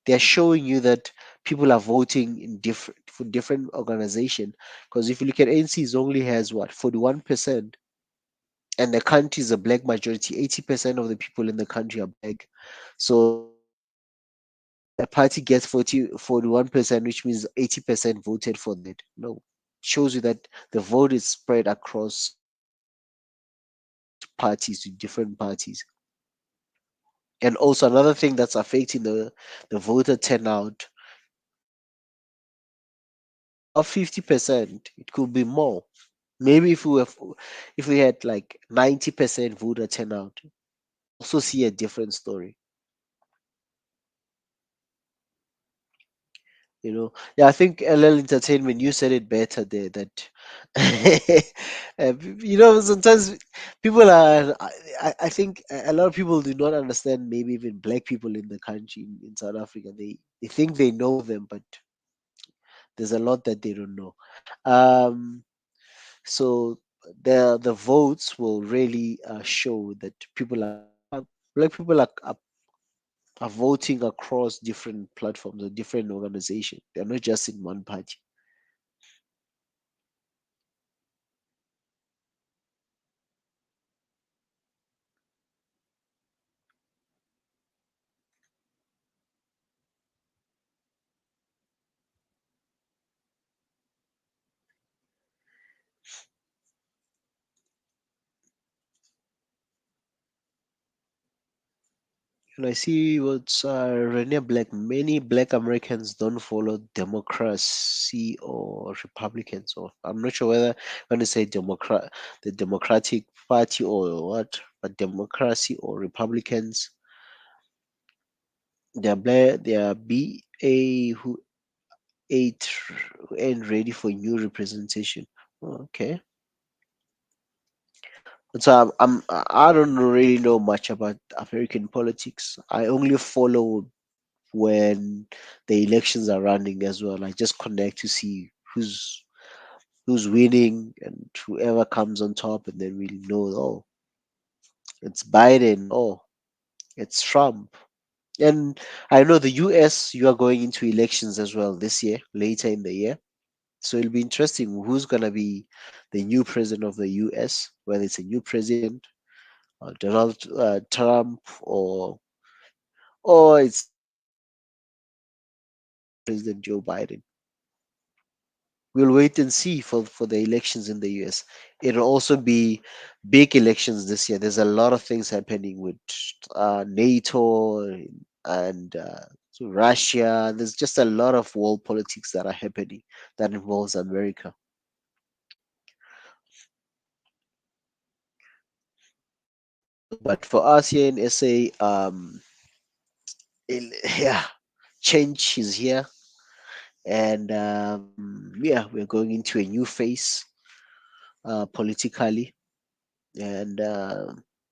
they're showing you that people are voting in different for different organization. Because if you look at ANC, it only has what 41%, and the country is a black majority. 80% of the people in the country are black. So a party gets 41%, which means 80% voted for that. No, shows you that the vote is spread across parties to different parties. And also another thing that's affecting the voter turnout, about 50%. It could be more. Maybe if we had like 90% voter turnout, also see a different story. Yeah, I think LL Entertainment, you said it better there, that sometimes people are, I think a lot of people do not understand, maybe even black people in the country, in South Africa, they think they know them, but there's a lot that they don't know. um so the votes will really show that black people are voting across different platforms or different organizations. They're not just in one party. And I see what's Rene Black. Many Black Americans don't follow democracy or Republicans, or I'm not sure whether when to say the Democratic Party or what, but democracy or Republicans. They are BA who ain't ready for new representation. Okay, so I don't really know much about American politics. I only follow when the elections are running as well. I just connect to see who's winning and whoever comes on top, and then we'll know. Oh, it's Biden. Oh, it's Trump. And I know the U.S. You are going into elections as well this year, later in the year. So it'll be interesting who's gonna be the new president of the U.S. Whether it's a new president, Donald Trump, or it's President Joe Biden. We'll wait and see for the elections in the US. It'll also be big elections this year. There's a lot of things happening with NATO and so Russia. There's just a lot of world politics that are happening that involves America. But for us here in SA, yeah, change is here, and yeah, we're going into a new phase politically, and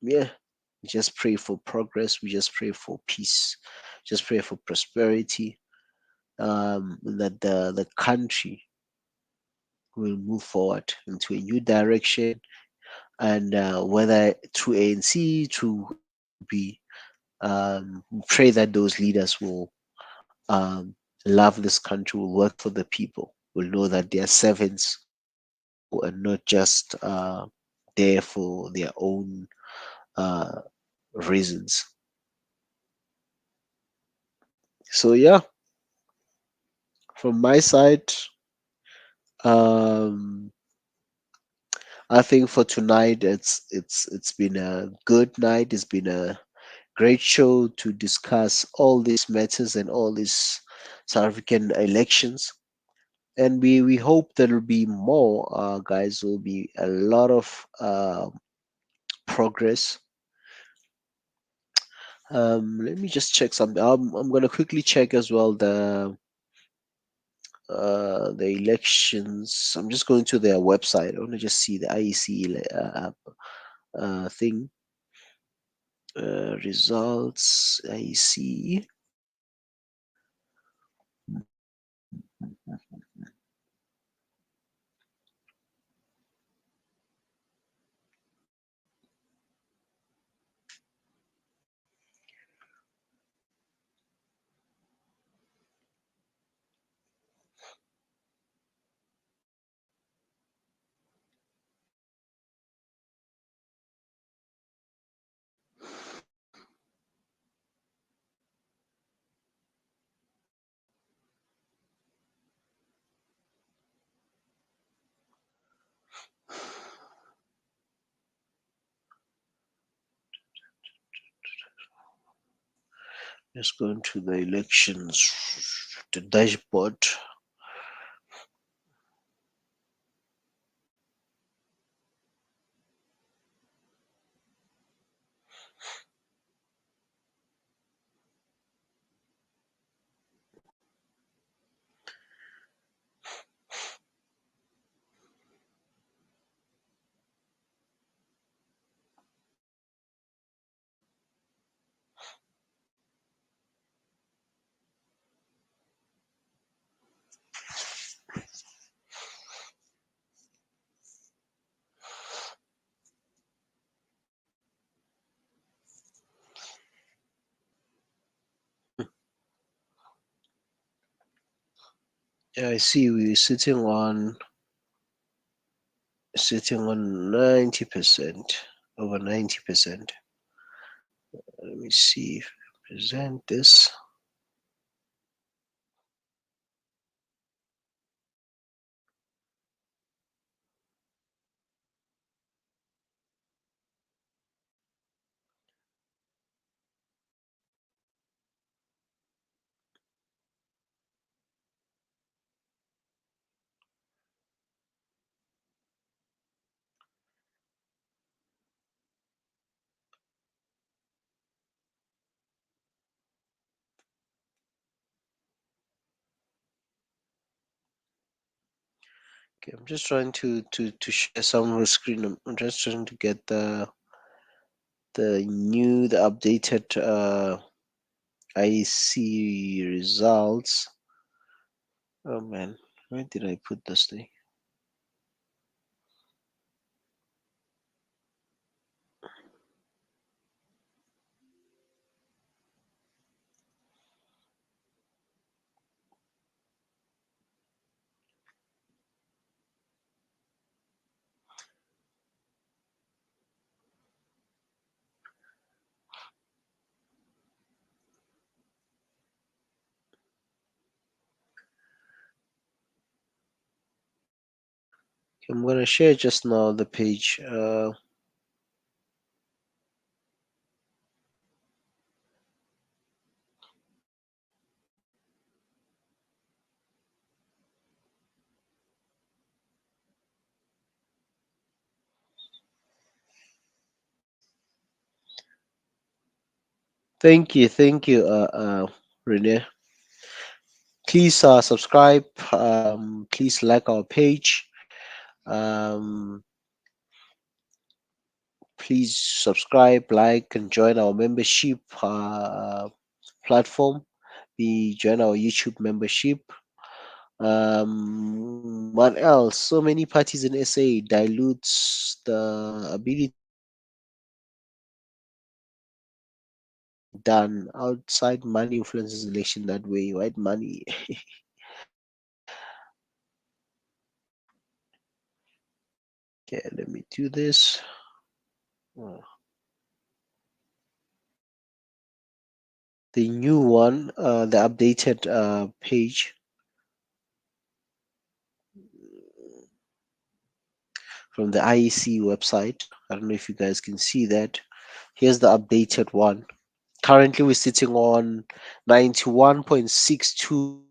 yeah, we just pray for progress. We just pray for peace. Just pray for prosperity. That the country will move forward into a new direction, and whether through ANC, through be, we pray that those leaders will um, love this country, will work for the people, will know that they are servants and not just there for their own uh, reasons. So yeah, from my side, um, I think for tonight it's been a good night. It's been a great show to discuss all these matters and all these South African elections. And we hope there'll be more, guys. There'll be a lot of progress. Let me just check something. I'm gonna quickly check as well the elections. I'm just going to their website. I want to just see the IEC thing. Results IEC. Let's go into the elections. The dashboard. Yeah, I see we're sitting on 90%, over 90%. Let me see if I present this. Okay, I'm just trying to share some of the screen. I'm just trying to get the updated IC results. Oh man, where did I put this thing? I'm gonna share just now the page. Thank you, Renee. Please subscribe. Please like our page. Um, please subscribe, like, and join our membership platform. We join our YouTube membership. What else? So many parties in SA dilutes the ability done outside money influences election that way. White money. Okay, let me do this. Uh, The new one, the updated page from the IEC website. I don't know if you guys can see that. Here's the updated one. Currently, we're sitting on 91.62,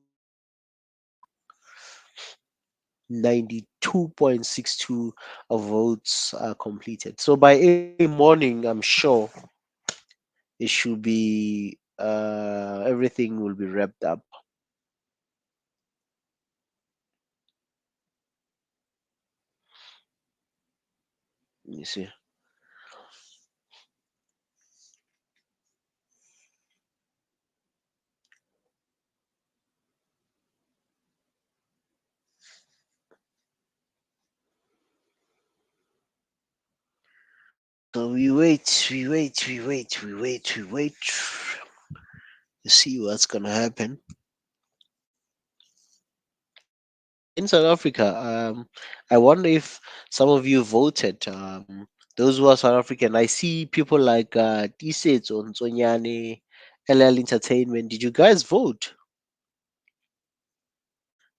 92.62 of votes completed. So by early morning, I'm sure it should be everything will be wrapped up. You see. So we wait, we wait, we wait, we wait, we wait to see what's gonna happen. In South Africa, I wonder if some of you voted. Those who are South African, I see people like T-Sets on Sonyane, LL Entertainment. Did you guys vote?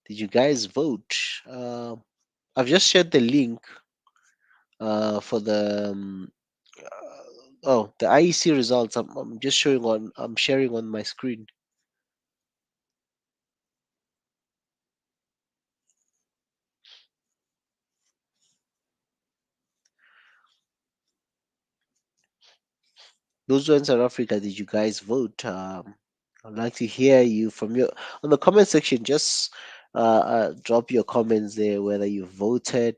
Did you guys vote? I've just shared the link for the the IEC results. I'm just showing on. I'm sharing on my screen. Those who are in South Africa, did you guys vote? I'd like to hear you from your on the comment section. Just drop your comments there, whether you voted,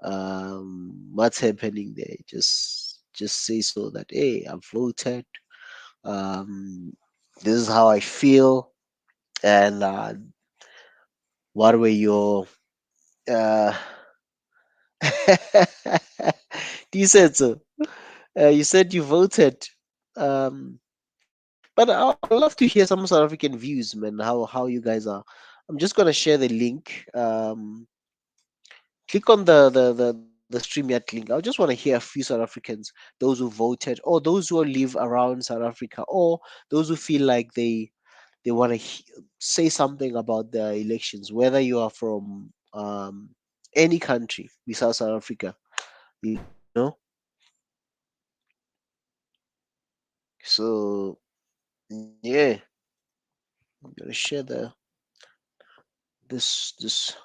what's happening there. Just say so that hey, I voted. Um, this is how I feel, and what were your uh, you said so. You said you voted. Um, but I'd love to hear some South African views, man. How you guys are I'm just gonna share the link. Click on the StreamYard link. I just want to hear a few South Africans, those who voted, or those who live around South Africa, or those who feel like they want to say something about the elections, whether you are from any country besides South Africa, you know. So yeah, I'm gonna share this.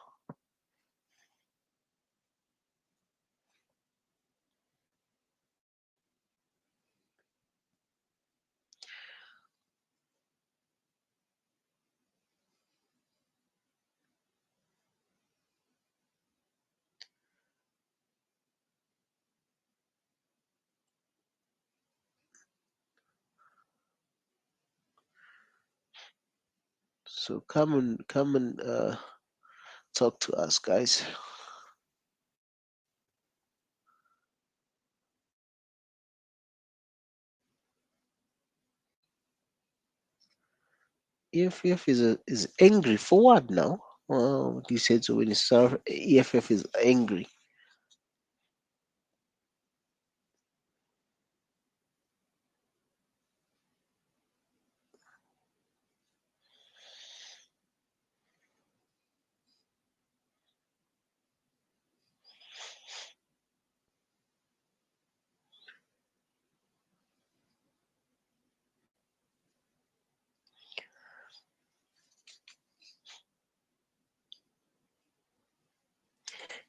So come and talk to us, guys. EFF is angry for what now? You said so when it's EFF is angry.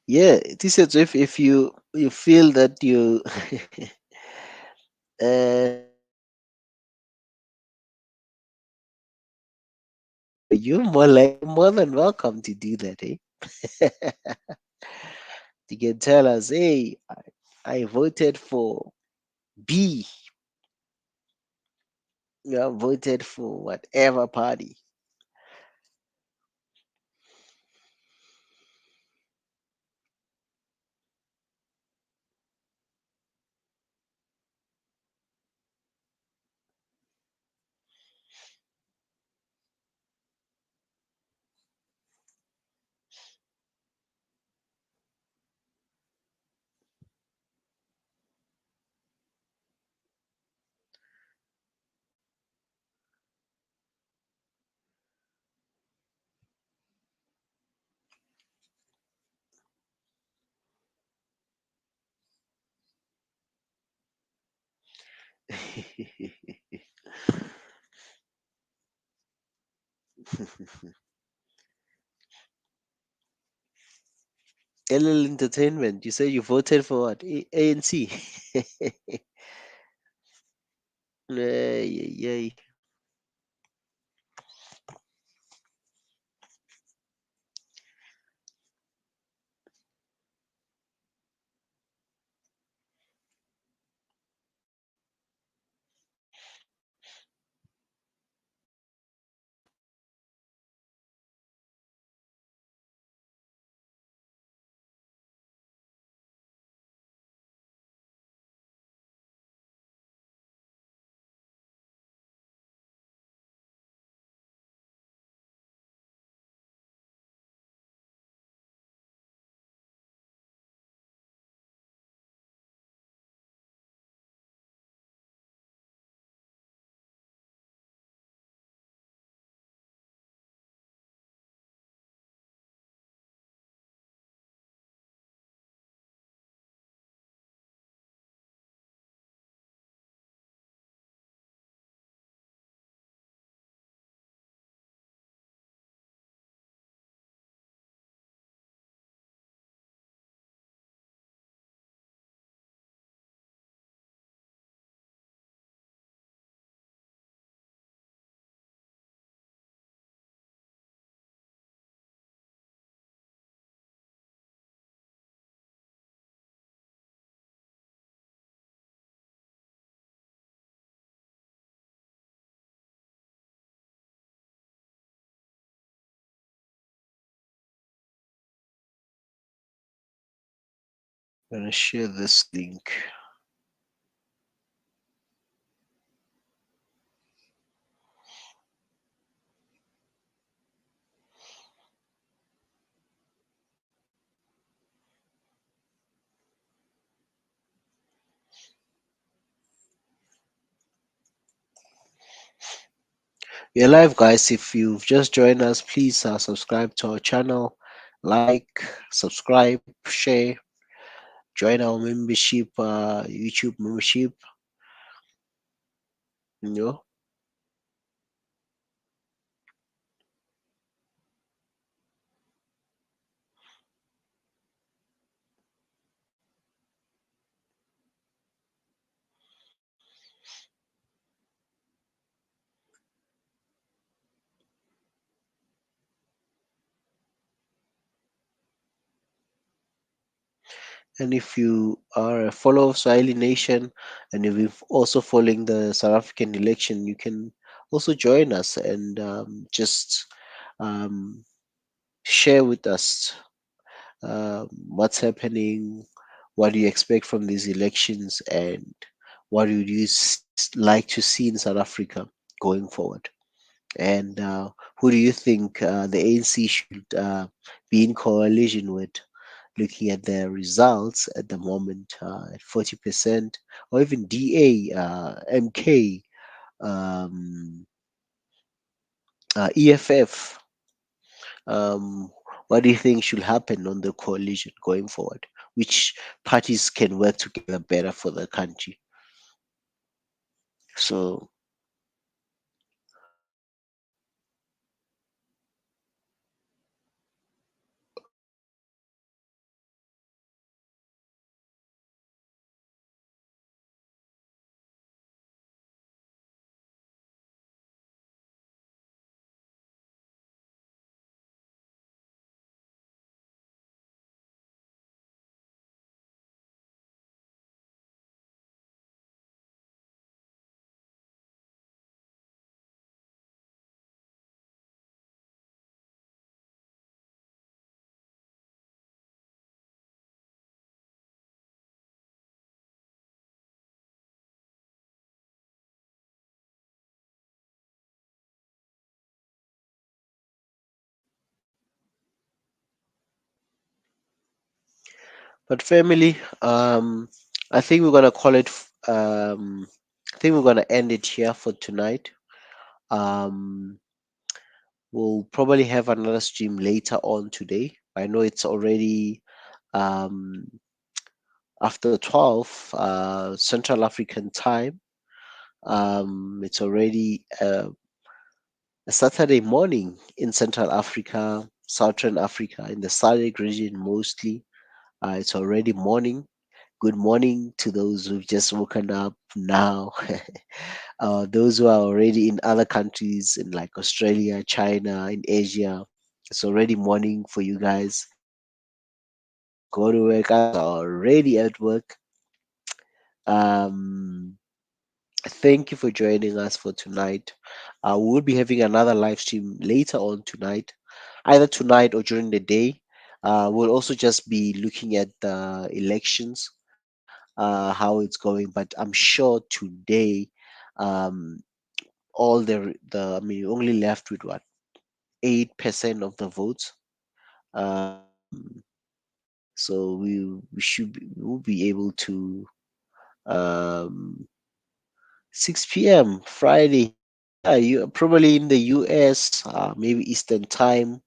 Yeah, this is if you feel that you you're more than welcome to do that, eh? You can tell us, hey, I voted for B. You have voted for whatever party. LL Entertainment. You say you voted for what? ANC. Ay, ay, ay. I'm gonna share this link. We're live, guys. If you've just joined us, please subscribe to our channel, like, subscribe, share, join our membership, YouTube membership. You know, and if you are a follower of Swahili Nation, and if you're also following the South African election, you can also join us and just um, share with us what's happening, what do you expect from these elections, and what would you like to see in South Africa going forward? And who do you think the ANC should be in coalition with? Looking at their results at the moment, at 40%, or even DA, MK, um, EFF. Um, what do you think should happen on the coalition going forward? Which parties can work together better for the country? So, but family, I think we're gonna call it. I think we're gonna end it here for tonight. Um, we'll probably have another stream later on today. I know it's already um, after 12 Central African time. It's already a Saturday morning in Central Africa, Southern Africa, in the SADC region mostly. It's already morning. Good morning to those who've just woken up now. Those who are already in other countries in like Australia, China, in Asia. It's already morning for you guys. Some of us have to go to work. Others are already at work. Um, Thank you for joining us for tonight. We will be having another live stream later on tonight, either tonight or during the day. We'll also just be looking at the elections, how it's going. But I'm sure today, um, all I mean, we only left with what, 8% of the votes. Um, so we'll be able to um 6 p.m. Friday. Yeah, you probably in the US, maybe Eastern time,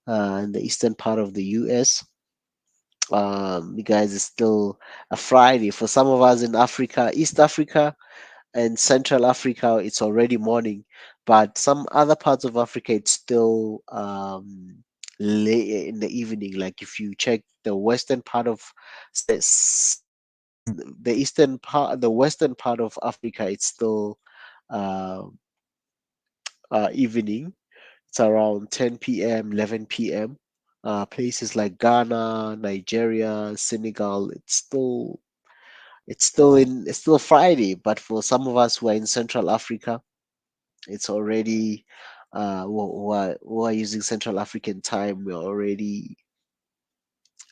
in the eastern part of the US. You guys, it's still a Friday. For some of us in Africa, East Africa and Central Africa, it's already morning. But some other parts of Africa, it's still late in the evening. Like if you check the western part of the eastern part, the western part of Africa, it's still uh, evening. It's around 10 p.m., 11 p.m. Places like Ghana, Nigeria, Senegal, it's still Friday. But for some of us who are in Central Africa, it's already who are using Central African time. We're already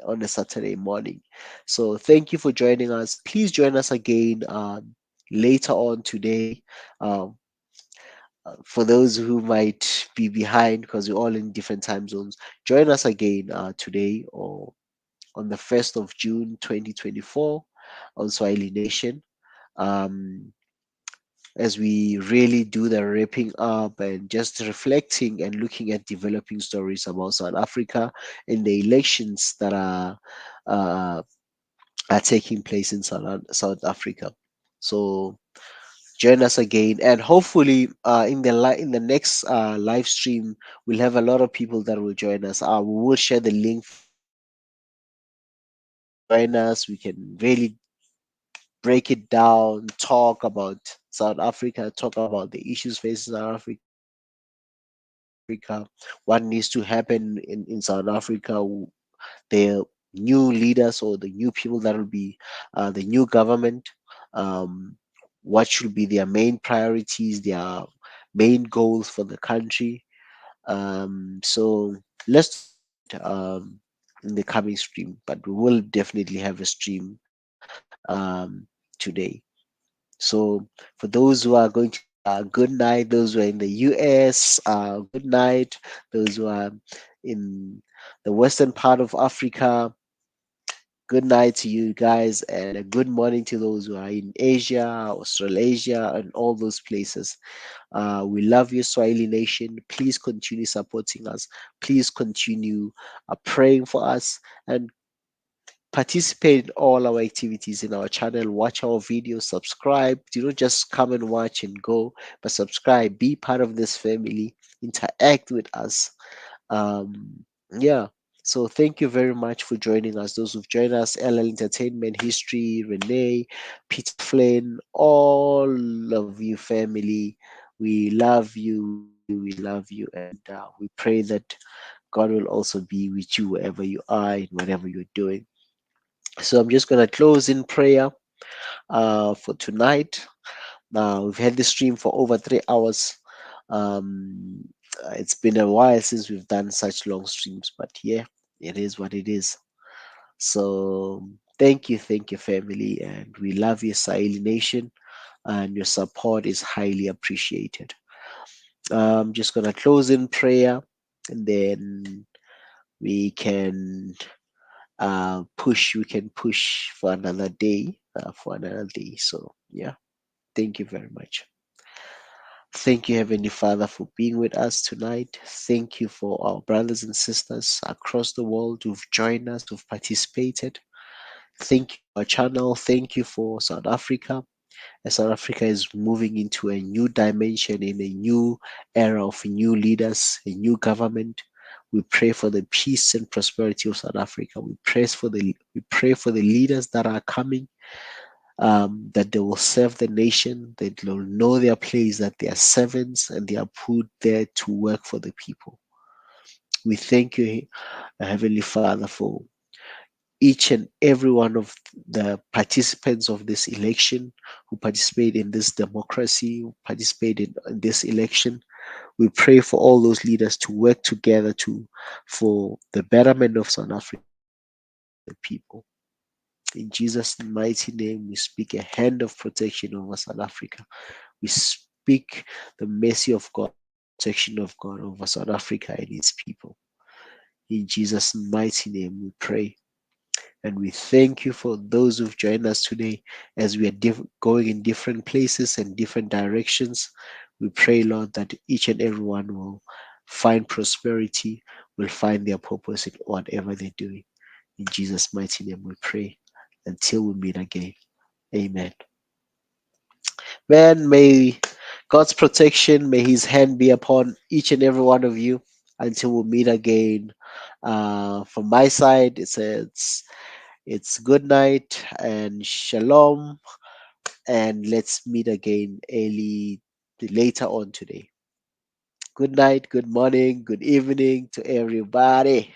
on a Saturday morning. So thank you for joining us. Please join us again later on today. Um, for those who might be behind because we're all in different time zones, join us again today or on the 1st of June 2024 on Swahili Nation. Um, as we really do the wrapping up and just reflecting and looking at developing stories about South Africa and the elections that uh, are taking place in South Africa. So join us again, and hopefully in the next live stream we'll have a lot of people that will join us. We will share the link for you to join us. We can really break it down, talk about South Africa, talk about the issues facing South Africa, what needs to happen in South Africa, the new leaders or the new people that will be the new government. Um, what should be their main priorities, their main goals for the country. So let's talk about it in the coming stream, but we will definitely have a stream today. So for those who are going to sleep, good night. Those who are in the US, good night. Those who are in the western part of Africa, good night to you guys, and a good morning to those who are in Asia, Australasia, and all those places. We love you, Swahili Nation. Please continue supporting us. Please continue praying for us and participate in all our activities in our channel. Watch our videos, subscribe. Do not just come and watch and go, but subscribe. Be part of this family. Interact with us. Yeah. So thank you very much for joining us. Those who've joined us, LL Entertainment, History, Renee, Peter Flynn, all of you family. We love you, we love you, we love you. And we pray that God will also be with you wherever you are and whatever you're doing. So I'm just going to close in prayer for tonight. Now, we've had this stream for over 3 hours. Um, it's been a while since we've done such long streams, but yeah, it is what it is. So thank you, family, and we love you, Saheli Nation, and your support is highly appreciated. I'm just gonna close in prayer, and then we can we can push for another day, So yeah, thank you very much. Thank you, Heavenly Father, for being with us tonight. Thank you for our brothers and sisters across the world who've joined us, who've participated. Thank you for our channel. Thank you for South Africa, as South Africa is moving into a new dimension, in a new era of new leaders, a new government. We pray for the peace and prosperity of South Africa. We pray for the leaders that are coming, that they will serve the nation, that they'll know their place, that they are servants and they are put there to work for the people. We thank you, Heavenly Father, for each and every one of the participants of this election who participate in this democracy, who participate in this election. We pray for all those leaders to work together for the betterment of South Africa, the people. In Jesus' mighty name, we speak a hand of protection over South Africa. We speak the mercy of God, protection of God over South Africa and its people. In Jesus' mighty name, we pray. And we thank you for those who've joined us today as we are going in different places and different directions. We pray, Lord, that each and everyone will find prosperity, will find their purpose in whatever they're doing. In Jesus' mighty name we pray. Until we meet again. Amen. Man, may God's protection, may his hand be upon each and every one of you until we meet again. From my side, it's good night and shalom, and let's meet again later on today. Good night, good morning, good evening to everybody.